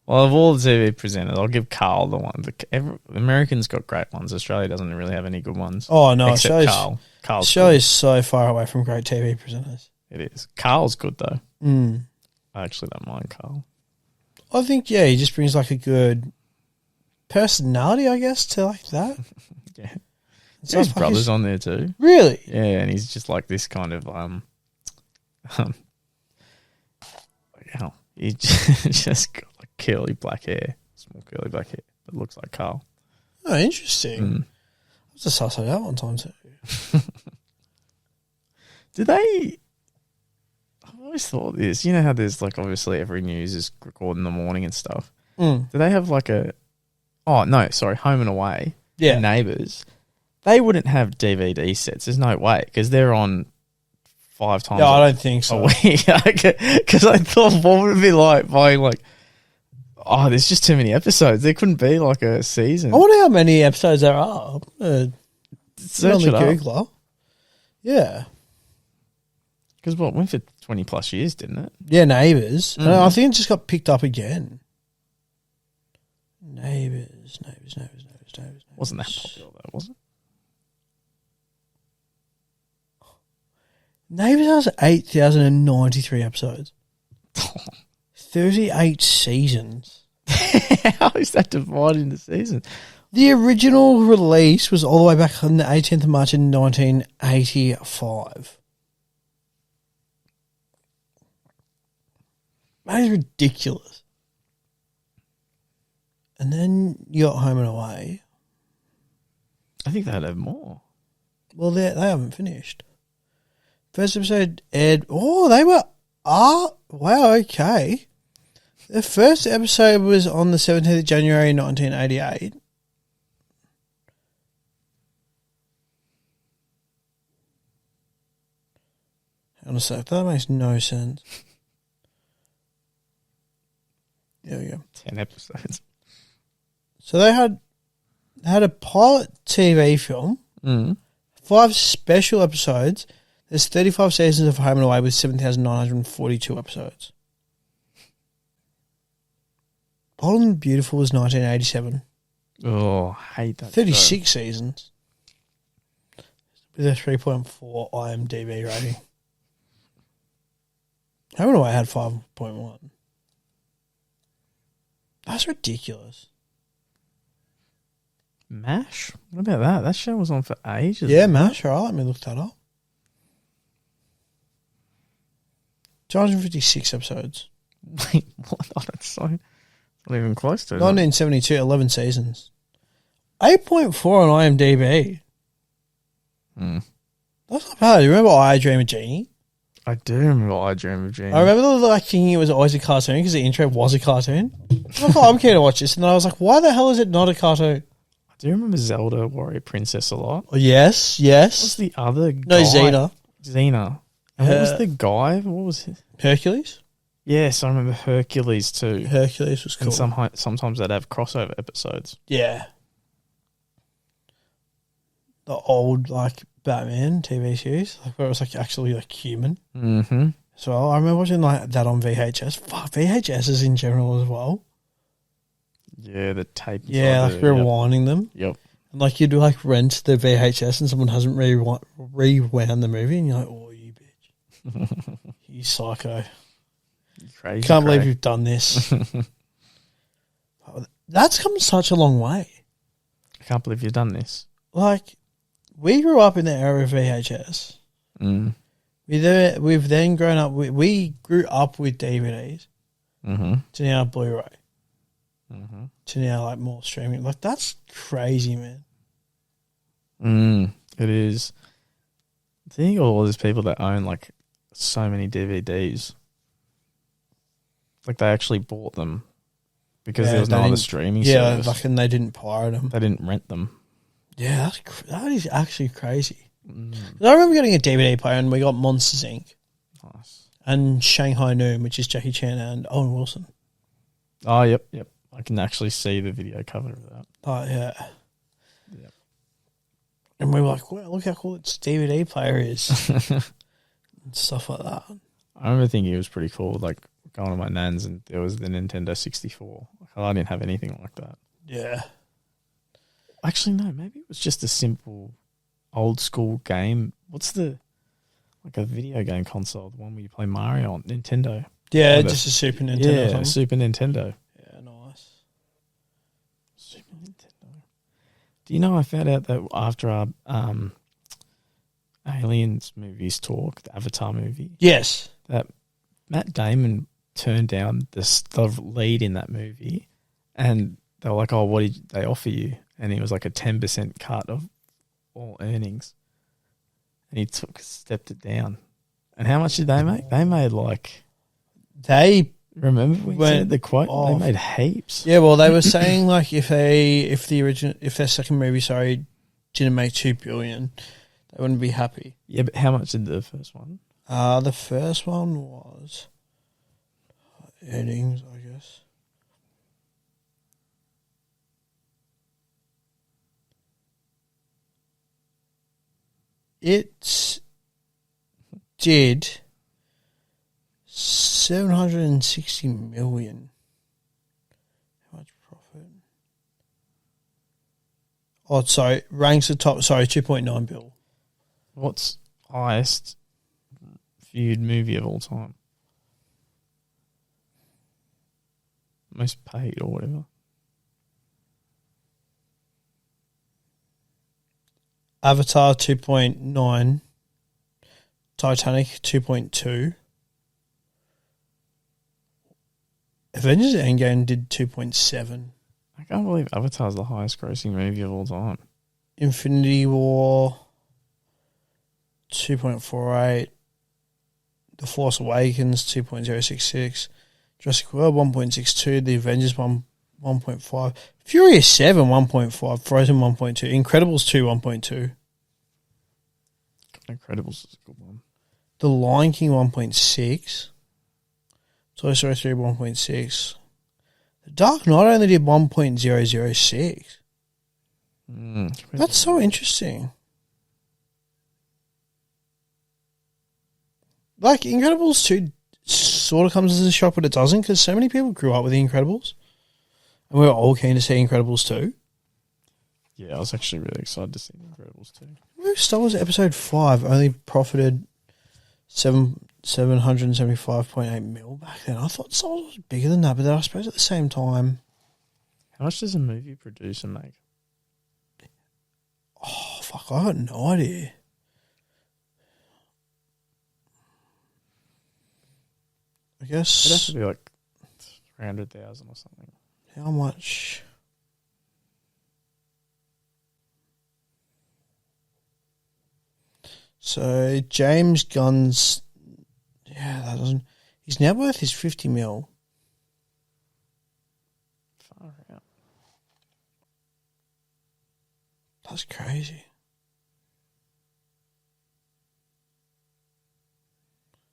Well, of all the TV presenters, I'll give Carl the one. Americans got great ones. Australia doesn't really have any good ones. Oh, no. Except Carl. Carl's show is so far away from great TV presenters. It is. Carl's good, though. Mm. I actually don't mind Carl. I think, yeah, he just brings like a good personality, I guess, to like that. Yeah. So his brother's on there too. Really? Yeah, and he's just like this kind of he just got like curly black hair, small curly black hair that looks like Carl. Oh, interesting. I was just suss that one time too. Do they? I've always thought this. You know how there's like obviously every news is recorded in the morning and stuff. Do they have like a? Oh no, sorry, Home and Away. Yeah, Neighbours. They wouldn't have DVD sets. There's no way because they're on 5 times. No, I don't think so. Because I thought, what would it be like buying like? Oh, there's just too many episodes. There couldn't be like a season. I wonder how many episodes there are. Search it up. Googler. Yeah. Because what went for 20 plus years, didn't it? Yeah, Neighbours. I think it just got picked up again. Neighbours. Wasn't that popular though, was it? Neighbours has 8,093 episodes. 38 seasons. How is that divided into seasons? The original release was all the way back on the 18th of March in 1985. That is ridiculous. And then you got Home and Away. I think they'd have more. Well, they haven't finished. First episode aired. Oh, they were. Wow, okay. The first episode was on the 17th of January 1988. Hang on a sec. That makes no sense. There we go. 10 episodes. So they had a pilot TV film, 5 special episodes. There's 35 seasons of Home and Away with 7,942 episodes. Bold and Beautiful was 1987. Oh, I hate that. 36 seasons. With a 3.4 IMDb rating. Home and Away had 5.1. That's ridiculous. MASH? What about that? That show was on for ages. Yeah, MASH. All right, let me look that up. 256 episodes. Wait, what? Oh, that's so... Not even close to it. 1972, 11 seasons. 8.4 on IMDb. That's not bad. You remember I Dream of Jeannie? I do remember I Dream of Jeannie. I remember thinking it was always a cartoon because the intro was a cartoon. I thought, I'm keen to watch this. And then I was like, why the hell is it not a cartoon? I do remember Zelda Warrior Princess a lot. Oh, yes. What's the other guy? No, Xena. And what was the guy? What was his? Hercules? Yes, I remember Hercules too. Hercules was cool. And sometimes they'd have crossover episodes. Yeah. The old, Batman TV series, where it was, actually, human. Mm-hmm. So I remember watching, that on VHS. Fuck, VHSs in general as well. Yeah, the tape. Yeah, rewinding them. Yep. And, you'd, rent the VHS and someone hasn't rewound the movie and you're like, oh, you bitch. You psycho. Crazy. Can't believe you've done this. That's come such a long way. I can't believe you've done this. We grew up in the era of VHS. Mm. We've then grown up. We grew up with DVDs to now Blu-ray to now more streaming. That's crazy, man. It is. Think of all these people that own so many DVDs. They actually bought them because there was no other streaming service. Yeah, and they didn't pirate them. They didn't rent them. Yeah, that is actually crazy. I remember getting a DVD player and we got Monsters, Inc. Nice. And Shanghai Noon, which is Jackie Chan and Owen Wilson. Oh, yep. I can actually see the video cover of that. Oh, yeah. Yep. And we were like, wow, look how cool its DVD player is. And stuff like that. I remember thinking it was pretty cool, going to my nan's and there was the Nintendo 64. I didn't have anything like that. Yeah. Actually, no, maybe it was just a simple old school game. What's a video game console, the one where you play Mario on Nintendo? Yeah, just a Super Nintendo. Yeah, Super Nintendo. Yeah, nice. Super Nintendo. Do you know I found out that after our Aliens movies talk, the Avatar movie? Yes. That Matt Damon turned down the lead in that movie and they were like, oh, what did they offer you? And it was a 10% cut of all earnings. And he stepped it down. And how much did they make? They made remember we said the quote? They made heaps. Yeah, well, they were saying if their second movie, didn't make $2 billion, they wouldn't be happy. Yeah, but how much did the first one? The first one was earnings, I guess. It did 760 million. How much profit? Oh, sorry, ranks the top. Sorry, 2.9 bill. What's highest viewed movie of all time? most paid or whatever. Avatar 2.9, Titanic 2.2, Avengers Endgame did 2.7. I can't believe Avatar's the highest grossing movie of all time. Infinity War 2.48, The Force Awakens 2.066, Jurassic World 1.62, The Avengers 1.5, Furious 7 1.5, Frozen 1.2, Incredibles 2 1.2. Incredibles is a good one. The Lion King 1.6, Toy Story 3 1.6. The Dark Knight only did 1.006. That's so interesting. Like, Incredibles 2 sort of comes as a shock, but it doesn't, because so many people grew up with The Incredibles. And we were all keen to see Incredibles 2. Yeah, I was actually really excited to see The Incredibles 2. Star Wars Episode 5 only profited 775.8 mil back then. I thought Star Wars was bigger than that, but then I suppose at the same time... How much does a movie producer make? Oh, fuck, I got no idea. I guess... It'd have to be like 300,000 or something. How much... So, James Gunn's... Yeah, that doesn't... His net worth is 50 mil. Far out. That's crazy.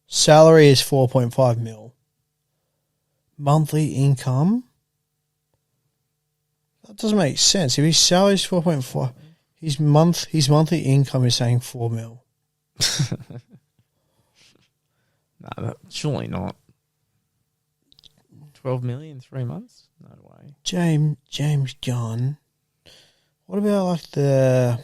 Salary is 4.5 mil. Monthly income? That doesn't make sense. If his salary is 4.5, his monthly income is saying 4 mil. No, surely not. 12 million, 3 months? No way. James Gunn. What about like the...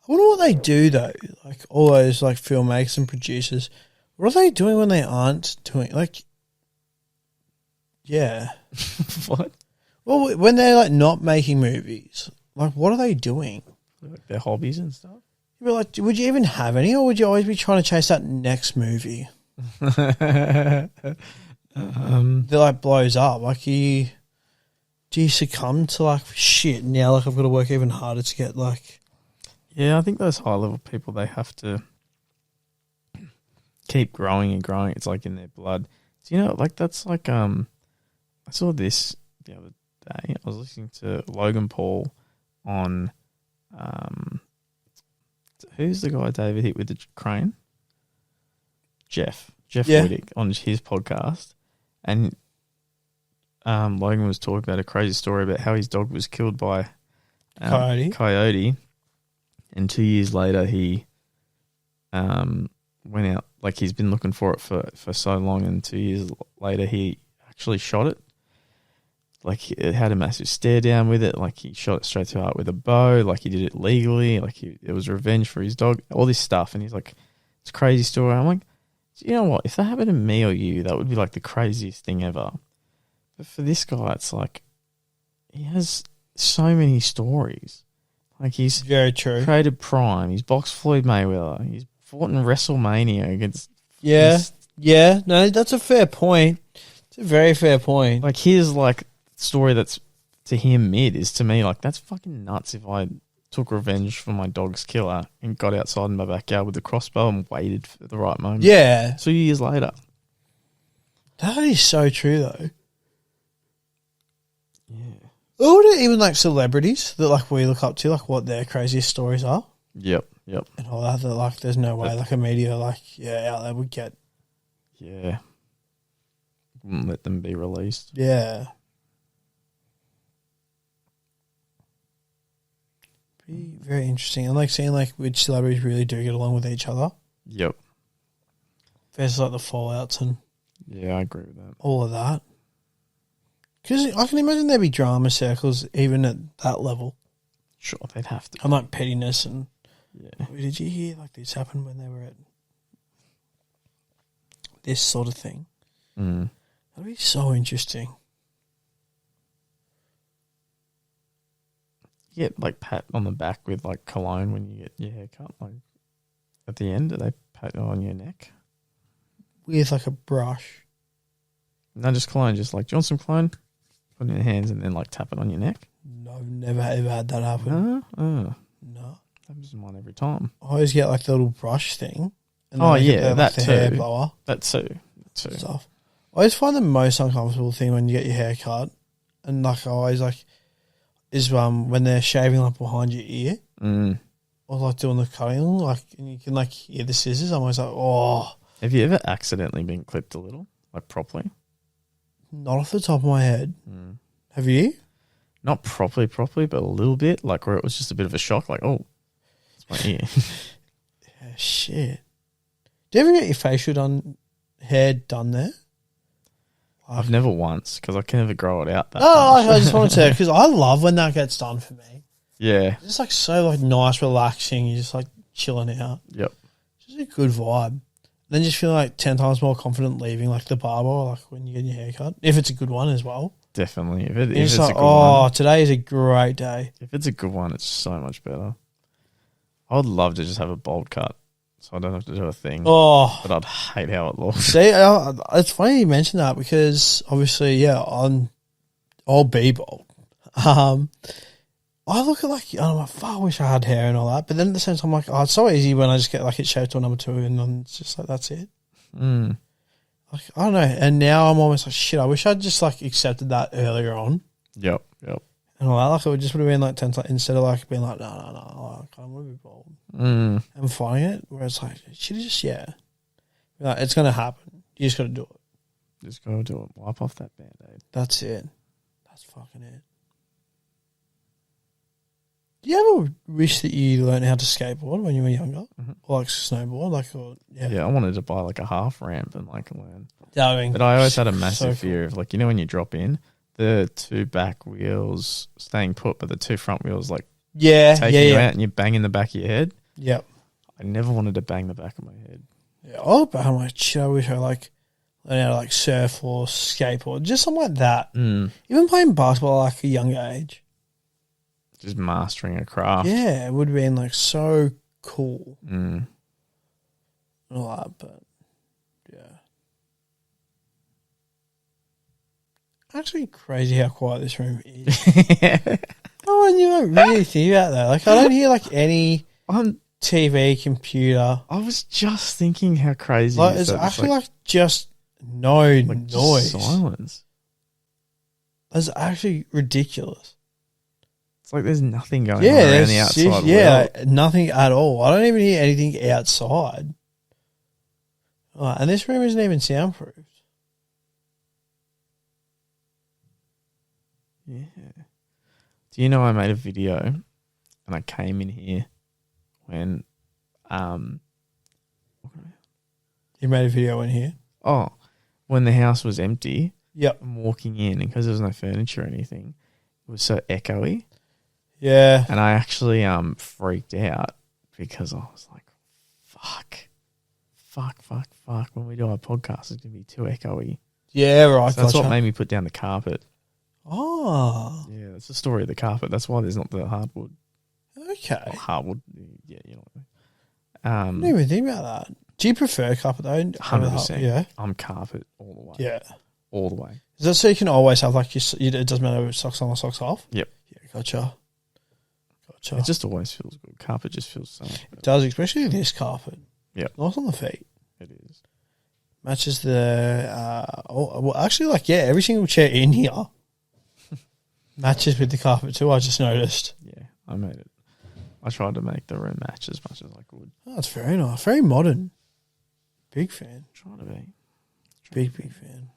I wonder what they do though. Like all those like filmmakers and producers. What are they doing when they aren't doing like? Yeah. What? Well, when they're like not making movies, like what are they doing? Like their hobbies and stuff? You'd be like, would you even have any, or would you always be trying to chase that next movie that like blows up? Like, do you succumb to like shit now? Like, I've got to work even harder to get like. Yeah, I think those high level people, they have to keep growing and growing. It's like in their blood. So, you know, like that's like I saw this the other day. I was listening to Logan Paul on who's the guy David hit with the crane? Jeff Wittick on his podcast, and Logan was talking about a crazy story about how his dog was killed by coyote, and 2 years later he went out, like he's been looking for it for so long, and 2 years later he actually shot it. Like, it had a massive stare down with it. Like, he shot it straight to the heart with a bow. Like, he did it legally. Like, it was revenge for his dog. All this stuff. And he's like, it's a crazy story. I'm like, you know what? If that happened to me or you, that would be like the craziest thing ever. But for this guy, it's like, he has so many stories. Like, he's very true. Created Prime. He's boxed Floyd Mayweather. He's fought in WrestleMania against. Yeah. No, that's a fair point. It's a very fair point. Like, his like story that's to him mid is to me like, that's fucking nuts. If I took revenge for my dog's killer and got outside in my backyard with a crossbow and waited for the right moment. Yeah. 2 years later. That is so true though. Yeah. Or even like celebrities that like we look up to, like what their craziest stories are. Yep. And all that like there's no way like a media like out there would get. Yeah. Wouldn't let them be released. Yeah. Pretty, very interesting. I like seeing like which celebrities really do get along with each other. Yep. Versus like the fallouts and yeah, I agree with that. all of that. Because I can imagine there'd be drama circles even at that level. Sure, they'd have to. And like pettiness and yeah. Did you hear like this happened when they were at this sort of thing? Mm. That'd be so interesting. You get like pat on the back with like cologne when you get your hair cut. Like at the end, do they pat on your neck? With like a brush. No, just cologne. Just like, do you want some cologne? Put it in your hands and then like tap it on your neck. No, I've never ever had that happen. No. No. Happens to mine every time. I always get like the little brush thing. And Oh, then I get yeah, the, that the too. hair blower That too. stuff. I always find the most uncomfortable thing when you get your hair cut, and like I always like, is when they're shaving like behind your ear, or like doing the cutting, like, and you can like hear the scissors. I'm always like, oh. Have you ever accidentally been clipped a little, like properly? Not off the top of my head. Have you? Not properly, but a little bit, like where it was just a bit of a shock, like, oh, it's my ear. Yeah, shit. Do you ever get your hair done there? I've never once, because I can never grow it out that No, much. I just wanted to, because I love when that gets done for me. Yeah. It's just like so like nice, relaxing. You're just like chilling out. Yep. Just a good vibe. Then just feeling like 10 times more confident leaving like the barber, like when you get your hair cut. If it's a good one as well. Definitely. If It's it's like, a good one. today is a great day. If it's a good one, it's so much better. I would love to just have a bold cut, so I don't have to do a thing. Oh, But I'd hate how it looks. see, it's funny you mention that because obviously, yeah, I'll be bold. I look at like, I'm like, fuck, I wish I had hair and all that. But then at the same time, I'm like, it's so easy when I just get like it shaped to a number 2 and then it's just like, that's it. Like, I don't know. And now I'm almost like, shit, I wish I'd just like accepted that earlier on. Yep. And all that, like, it would just would have been like 10 times instead of like being like, no, like, I'm going to be bold. And finding it where it's like, should have just, like, it's going to happen. You just got to do it. Just go do it. Wipe off that Band-Aid. That's it. That's fucking it. Do you ever wish that you learned how to skateboard when you were younger? Or like snowboard? Like, or, Yeah, I wanted to buy like a half ramp and like learn. Yeah, I mean, But I always had a massive so cool. fear of like, you know, when you drop in, the 2 back wheels staying put, but the 2 front wheels like taking you out and you're banging the back of your head. Yep. I never wanted to bang the back of my head. Yeah. Oh, but I'm like, shit, I wish I like learned how to like surf or skateboard, just something like that. Even playing basketball at like a young age. Just mastering a craft. Yeah, it would have been like so cool. And all that, but yeah. Actually crazy how quiet this room is. Oh, and you don't really think about that. Like, I don't hear like any On TV, computer. I was just thinking how crazy Like, it is it's that actually like just no like noise. just silence. It's actually ridiculous. It's like there's nothing going on Yeah, around the outside world. like, nothing at all. I don't even hear anything outside. And this room isn't even soundproofed. Yeah. Do you know I made a video and I came in here when You made a video in here? when the house was empty. Yep. I'm walking in and because there was no furniture or anything, it was so echoey. Yeah. And I actually freaked out because I was like, fuck. When we do our podcast, it's going to be too echoey. Yeah, right. So that's gotcha. what made me put down the carpet. Oh. Yeah, that's the story of the carpet. That's why there's not the hardwood. Okay. Or hardwood. Yeah, you know what I didn't even think about that. Do you prefer carpet though? 100%. Yeah. I'm carpet all the way. Yeah. All the way. Is that so you can always have like it doesn't matter if it's socks on or socks off? Yep. Yeah, gotcha. It just always feels good. Carpet just feels so much It better. does, especially this carpet. Yep. Nice on the feet. It is. Matches the well actually like every single chair in here matches with the carpet too, I just noticed. Yeah, I made it. I tried to make the room match as much as I could. Oh, that's very nice. Very modern. Big fan. Trying to be. Big fan.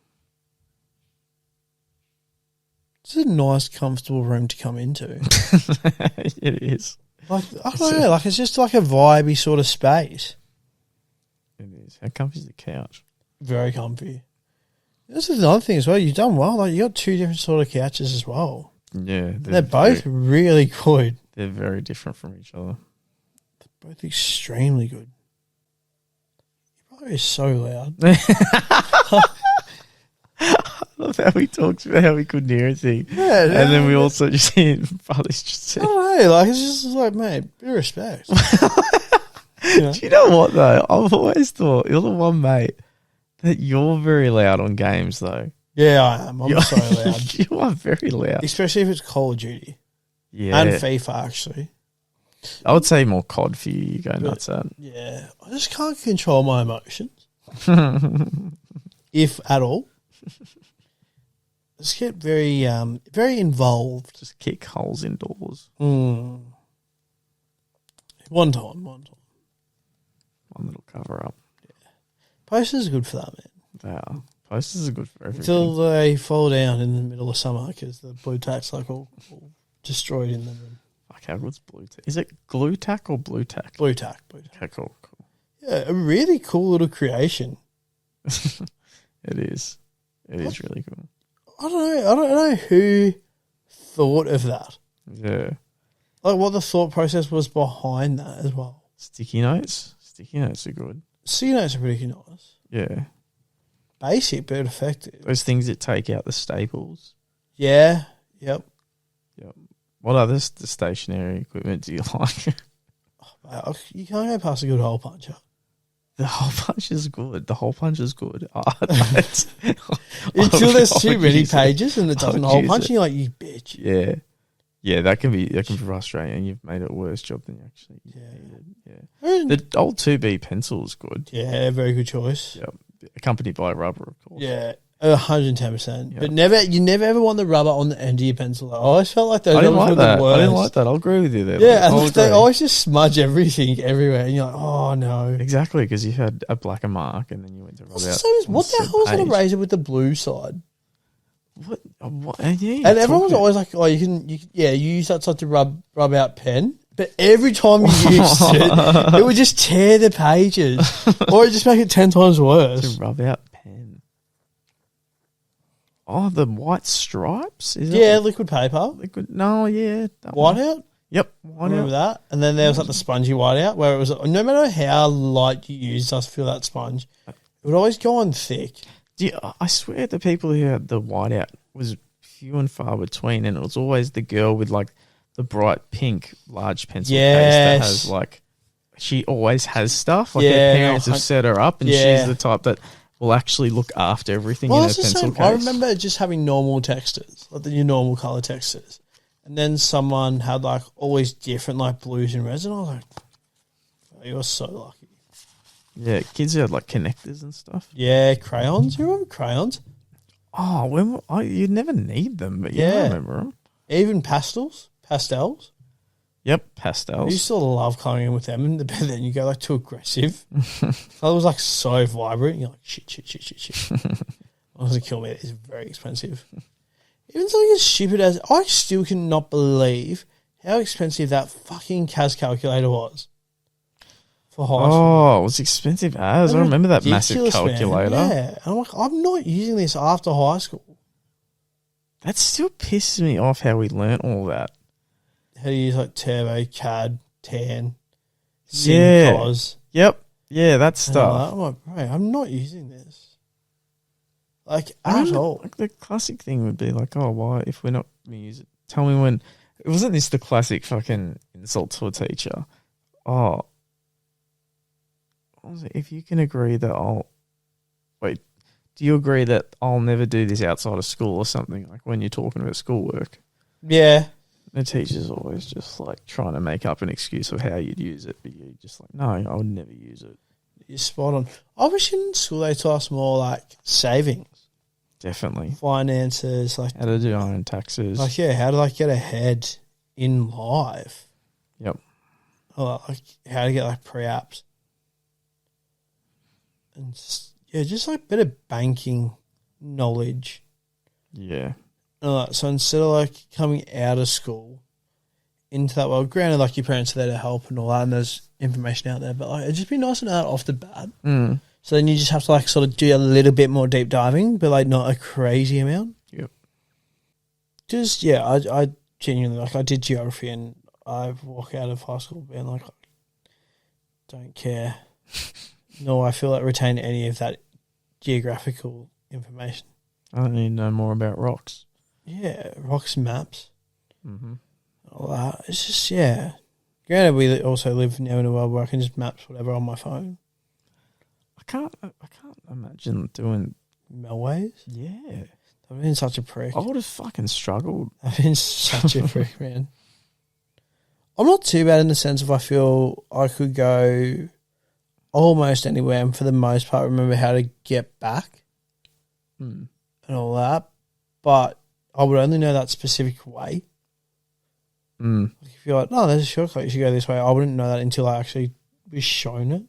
It's a nice, comfortable room to come into. It is. Like, I don't know, like it's just like a vibey sort of space. It is. How comfy is the couch? Very comfy. This is another thing as well. You've done well. Like you got 2 different sort of couches as well. Yeah. They're both really good. They're very different from each other. They're both extremely good. Your brother is so loud. how we talked about how we couldn't hear anything. Yeah, and then we also just hear brothers just I said. don't know. Like, it's just like, mate, bit of respect. Do you know what, though? I've always thought you're the one, mate, that you're very loud on games, though. Yeah, I am. I'm so loud. You are very loud. Especially if it's Call of Duty. Yeah. And FIFA, actually. I would say more COD for you. You go nuts at. Yeah. I just can't control my emotions. If at all. I just get very involved. Just kick holes indoors. One time. One little cover up. Yeah. Posters are good for that, man. They are. Posters are good for everything. Until they fall down in the middle of summer because the blue tack's like all destroyed in them. Like, how good's blue tack? Is it glue tack or blue tack? Blue tack. Okay, cool. Yeah, a really cool little creation. It is. It is really cool. I don't know who thought of that. Yeah. Like what the thought process was behind that as well. Sticky notes? Sticky notes are good. Sticky notes are pretty nice. Yeah. Basic but effective. Those things that take out the staples. Yeah. Yep. What other stationary equipment do you like? You can't go past a good hole puncher. The hole punch is good. Until there's too many pages and it doesn't hole punch, you're like, you bitch. Yeah. Yeah, that can be frustrating. You've made it a worse job than you actually needed. Yeah. The old 2B pencil is good. Yeah, very good choice. Yep. Accompanied by rubber, of course. Yeah. 110%. Yep. But you never ever want the rubber on the end of your pencil. I always felt like those were the worst. I didn't like that. I'll agree with you there. Yeah, and they always just smudge everything everywhere. And you're like, oh, no. Exactly, because you had a blacker mark and then you went to rub out. What the hell was an eraser with the blue side? What? Yeah, and everyone was always like, oh, you use that side to rub out pen. But every time you used it would just tear the pages. Or it just make it 10 times worse. To rub out pen. Oh, the white stripes? Liquid paper. Whiteout? Yep. Remember that? And then there was like the spongy whiteout where it was, no matter how light you used to feel that sponge, it would always go on thick. I swear the people who had the whiteout was few and far between, and it was always the girl with like the bright pink large pencil case that has like, she always has stuff. Like her parents have set her up, and she's the type that will actually look after everything in her pencil case. I remember just having normal textures, like your normal color textures. And then someone had like always different like blues and reds, and I was like, oh, you're so lucky. Yeah, kids who had like connectors and stuff. Yeah, crayons. You remember crayons? Oh, you'd never need them, but I remember them. Even pastels. Yep, pastels. I used to love colouring in with them, but then you go like too aggressive. It was like so vibrant. You're like, shit. Honestly, kill me. It's very expensive. Even something as stupid as, I still cannot believe how expensive that fucking CAS calculator was for high school. Oh, it was expensive as. I remember that massive calculator. Man. Yeah. And I'm like, I'm not using this after high school. That still pisses me off how we learnt all that. How to use like Turbo, CAD, TAN, SimCos. Yep. Yeah, that stuff. I'm like, bro, I'm not using this. Like, at all. Like the classic thing would be like, oh, why, if we're not going to use it, tell me when. Wasn't this the classic fucking insult to a teacher? Oh, what was it? If you can agree that do you agree that I'll never do this outside of school or something? Like when you're talking about schoolwork. Yeah. The teacher's always just like trying to make up an excuse of how you'd use it, but you're just like, no, I would never use it. You're spot on. I wish in school they taught us more like savings. Definitely. Finances, like how to do your own taxes. Like, how to like get ahead in life. Yep. Or like how to get like pre-apps. And just like better banking knowledge. Yeah. So instead of like coming out of school into that world, granted like your parents are there to help and all that, and there's information out there, but like it'd just be nice to know that off the bat. Mm. So then you just have to like sort of do a little bit more deep diving, but like not a crazy amount. Yep. Just I genuinely like I did geography and I walk out of high school being like, don't care. No, I feel like retain any of that geographical information. I don't need to know more about rocks. Yeah, rocks and maps. Mm-hmm. All that. It's just, yeah. Granted, we also live now in a world where I can just maps whatever on my phone. I can't imagine doing Melways? Yeah. I've been such a prick. I would have fucking struggled. I've been such a prick, man. I'm not too bad in the sense of I feel I could go almost anywhere and for the most part remember how to get back and all that. But I would only know that specific way. Like if you're like, no, there's a shortcut, you should go this way. I wouldn't know that until I actually was shown it.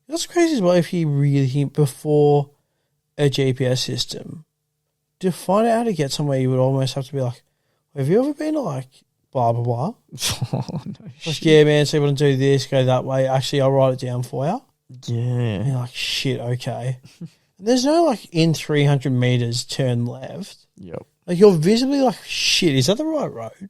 That's crazy as well if you really think before a GPS system, to find out how to get somewhere, you would almost have to be like, have you ever been to like blah, blah, blah? Oh, no like, yeah, man, so you want to do this, go that way. Actually, I'll write it down for you. Yeah. And you're like, shit, okay. And there's no like in 300 meters turn left. Yep. Like you're visibly like, shit, is that the right road?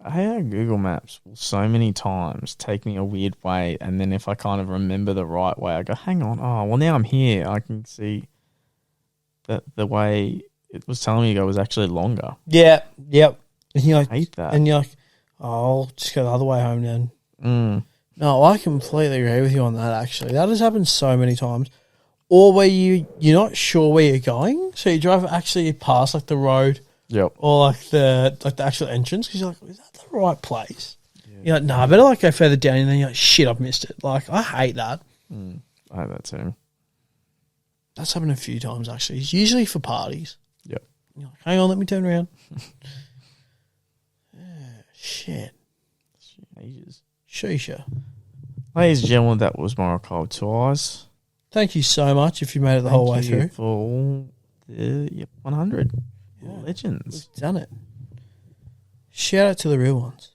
I had Google Maps will so many times take me a weird way, and then if I kind of remember the right way, I go, hang on, oh, well, now I'm here. I can see that the way it was telling me to go was actually longer. Yeah, yep. And you're like, I hate that. And you're like, oh, I'll just go the other way home then. Mm. No, I completely agree with you on that, actually. That has happened so many times. Or where you're not sure where you're going, so you drive actually past like the road Yep. or like the actual entrance because you're like, is that the right place? Yeah. You're like, nah, I better like go further down, and then you're like, shit, I've missed it. Like, I hate that. I hate that too. That's happened a few times, actually. It's usually for parties. Yep. You're like, hang on, let me turn around. Shit. Ages. Shisha. Ladies and gentlemen, that was Morokaii 2 Eyes. Thank you so much if you made it the whole way through. For the 100 legends. We've done it. Shout out to the real ones.